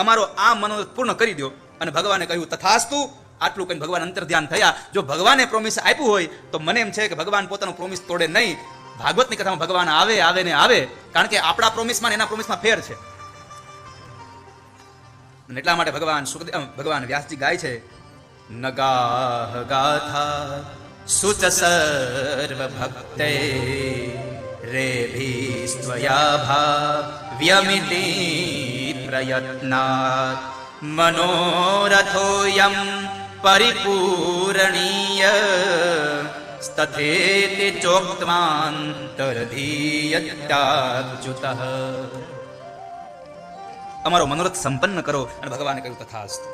અમારો આ મનોરથ પૂર્ણ કરી દો. અને ભગવાને કહ્યું તથાસ્તુ. આટલું કઈ ભગવાન અંતર ધ્યાન થયા. જો ભગવાને પ્રોમિસ આપ્યું હોય તો મને એમ છે કે ભગવાન પોતાનું પ્રોમિસ તોડે નહીં. ભાગવતની કથામાં ભગવાન આવે ને આવે, કારણ કે આપણા પ્રોમિસમાં એના પ્રોમિસમાં ફેર છે. અને એટલા માટે ભગવાન વ્યાસજી ગાય છે, નગાહ ગાથા સુચ સર્વ ભક્તે રેભિસ્ત્વયા ભાવ્યમિતિ પ્રયત્નાત મનોરથોયમ પરિપૂરણીય તથેતિ ચોક્તમાંતરધીયત્યાચ્યુતઃ. અમારો મનોરથ સંપન્ન કરો. અને ભગવાને કહ્યું તથાસ્તુ.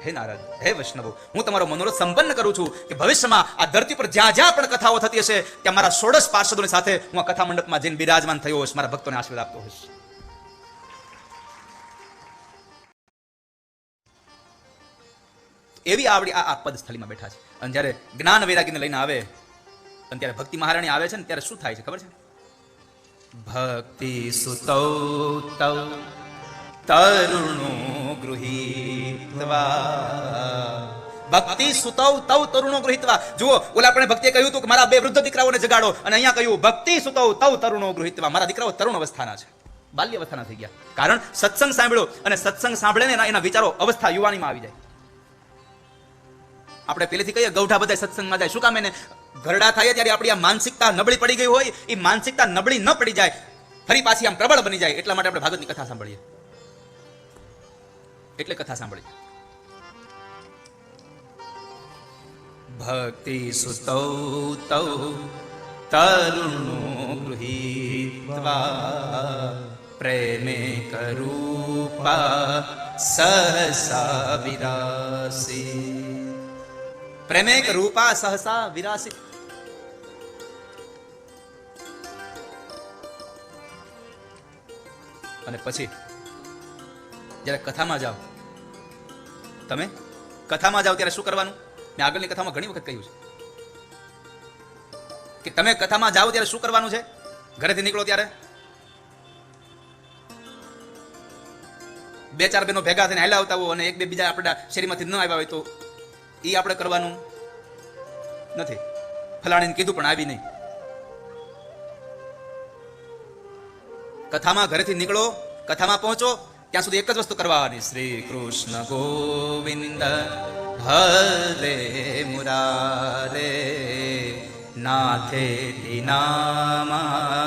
હે નારદ, હે વૈષ્ણવો, હું તમારો મનોરથ સંપન્ન કરું છું કે ભવિષ્યમાં આ ધરતી પર જ્યાં જ્યાં પણ કથાઓ થતી હશે ત્યાં મારા 16 પાર્ષદોની સાથે હું આ કથા મંડપમાં જઈને બિરાજમાન થયો હોઈશ, મારા ભક્તોને આશીર્વાદ આપતો હોઈશ. એવી આવડી આ પદ સ્થળીમાં બેઠા છે. અને જ્યારે જ્ઞાન વૈરાગીને લઈને આવે અને ત્યારે ભક્તિ મહારાણી આવે છે ને ત્યારે શું થાય છે ખબર છે? ભક્તિ સુતૌ તૌ તરુણો ગૃહીત્વા. ભક્તિ સુતૌ તૌ તરુણો ગૃહીત્વા. જુઓ, ઓલા આપણે ભક્તિએ કહ્યું હતું કે મારા 2 વૃદ્ધ દીકરાઓને જગાડો, અને અહીંયા કહ્યું ભક્તિ સુતૌ તૌ તરુણો ગૃહીત્વા. મારા દીકરાઓ તરુણ અવસ્થાના છે, બાલ્ય અવસ્થાના થઈ ગયા. કારણ સત્સંગ સાંભળ્યો, અને સત્સંગ સાંભળે ને એના વિચારો અવસ્થા યુવાનીમાં આવી જાય. આપણે પહેલેથી કહીએ ગૌઠા બધા સત્સંગમાં જાય. શું કામ? એને ઘરડા થાય ત્યારે આપણી આ માનસિકતા નબળી પડી ગઈ હોય, એ માનસિકતા નબળી ન પડી જાય, ફરી પાછી આમ પ્રબળ બની જાય. એટલા માટે આપણે ભાગવતની કથા સાંભળીએ, એટલે કથા સાંભળીએ. ભક્તિ સુતૌ તૌ તરુણો ગૃહીત્વા પ્રેમે કરૂપા સહસા વિરાસી. પ્રેમેક રૂપા સહસા વિરાસી. અને પછી જ્યારે કથામાં જાઓ, તમે કથામાં જાઓ ત્યારે શું કરવાનું? મેં આગળની કથામાં ઘણી વખત કહ્યું છે કે તમે કથામાં જાઓ ત્યારે શું કરવાનું છે? ઘરેથી નીકળો ત્યારે 2-4 બહેનો ભેગા થઈને હાલ્યા આવતા હોય અને 1-2 બીજા આપણા શેરીમાંથી ન આવ્યા હોય તો એ આપણે કરવાનું નથી. ફલાણીને કીધું પણ આવી નહીં. કથામાં ઘરેથી નીકળો, કથામાં પહોંચો ત્યાં સુધી એક જ વસ્તુ કરવાની, શ્રી કૃષ્ણ ગોવિંદ હરે મુરારે નાથે નામા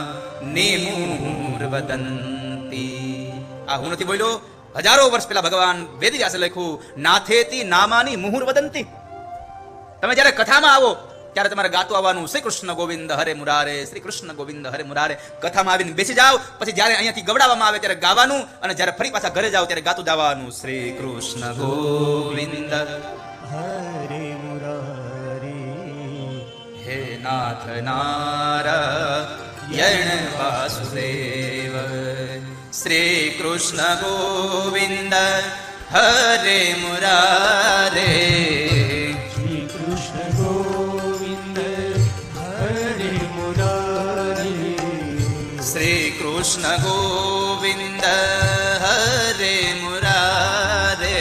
નિમુર વદંતી. આ હું નથી બોલ્યો, હજારો વર્ષ પહેલા ભગવાન વેદવ્યાસે લખ્યું, નાથેતી નામાની મુહુર વદંતી. તમે જ્યારે કથામાં આવો ત્યારે તમારે ગાતું આવવાનું, શ્રી કૃષ્ણ ગોવિંદ હરે મુરારે, શ્રી કૃષ્ણ ગોવિંદ હરે મુરારે. કથામાં આવીને બેસી જાઓ, પછી જ્યારે અહીંયાથી ગવડાવવામાં આવે ત્યારે ગાવાનું, અને જ્યારે ફરી પાછા ઘરે જાઓ ત્યારે ગાતું જવાનું, શ્રી કૃષ્ણ ગોવિંદ હરે મુરારે હે નાથ નારાયણ વાસુદેવ. શ્રી કૃષ્ણ ગોવિંદ હરે મુરારે, શ્રી કૃષ્ણ ગોવિંદ હરે મુરારે, શ્રી કૃષ્ણ ગોવિંદ હરે મુરારે,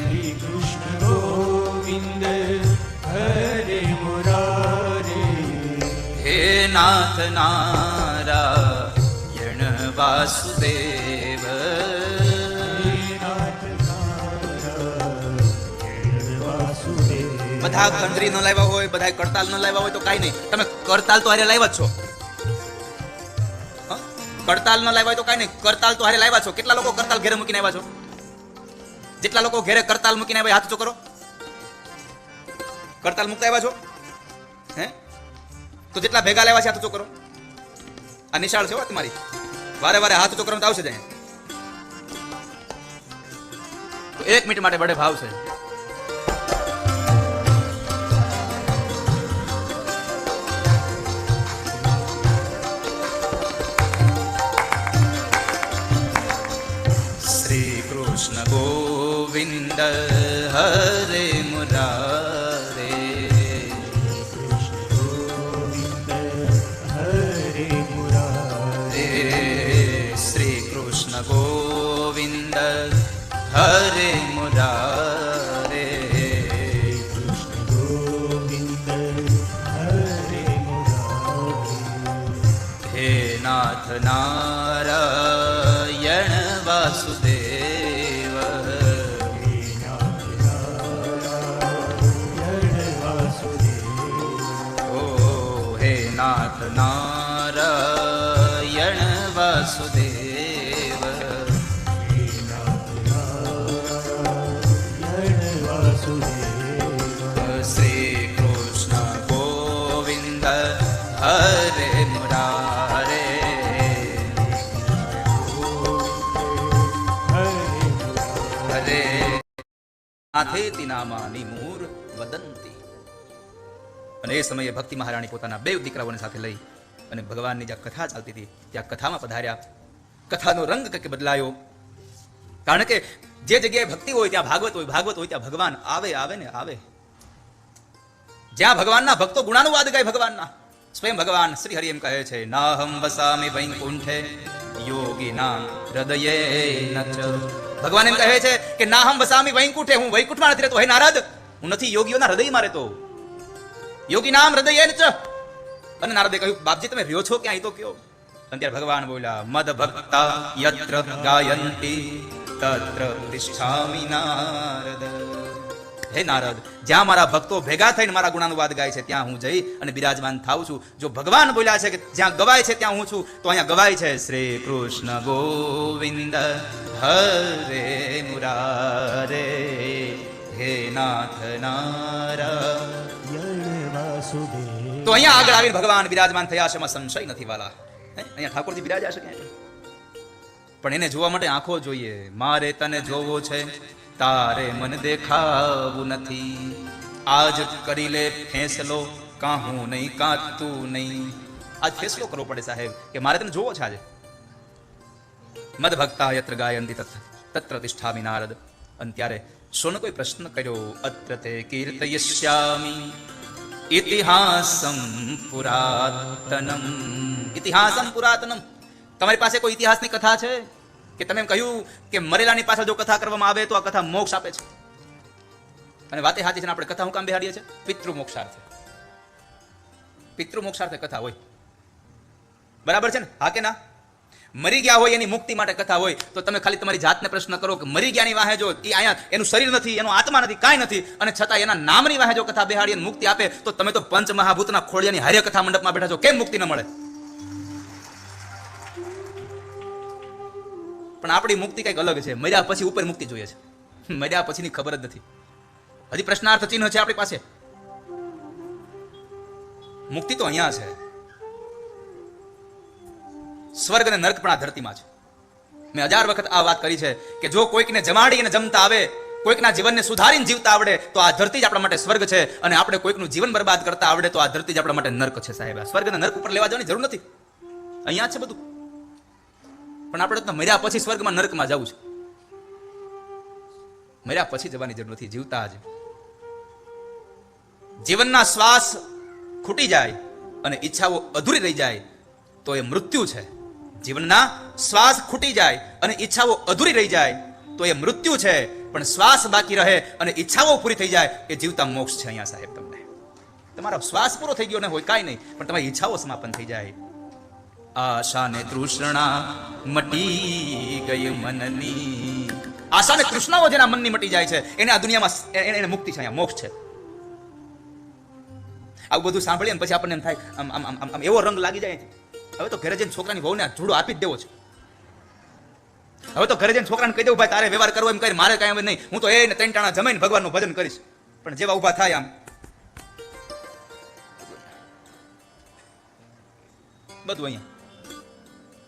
શ્રી કૃષ્ણ ગોવિંદ હરે મુરારે. હે નાથ નારાયણ વાસુદેવ. બધા ખંડરી ન લાવ્યા હોય, બધા કરતાલ ન લાવ્યા હોય તો કાંઈ નહીં, તમે કરતાલ તો હારે લાવ્યા છો. કરતાલ ન લાવ્યા હોય તો કાંઈ નહીં, કરતાલ તો હારે લાવ્યા છો. કેટલા લોકો કરતાલ ઘેરે મૂકીને આવ્યા છો? જેટલા લોકો ઘેરે કરતાલ મૂકીને આવ્યા હાથ ઊંચો કરો. કરતાલ મૂકતા આવ્યા છો? હે? તો જેટલા ભેગા લાવ્યા છે હાથ ઊંચો કરો. આ નિશાળ છે હો તમારી, વારે વારે હાથ ઊંચો કરવાનું તો આવશે જ અહીંયા. તો 1 મિનિટ માટે બડે ભાવ છે. કૃષ્ણ ગોવિંદ હરે મુરારે. શ્રી કૃષ્ણ ગોવિંદ હરે મુરારે. હે નાથ નારાયણ વાસુદેવ. ઓ હે નાથ નારાયણ વાસુદેવ. શ્રી કૃષ્ણ ગોવિંદ હરે મુરારે. હરે નાથેતિ નામાની મૂર વદંતી. અને એ સમયે ભક્તિ મહારાણી પોતાના બે દીકરાઓને સાથે લઈ અને ભગવાનની જ્યાં કથા ચાલતી હતી ત્યાં કથામાં પધાર્યા. કથાનો રંગ કંઈક બદલાયો, કારણ કે જે જગ્યાએ ભક્તિ હોય ત્યાં ભાગવત હોય, ભાગવત હોય ત્યાં ભગવાન આવે આવે ને આવે. જ્યાં ભગવાનના ભક્તો ગુણાનુવાદ ગાય ભગવાનના, સ્વયં ભગવાન શ્રી હરિ એમ કહે છે, નાહમ વસામિ વૈકુંઠે યોગીનામ હૃદયે નચ. ભગવાન એમ કહે છે કે નાહમ વસામિ વૈકુંઠે, હું વૈકુંઠમાં નથી રહેતો હે નારદ, હું નથી યોગીઓના હૃદયમાં રહેતો. યોગીનામ હૃદયે નચ. અને નારદે કહ્યું, બાપજી તમે રહ્યો છો ક્યાં, એ તો કયો. અને ત્યારે ભગવાન બોલ્યા, મદ ભક્તા યત્ર ગાયંતી તત્ર તિષ્ઠામિ નારદ. હે નારદ, જ્યાં મારા ભક્તો ભેગા થઈને મારા ગુણાનુવાદ ગાય છે ત્યાં હું જઈ અને બિરાજમાન થાઉં છું. જો ભગવાન બોલ્યા છે કે જ્યાં ગવાય છે ત્યાં હું છું, તો અહીંયા ગવાય છે શ્રી કૃષ્ણ ગોવિંદ હરે મુરારે. હે નાથ નારાયણ વાસુદેવ. તો અહીંયા આગળ આવીને ભગવાન બિરાજમાન થયા છે, એમાં સંશય નથી વાલા. અહીંયા ઠાકોરજી બિરાજ્યા છે ક્યાં? પણ એને જોવા માટે આંખો જોઈએ. મારે તને જોવો છે, તારે મન દેખાવું નથી. આજ કરી લે ફેંસલો, કાં હું નહીં કાં તું નહીં. આજ ફેંસલો કરવો પડે સાહેબ કે મારે તને જોવો છે આજે. મદ ભક્તા યત્ર ગાયંતી તત્ર તિષ્ઠામિ નારદ. અને ત્યારે શૌનકોએ પ્રશ્ન કર્યો, અત્ર તે કીર્તયિષ્યામિ ઇતિહાસમ પુરાતનમ. ઇતિહાસમ પુરાતનમ, તમારી પાસે કોઈ ઇતિહાસની કથા છે કે તમે એમ કહ્યું કે મરેલાની પાછળ જો કથા કરવામાં આવે તો આ કથા મોક્ષ આપે છે? અને વાતે સાચી છે ને, આપણે કથા હું કામ બેહાડીએ છીએ? પિતૃ મોક્ષાર્થે. પિતૃ મોક્ષાર્થે કથા હોય, બરાબર છે ને? હા કે ના? મરી ગયા હોય એની મુક્તિ માટે કથા હોય. તો તમે ખાલી તમારી જાતને પ્રશ્ન કરો કે મરી ગયાની વાહે જો એ અહીંયા એનું શરીર નથી, એનો આત્મા નથી, કાંઈ નથી, અને છતાં એના નામની વાહે જો કથા બેહાડી અને મુક્તિ આપે, તો તમે તો પંચમહાભૂતના ખોળિયાની હારે કથા મંડપમાં બેઠા છો, કેમ મુક્તિ ન મળે? પણ આપણી મુક્તિ કંઈક અલગ છે. મર્યા પછી ઉપર મુક્તિ જોઈએ છે, મર્યા પછીની ખબર જ નથી. હજી પ્રશ્નાર્થ ચિહ્ન છે આપણી પાસે. મુક્તિ તો અહીંયા છે. સ્વર્ગ અને નર્ક પણ આ ધરતીમાં છે. મેં 1000 વખત આ વાત કરી છે કે જો કોઈકને જમાડી અને જમતા આવે, કોઈકના જીવનને સુધારીને જીવતા આવડે, તો આ ધરતી જ આપણા માટે સ્વર્ગ છે. અને આપણે કોઈકનું જીવન બરબાદ કરતા આવડે તો આ ધરતી જ આપણા માટે નર્ક છે સાહેબ. સ્વર્ગ અને નર્ક ઉપર લેવા જવાની જરૂર નથી, અહીંયા છે બધું. પણ આપણે તો મર્યા પછી સ્વર્ગમાં નર્કમાં જવું છે. મર્યા પછી જવાની જરૂર નથી, જીવતા જ. જીવનના શ્વાસ ખૂટી જાય અને ઈચ્છાઓ અધૂરી રહી જાય તો એ મૃત્યુ છે. જીવનના શ્વાસ ખૂટી જાય અને ઈચ્છાઓ અધૂરી રહી જાય તો એ મૃત્યુ છે. પણ શ્વાસ બાકી રહે અને ઈચ્છાઓ પૂરી થઈ જાય એ જીવતા મોક્ષ છે. અહીંયા સાહેબ તમને તમારો શ્વાસ પૂરો થઈ ગયો ને હોય કાંઈ નહીં, પણ તમારી ઈચ્છાઓ સમાપન થઈ જાય. આશા ને તૃષ્ણા મટી ગઈ મનની. આશા ને તૃષ્ણાઓ જેના મનની મટી જાય છે એને આ દુનિયામાં એને મુક્તિ છે, અહીંયા મોક્ષ છે. આવું બધું સાંભળીએ ને પછી આપણને એમ થાય આમ એવો રંગ લાગી જાય. હવે તો ઘરે જઈને છોકરાની વહુને જુડો આપી જ દેવો છે. હવે તો ઘરે જઈને છોકરાને કહી દેવું, ભાઈ તારે વ્યવહાર કરવો એમ કરી, મારે કાંઈ નહીં, હું તો એને 3 ટાણા જમીને ભગવાનનું ભજન કરીશ. પણ જેવા ઉભા થાય આમ બધું અહીંયા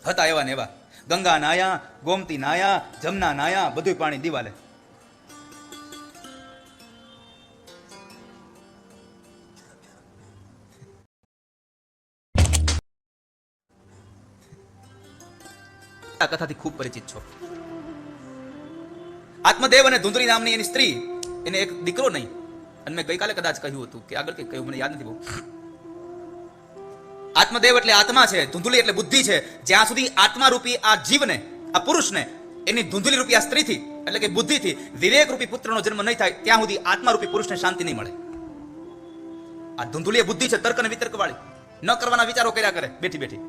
હતા એવા ને એવા. ગંગા નાયા, ગોમતી નાયા, જમના નાયા, બધું પાણી દિવાલે. આ કથાથી ખૂબ પરિચિત છો. આત્મદેવ અને ધુંધળી નામની એની સ્ત્રી, એને એક દીકરો નહીં. અને મેં ગઈકાલે કદાચ કહ્યું હતું કે આગળ કંઈક કહ્યું, મને યાદ નથી બહુ. આત્મદેવ એટલે આત્મા છે, ધુંધળી એટલે બુદ્ધિ છે. જ્યાં સુધી આત્મા રૂપી આ જીવને, આ પુરુષને એની ધુંધળી રૂપી આ સ્ત્રીથી એટલે કે બુદ્ધિથી વિવેક રૂપી પુત્રનો જન્મ નહીં થાય, ત્યાં સુધી આત્મા રૂપી પુરુષને શાંતિ નહીં મળે. આ ધુંધળી બુદ્ધિ છે, તર્ક અને વિતર્ક વાળી, ન કરવાના વિચારો કર્યા કરે બેઠી બેઠી.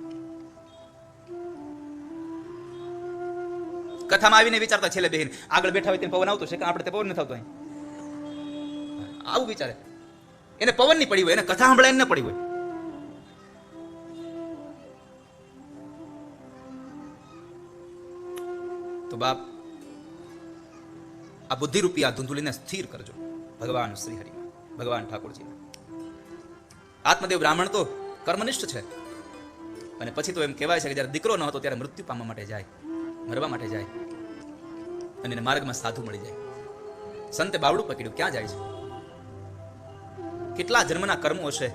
કથામાં આવીને વિચારતા છેલ્લે બેહીને આગળ બેઠા હોય તેને પવન આવતો છે કે આપણે તે પવન નથી આવતો, અહીં આવું વિચારે. એને પવન ની પડી હોય, એને કથા સાંભળાય ન પડી હોય. તો બાપ, આ બુદ્ધિરૂપી આ ધુંધુલીને સ્થિર કરજો ભગવાન શ્રી હરિમાં, ભગવાન ઠાકોરજીમાં. આત્મદેવ બ્રાહ્મણ તો કર્મનિષ્ઠ છે, અને પછી તો એમ કહેવાય છે કે જયારે દીકરો ન હતો ત્યારે મૃત્યુ પામવા માટે જાય, મરવા માટે જાય, અને એને માર્ગમાં સાધુ મળી જાય. સંતે બાવડું પકડ્યું, ક્યાં જાય છે? કેટલા જન્મના કર્મો હશે.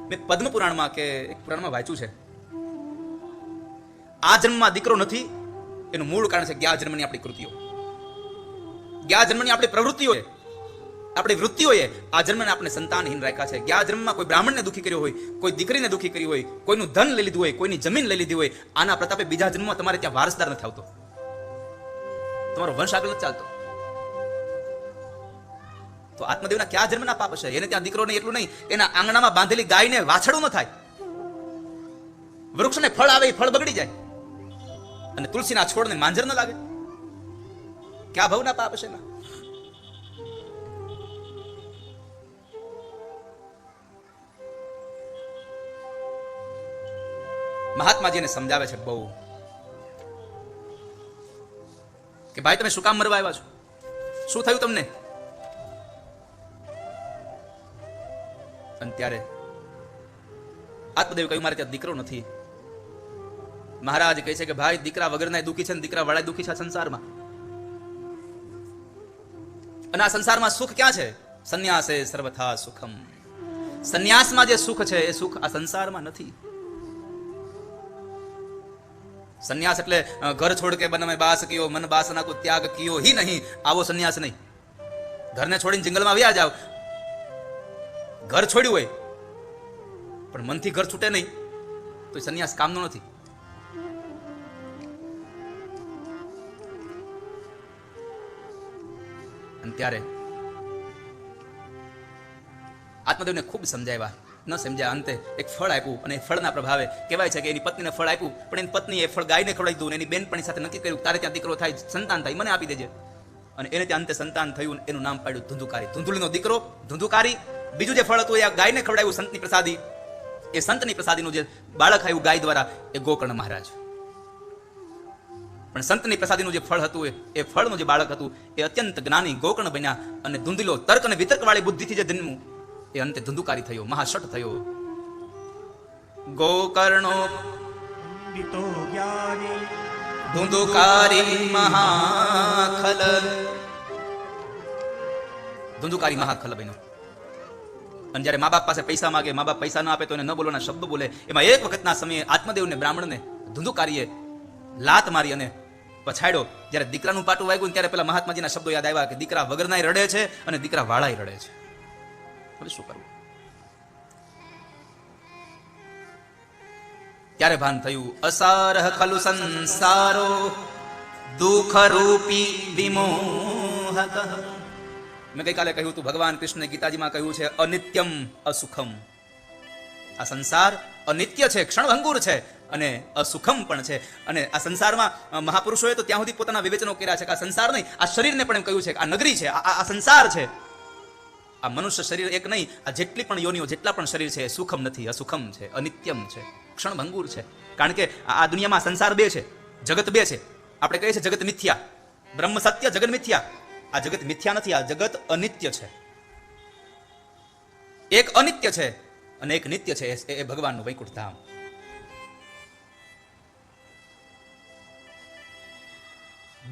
મેં પદ્મ પુરાણમાં કે એક પુરાણમાં વાંચ્યું છે, આ જન્મમાં દીકરો નથી એનું મૂળ કારણ છે ગયા જન્મની આપણી કૃતિઓ, ગયા જન્મની આપણી પ્રવૃત્તિઓ, આપણી વૃત્તિઓએ આ જન્મને આપણે સંતાનહીન રાખ્યા છે. ગયા જન્મમાં કોઈ બ્રાહ્મણને દુઃખી કર્યો હોય, કોઈ દીકરીને દુઃખી કરી હોય, કોઈનું ધન લઈ લીધું હોય, કોઈની જમીન લઈ લીધી હોય, આના પ્રતાપે બીજા જન્મમાં તમારે ત્યાં વારસદાર નથી આવતો, તમારો વંશ આગળ નથી ચાલતો. તો આત્મદેવના કયા જન્મના પાપ છે? એને ત્યાં દીકરો નહીં, એટલું નહીં, એના આંગણામાં બાંધેલી ગાયને વાછડું ન થાય, વૃક્ષને ફળ આવે, ફળ બગડી જાય, અને તુલસીના છોડને માંજર ન લાગે. ક્યાં ભાવના પાપ છે એના? મહાત્માજીને સમજાવે છે બહુ કે ભાઈ તમે શું કામ મરવા આવ્યા છો? શું થયું તમને? અને ત્યારે આત્મદેવ કહ્યું મારે ત્યાં દીકરો નથી. મહારાજ કહે છે કે ભાઈ દીકરા વગરના દુઃખી છે ને દીકરા વાળા દુઃખી છે સંસારમાં. અને આ સંસારમાં સુખ ક્યાં છે? સંન્યાસે સર્વથા સુખમ. સંન્યાસમાં જે સુખ છે એ સુખ આ સંસારમાં નથી. સંન્યાસ એટલે ઘર છોડ કે બન મેં બાસ કિયો, મન બાસના કો ત્યાગ કિયો ही नहीं, આવો સંન્યાસ નહીં. ઘરને છોડીને જંગલમાં વ્યા જાવ, ઘર છોડ્યું હોય પણ મનથી ઘર છૂટે નહીં તો સંન્યાસ કામનો નથી. અને ત્યારે આત્મદેવને ખૂબ સમજાવ્યા, ન સમજ્યા. અંતે એક ફળ આપ્યું, અને એ ફળના પ્રભાવે કહેવાય છે કે એની પત્નીને ફળ આપ્યું, પણ એની પત્ની એ ફળ ગાયને ખવડાવી દીધું. એની બેનપણી સાથે નક્કી કર્યું તારે ત્યાં દીકરો થાય, સંતાન થાય, મને આપી દેજે. અને એને ત્યાં અંતે સંતાન થયું, એનું નામ પાડ્યું ધુંધુકારી. ધુંધુલીનો દીકરો ધુંધુકારી. બીજું જે ફળ હતું એ આ ગાયને ખવડાવ્યું, સંતની પ્રસાદી. એ સંતની પ્રસાદીનું જે બાળક આવ્યું ગાય દ્વારા એ ગોકર્ણ મહારાજ. પણ સંતની પ્રસાદીનું જે ફળ હતું એ ફળનું જે બાળક હતું એ અત્યંત જ્ઞાની ગોકર્ણ બન્યા. અને ધુંધલો તર્ક અને વિતર્ક વાળી બુદ્ધિથી જે જન્મ્યું એ અંતે ધુંધુકારી થયો, મહાશટ થયો. ગોકર્ણો ધુંધુકારી મહાખલ. ધુંધુકારી મહાખલ બન્યો. અને જયારે મા બાપ પાસે પૈસા માંગે, મા બાપ પૈસા ના આપે તો એને ન બોલવાના શબ્દો બોલે. એમાં એક વખતના સમયે આત્મદેવને બ્રાહ્મણને ધુંધુકારીએ લાત મારી અને પછાડ્યો. જયારે દીકરાનું પાટું વાગ્યું ત્યારે પેલા મહાત્માજીના શબ્દો યાદ આવ્યા કે દીકરા વગરનાય રડે છે અને દીકરા વાળાય રડે છે. હવે શું કરવું? ત્યારે ભાન થયું, અસારહ ખલુ સંસારો દુઃખ રૂપી વિમોહક. મેં ગઈકાલે કહ્યું હતું, ભગવાન કૃષ્ણ ગીતાજીમાં કહ્યું છે અનિત્યમ અસુખમ. આ સંસાર અનિત્ય છે, ક્ષણભંગુર છે, અને અસુખમ પણ છે. અને આ સંસારમાં મહાપુરુષોએ તો ત્યાં સુધી પોતાના વિવેચનો કર્યા છે કે આ સંસાર નહીં, આ શરીરને પણ એમ કહ્યું છે કે આ નગરી છે, આ સંસાર છે. આ મનુષ્ય શરીર એક નહીં, આ જેટલી પણ યોનિઓ, જેટલા પણ શરીર છે એ સુખમ નથી, અસુખમ છે, અનિત્યમ છે, ક્ષણભંગુર છે. કારણ કે આ દુનિયામાં સંસાર બે છે, જગત બે છે. આપણે કહીએ છીએ જગત મિથ્યા, બ્રહ્મ સત્ય, જગત મિથ્યા. આ જગત મિથ્યા નથી, આ જગત અનિત્ય છે. એક અનિત્ય છે અને એક નિત્ય છે, એ ભગવાનનું વૈકુંઠ ધામ.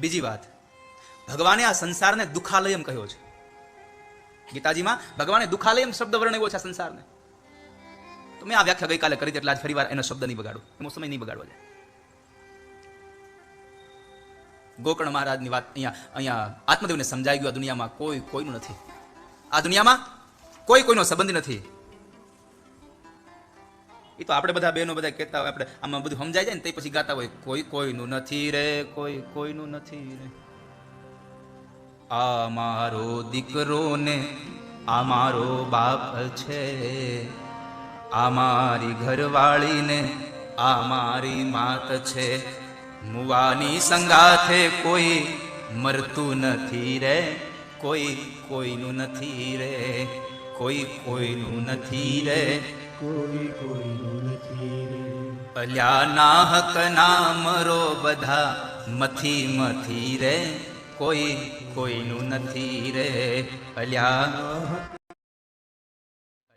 બીજી વાત, ભગવાને આ સંસારને દુખાલયમ કહ્યો છે. ગીતાજીમાં ભગવાને દુખાલયમ શબ્દ વર્ણવ્યો છે આ સંસારને. તો મેં આ વ્યાખ્યા ગઈકાલે કરી એટલે આજ ફરી વાર એનો શબ્દ નહીં બગાડું, એનો સમય નહીં બગાડવો જાય. ગોકર્ણ મહારાજની વાત અહીંયા આત્મદેવને સમજાઈ ગયું. આ દુનિયામાં કોઈ કોઈનું નથી. આ દુનિયામાં કોઈ કોઈનો સંબંધ નથી. એ તો આપણે બધા બહેનો બધા કહેતા હોય, આપણે આમાં બધું સમજાય જાય ને તે પછી ગાતા હોય, કોઈ કોઈનું નથી રે, કોઈ કોઈનું નથી રે. આ મારો દીકરો ને આ મારો બાપ છે, આ મારી ઘરવાળી ને આ મારી માત છે. મુવાની સંગાથે કોઈ મરતું નથી રે, કોઈ કોઈનું નથી રે, કોઈ કોઈનું નથી રે, કોઈ કોઈનું નથી રે. અલ્યા નાહક ના મરો બધા મથી મથી રે, કોઈ કોઈનું નથી રે. અલ્યા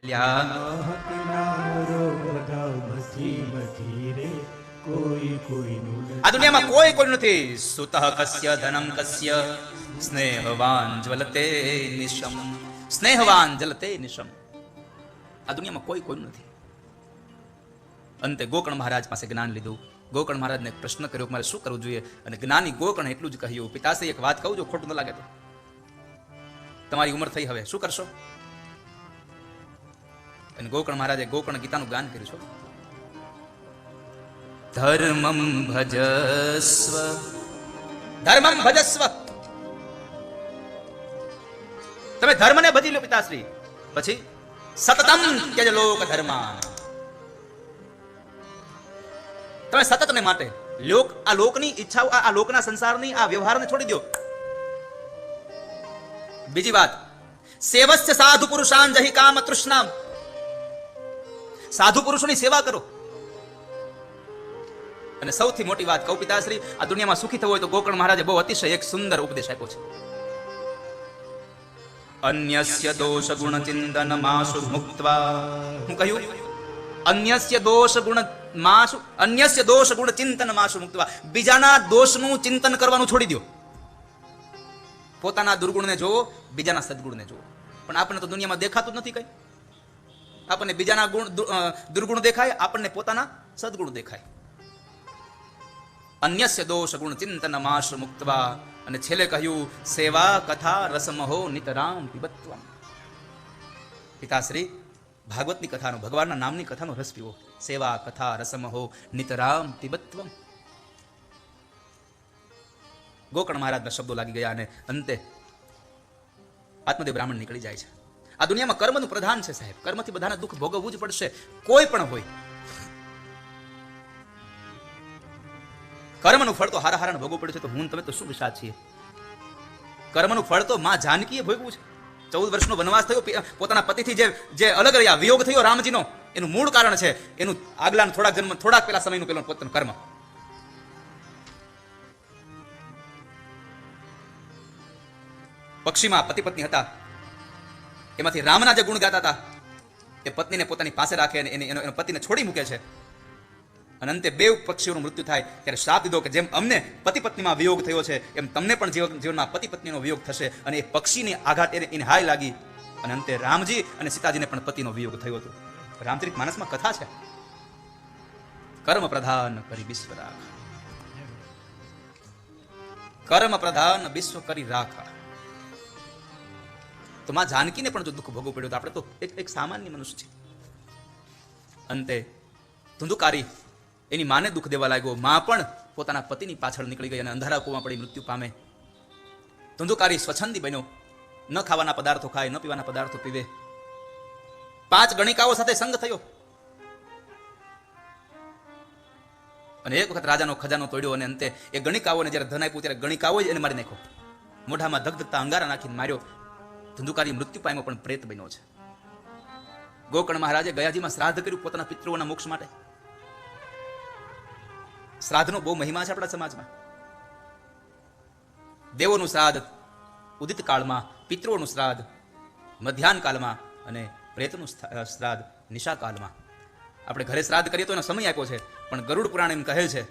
અલ્યા નાહક નામરો બધા મથી મથી રે, કોઈ કોઈનું નથી. આ દુનિયામાં કોઈ કોઈ નથી. સુતઃ કસ્ય ધનમ કસ્ય સ્નેહવાન જ્વલતે નિશમ, સ્નેહવાન જલતે નિશમ. આ દુનિયામાં કોઈ કોઈ નથી. અંતે ગોકર્ણ મહારાજ પાસે જ્ઞાન લીધું. ગોકર્ણ મહારાજને એક પ્રશ્ન કર્યો કે મારે શું કરવું જોઈએ, અને જ્ઞાની ગોકર્ણ એટલું જ કહ્યું, પિતાશ્રી એક વાત કહું, જો ખોટું ન લાગે તો, તમારી ઉંમર થઈ, હવે શું કરશો? અને ગોકર્ણ મહારાજે ગોકર્ણ ગીતાનું ગાન કર્યું છે. ધર્મમ ભજસ્વ, ધર્મમ ભજસ્વ. તમે ધર્મને ભજી લો પિતાશ્રી. પછી સતતમ ત્યજ લોક ધર્મા. તમે સતતને માટે આ લોકની ઈચ્છાઓ, આ લોકના સંસારની આ વ્યવહારને છોડી દો. બીજી વાત, સેવસ્ય સાધુ પુરુષાન જહિ કામ તૃષ્ણામ. સાધુ પુરુષોની સેવા કરો. અને સૌથી મોટી વાત કહું પિતાશ્રી, આ દુનિયામાં સુખી થવું હોય તો ગોકર્ણ મહારાજે બહુ અતિશય એક સુંદર ઉપદેશ આપ્યો છે. અન્યસ્ય દોષ ગુણ ચિંતન માસુ મુક્ત્વા. હું કહ્યું અન્યસ્ય દોષ ગુણ માસુ, અન્યસ્ય દોષ ગુણ ચિંતન માસુ મુક્ત્વા. બીજાના દોષનું ચિંતન કરવાનું છોડી દો. પોતાના દુર્ગુણને જોવો, બીજાના સદગુણને જોવો. પણ આપણને તો દુનિયામાં દેખાતું જ નથી કઈ. આપણને બીજાના દુર્ગુણ દેખાય, આપણને પોતાના સદગુણ દેખાય. અન્યસ્ય દોષ ગુણ ચિંતન માસ મુક્ત્વા. અને છેલ્લે કહ્યું સેવા કથા રસમહો નિતરામ પીબત્વમ. પિતાશ્રી, ભાગવતની કથાનો, ભગવાનના નામની કથાનો રસ પીવો. સેવા કથા રસમહો નિતરામ પીબત્વમ. ગોકર્ણ મહારાજના શબ્દો લાગી ગયા અને અંતે આત્મદેવ બ્રાહ્મણ નીકળી જાય છે. આ દુનિયામાં કર્મનું પ્રધાન છે સાહેબ. કર્મથી બધાને દુઃખ ભોગવવું જ પડશે, કોઈ પણ હોય. કર્મનું ફળ તો હારા હારાને ભોગવવું પડે છે. તો હું તમે તો શું વિષાદ છીએ. કર્મનું ફળ તો માં જાનકીએ ભોગવું છે. 14 વર્ષનો વનવાસ થયો, પોતાના પતિથી જે અલગ રહ્યા, વિયોગ થયો રામજીનો, એનું મૂળ કારણ છે એનું આગલા થોડાક પેલા સમયનું પેલું પોતાનું કર્મ. પક્ષીમાં પતિ પત્ની હતા, એમાંથી રામના જે ગુણ ગાતા હતા એ પત્નીને પોતાની પાસે રાખે અને એનો પતિને છોડી મૂકે છે. અને અંતે બે પક્ષીઓનું મૃત્યુ થાય ત્યારે શ્રાપ દીધો કે જેમ અમને પતિ પત્નીમાં વિયોગ થયો છે એમ તમને પણ જીવનમાં પતિ પત્નીનો વિયોગ થશે. અને એ પક્ષીની આઘાત એને હાય લાગી અને અંતે રામજી અને સીતાજીને પણ પતિનો વિયોગ થયો હતો. રામચરિત માનસમાં કથા છે. કર્મ પ્રધાન કરી વિશ્વ રાખા, કર્મ પ્રધાન વિશ્વ કરી રાખા. તો માં જાનકીને પણ જો દુઃખ ભોગવવું પડ્યું તો આપણે તો એક સામાન્ય મનુષ્ય છે. અંતે ધુંધુકારી એની માને દુઃખ દેવા લાગ્યો. માં પણ પોતાના પતિની પાછળ નીકળી ગઈ અને અંધારા કૂવામાં પડી મૃત્યુ પામે. ધુંધુકારી સ્વચ્છંદી બન્યો. ન ખાવાના પદાર્થો ખાય, ન પીવાના પદાર્થો પીવે. 5 ગણિકાઓ સાથે સંગ થયો અને એક વખત રાજાનો ખજાનો તોડ્યો અને અંતે એ ગણિકાઓને જ્યારે ધન આપ્યું ત્યારે ગણિકાઓએ એને મારી નાખ્યો. મોઢામાં ધગધગતા અંગારા નાખીને માર્યો. ધુંધુકારી મૃત્યુ પામ્યો પણ પ્રેત બન્યો છે. ગોકર્ણ મહારાજે ગયાજીમાં શ્રાદ્ધ કર્યું પોતાના પિતૃઓના મોક્ષ માટે. શ્રાદ્ધનો બહુ મહિમા છે આપણા સમાજમાં. દેવોનું શ્રાદ્ધ ઉદિત કાળમાં, પિતૃઓનું શ્રાદ્ધ મધ્યાહન કાળમાં અને પ્રેતનું શ્રાદ્ધ નિશા કાળમાં. આપણે ઘરે શ્રાદ્ધ કરીએ તો એનો સમય આપ્યો છે, પણ ગરુડ પુરાણ એમ કહે છે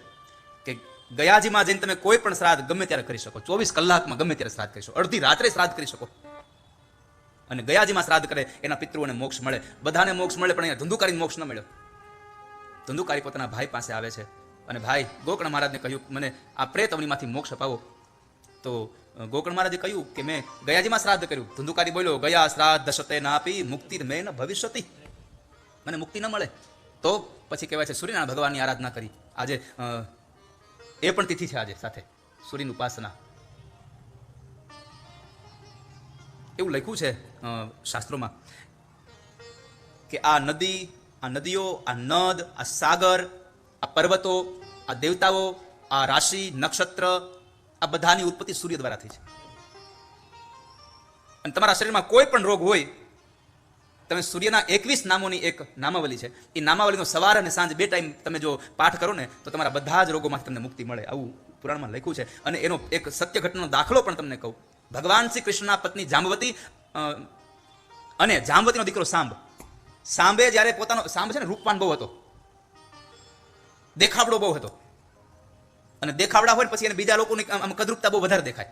કે ગયાજીમાં જઈને તમે કોઈ પણ શ્રાદ્ધ ગમે ત્યારે કરી શકો. 24 કલાકમાં ગમે ત્યારે શ્રાદ્ધ કરી શકો. અડધી રાત્રે શ્રાદ્ધ કરી શકો. અને ગયાજીમાં શ્રાદ્ધ કરે એના પિતૃઓને મોક્ષ મળે. બધાને મોક્ષ મળે, પણ અહીંયા ધુંધુકારીને મોક્ષ ન મળ્યો. ધુંધુકારી પોતાના ભાઈ પાસે આવે છે અને ભાઈ ગોકર્ણ મહારાજને કહ્યું મને આ પ્રેત અવનીમાંથી મોક્ષ અપાવો. તો ગોકર્ણ મહારાજે કહ્યું કે મેં ગયાજીમાં શ્રાદ્ધ કર્યું. ધુંધુકારી બોલ્યો, ગયા શ્રાદ્ધ શતે નાપી મુક્તિ મેં ન ભવિષ્યતિ, મને મુક્તિ ન મળે. તો પછી કહેવાય છે સૂર્યનારાયણ ભગવાનની આરાધના કરી. આજે એ પણ તિથિ છે આજે સાથે સૂર્યની ઉપાસના. એવું લખ્યું છે શાસ્ત્રોમાં કે આ નદી, આ નદીઓ, આ નદ, આ સાગર, આ પર્વતો, આ દેવતાઓ, આ રાશિ, નક્ષત્ર, આ બધાની ઉત્પત્તિ સૂર્ય દ્વારા થઈ છે. અને તમારા શરીરમાં કોઈ પણ રોગ હોય, તમે સૂર્યના 21 નામોની એક નામાવલી છે, એ નામાવલીનો સવાર અને સાંજ 2 ટાઈમ તમે જો પાઠ કરો ને તો તમારા બધા જ રોગોમાંથી તમને મુક્તિ મળે, આવું પુરાણમાં લખ્યું છે. અને એનો એક સત્ય ઘટનાનો દાખલો પણ તમને કહું. ભગવાન શ્રી કૃષ્ણના પત્ની જાંબવતી અને જાંબવતીનો દીકરો સાંબ. સાંબે જ્યારે પોતાનો, સાંબ છે ને રૂપવાન બહુ હતો, દેખાવડો બહુ હતો. અને દેખાવડા હોય ને પછી એને બીજા લોકોની કદરૂપતા બહુ વધારે દેખાય.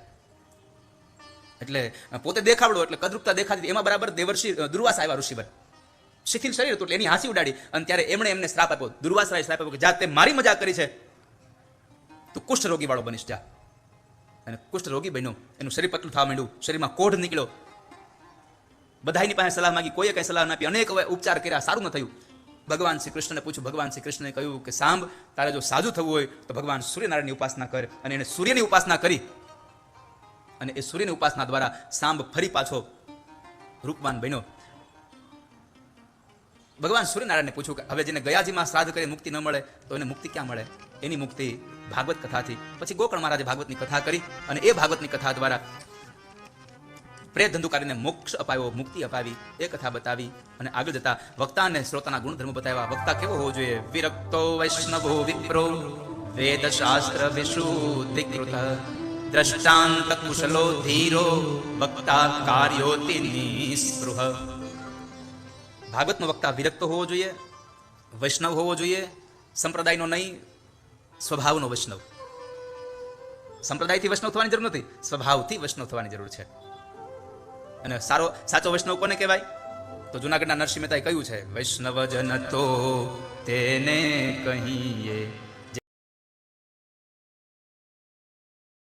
એટલે પોતે દેખાવડો એટલે કદરૂપતા દેખાતી. એમાં બરાબર દેવર્ષિ દુર્વાસા આવ્યા, ઋષિવર. શિથિલ શરીર હતું એટલે એની હાંસી ઉડાડી. અને ત્યારે એમણે એમને શ્રાપ આપ્યો, દુર્વાસાએ શ્રાપ આપ્યો કે જા તે મારી મજાક કરી છે, તું કુષ્ઠ રોગી વાળો બનીશ જા. અને કુષ્ઠ રોગી બન્યો, એનું શરીર પતલું થવા માંડ્યું, શરીરમાં કોઢ નીકળ્યો. બધાની પાસે સલાહ માંગી, કોઈએ કઈ સલાહ ના આપી, અનેક ઉપચાર કર્યા, સારું ન થયું. ભગવાન શ્રી કૃષ્ણને પૂછ્યું. ભગવાન શ્રી કૃષ્ણએ કહ્યું કે સાંભ, તારે જો સાજું થવું હોય તો ભગવાન સૂર્યનારાયણની ઉપાસના કર. અને એને સૂર્યની ઉપાસના કરી અને એ સૂર્યની ઉપાસના દ્વારા સાંભ ફરી પાછો રૂપવાન બન્યો. ભગવાન સૂર્યનારાયણને પૂછ્યું કે હવે જેને ગયાજીમાં શ્રાદ્ધ કરી મુક્તિ ન મળે તો એને મુક્તિ ક્યાં મળે? એની મુક્તિ ભાગવત કથાથી. પછી ગોકર્ણ મહારાજે ભાગવતની કથા કરી અને એ ભાગવતની કથા દ્વારા પ્રેત ધંધુકારીને મોક્ષ અપાવ્યો, મુક્તિ અપાવી, એ કથા બતાવી. અને આગળ જતા વક્તા અને શ્રોતાના ગુણધર્મો બતાવ્યા. વક્તા કેવો હોવો જોઈએ? વિરક્તો વૈષ્ણવો વિપ્રો વેદ શાસ્ત્ર વિશુદ્ધિકૃત દ્રષ્ટાંત કુશલો ધીરો વક્તા કાર્યોતિ નિસ્પૃહ. ભાગવતનો વક્તા વિરક્તો હોવો જોઈએ, વૈષ્ણવ હોવો જોઈએ, સંપ્રદાયનો નહીં, સ્વભાવનો વૈષ્ણવ. સંપ્રદાયથી વૈષ્ણવ થવાની જરૂર નથી, સ્વભાવથી વૈષ્ણવ થવાની જરૂર છે. અને સાચો વૈષ્ણવ કોને કહેવાય? તો જુનાગઢના નરસિંહ મહેતાએ કહ્યું છે, વૈષ્ણવ જન તો તેને કહીએ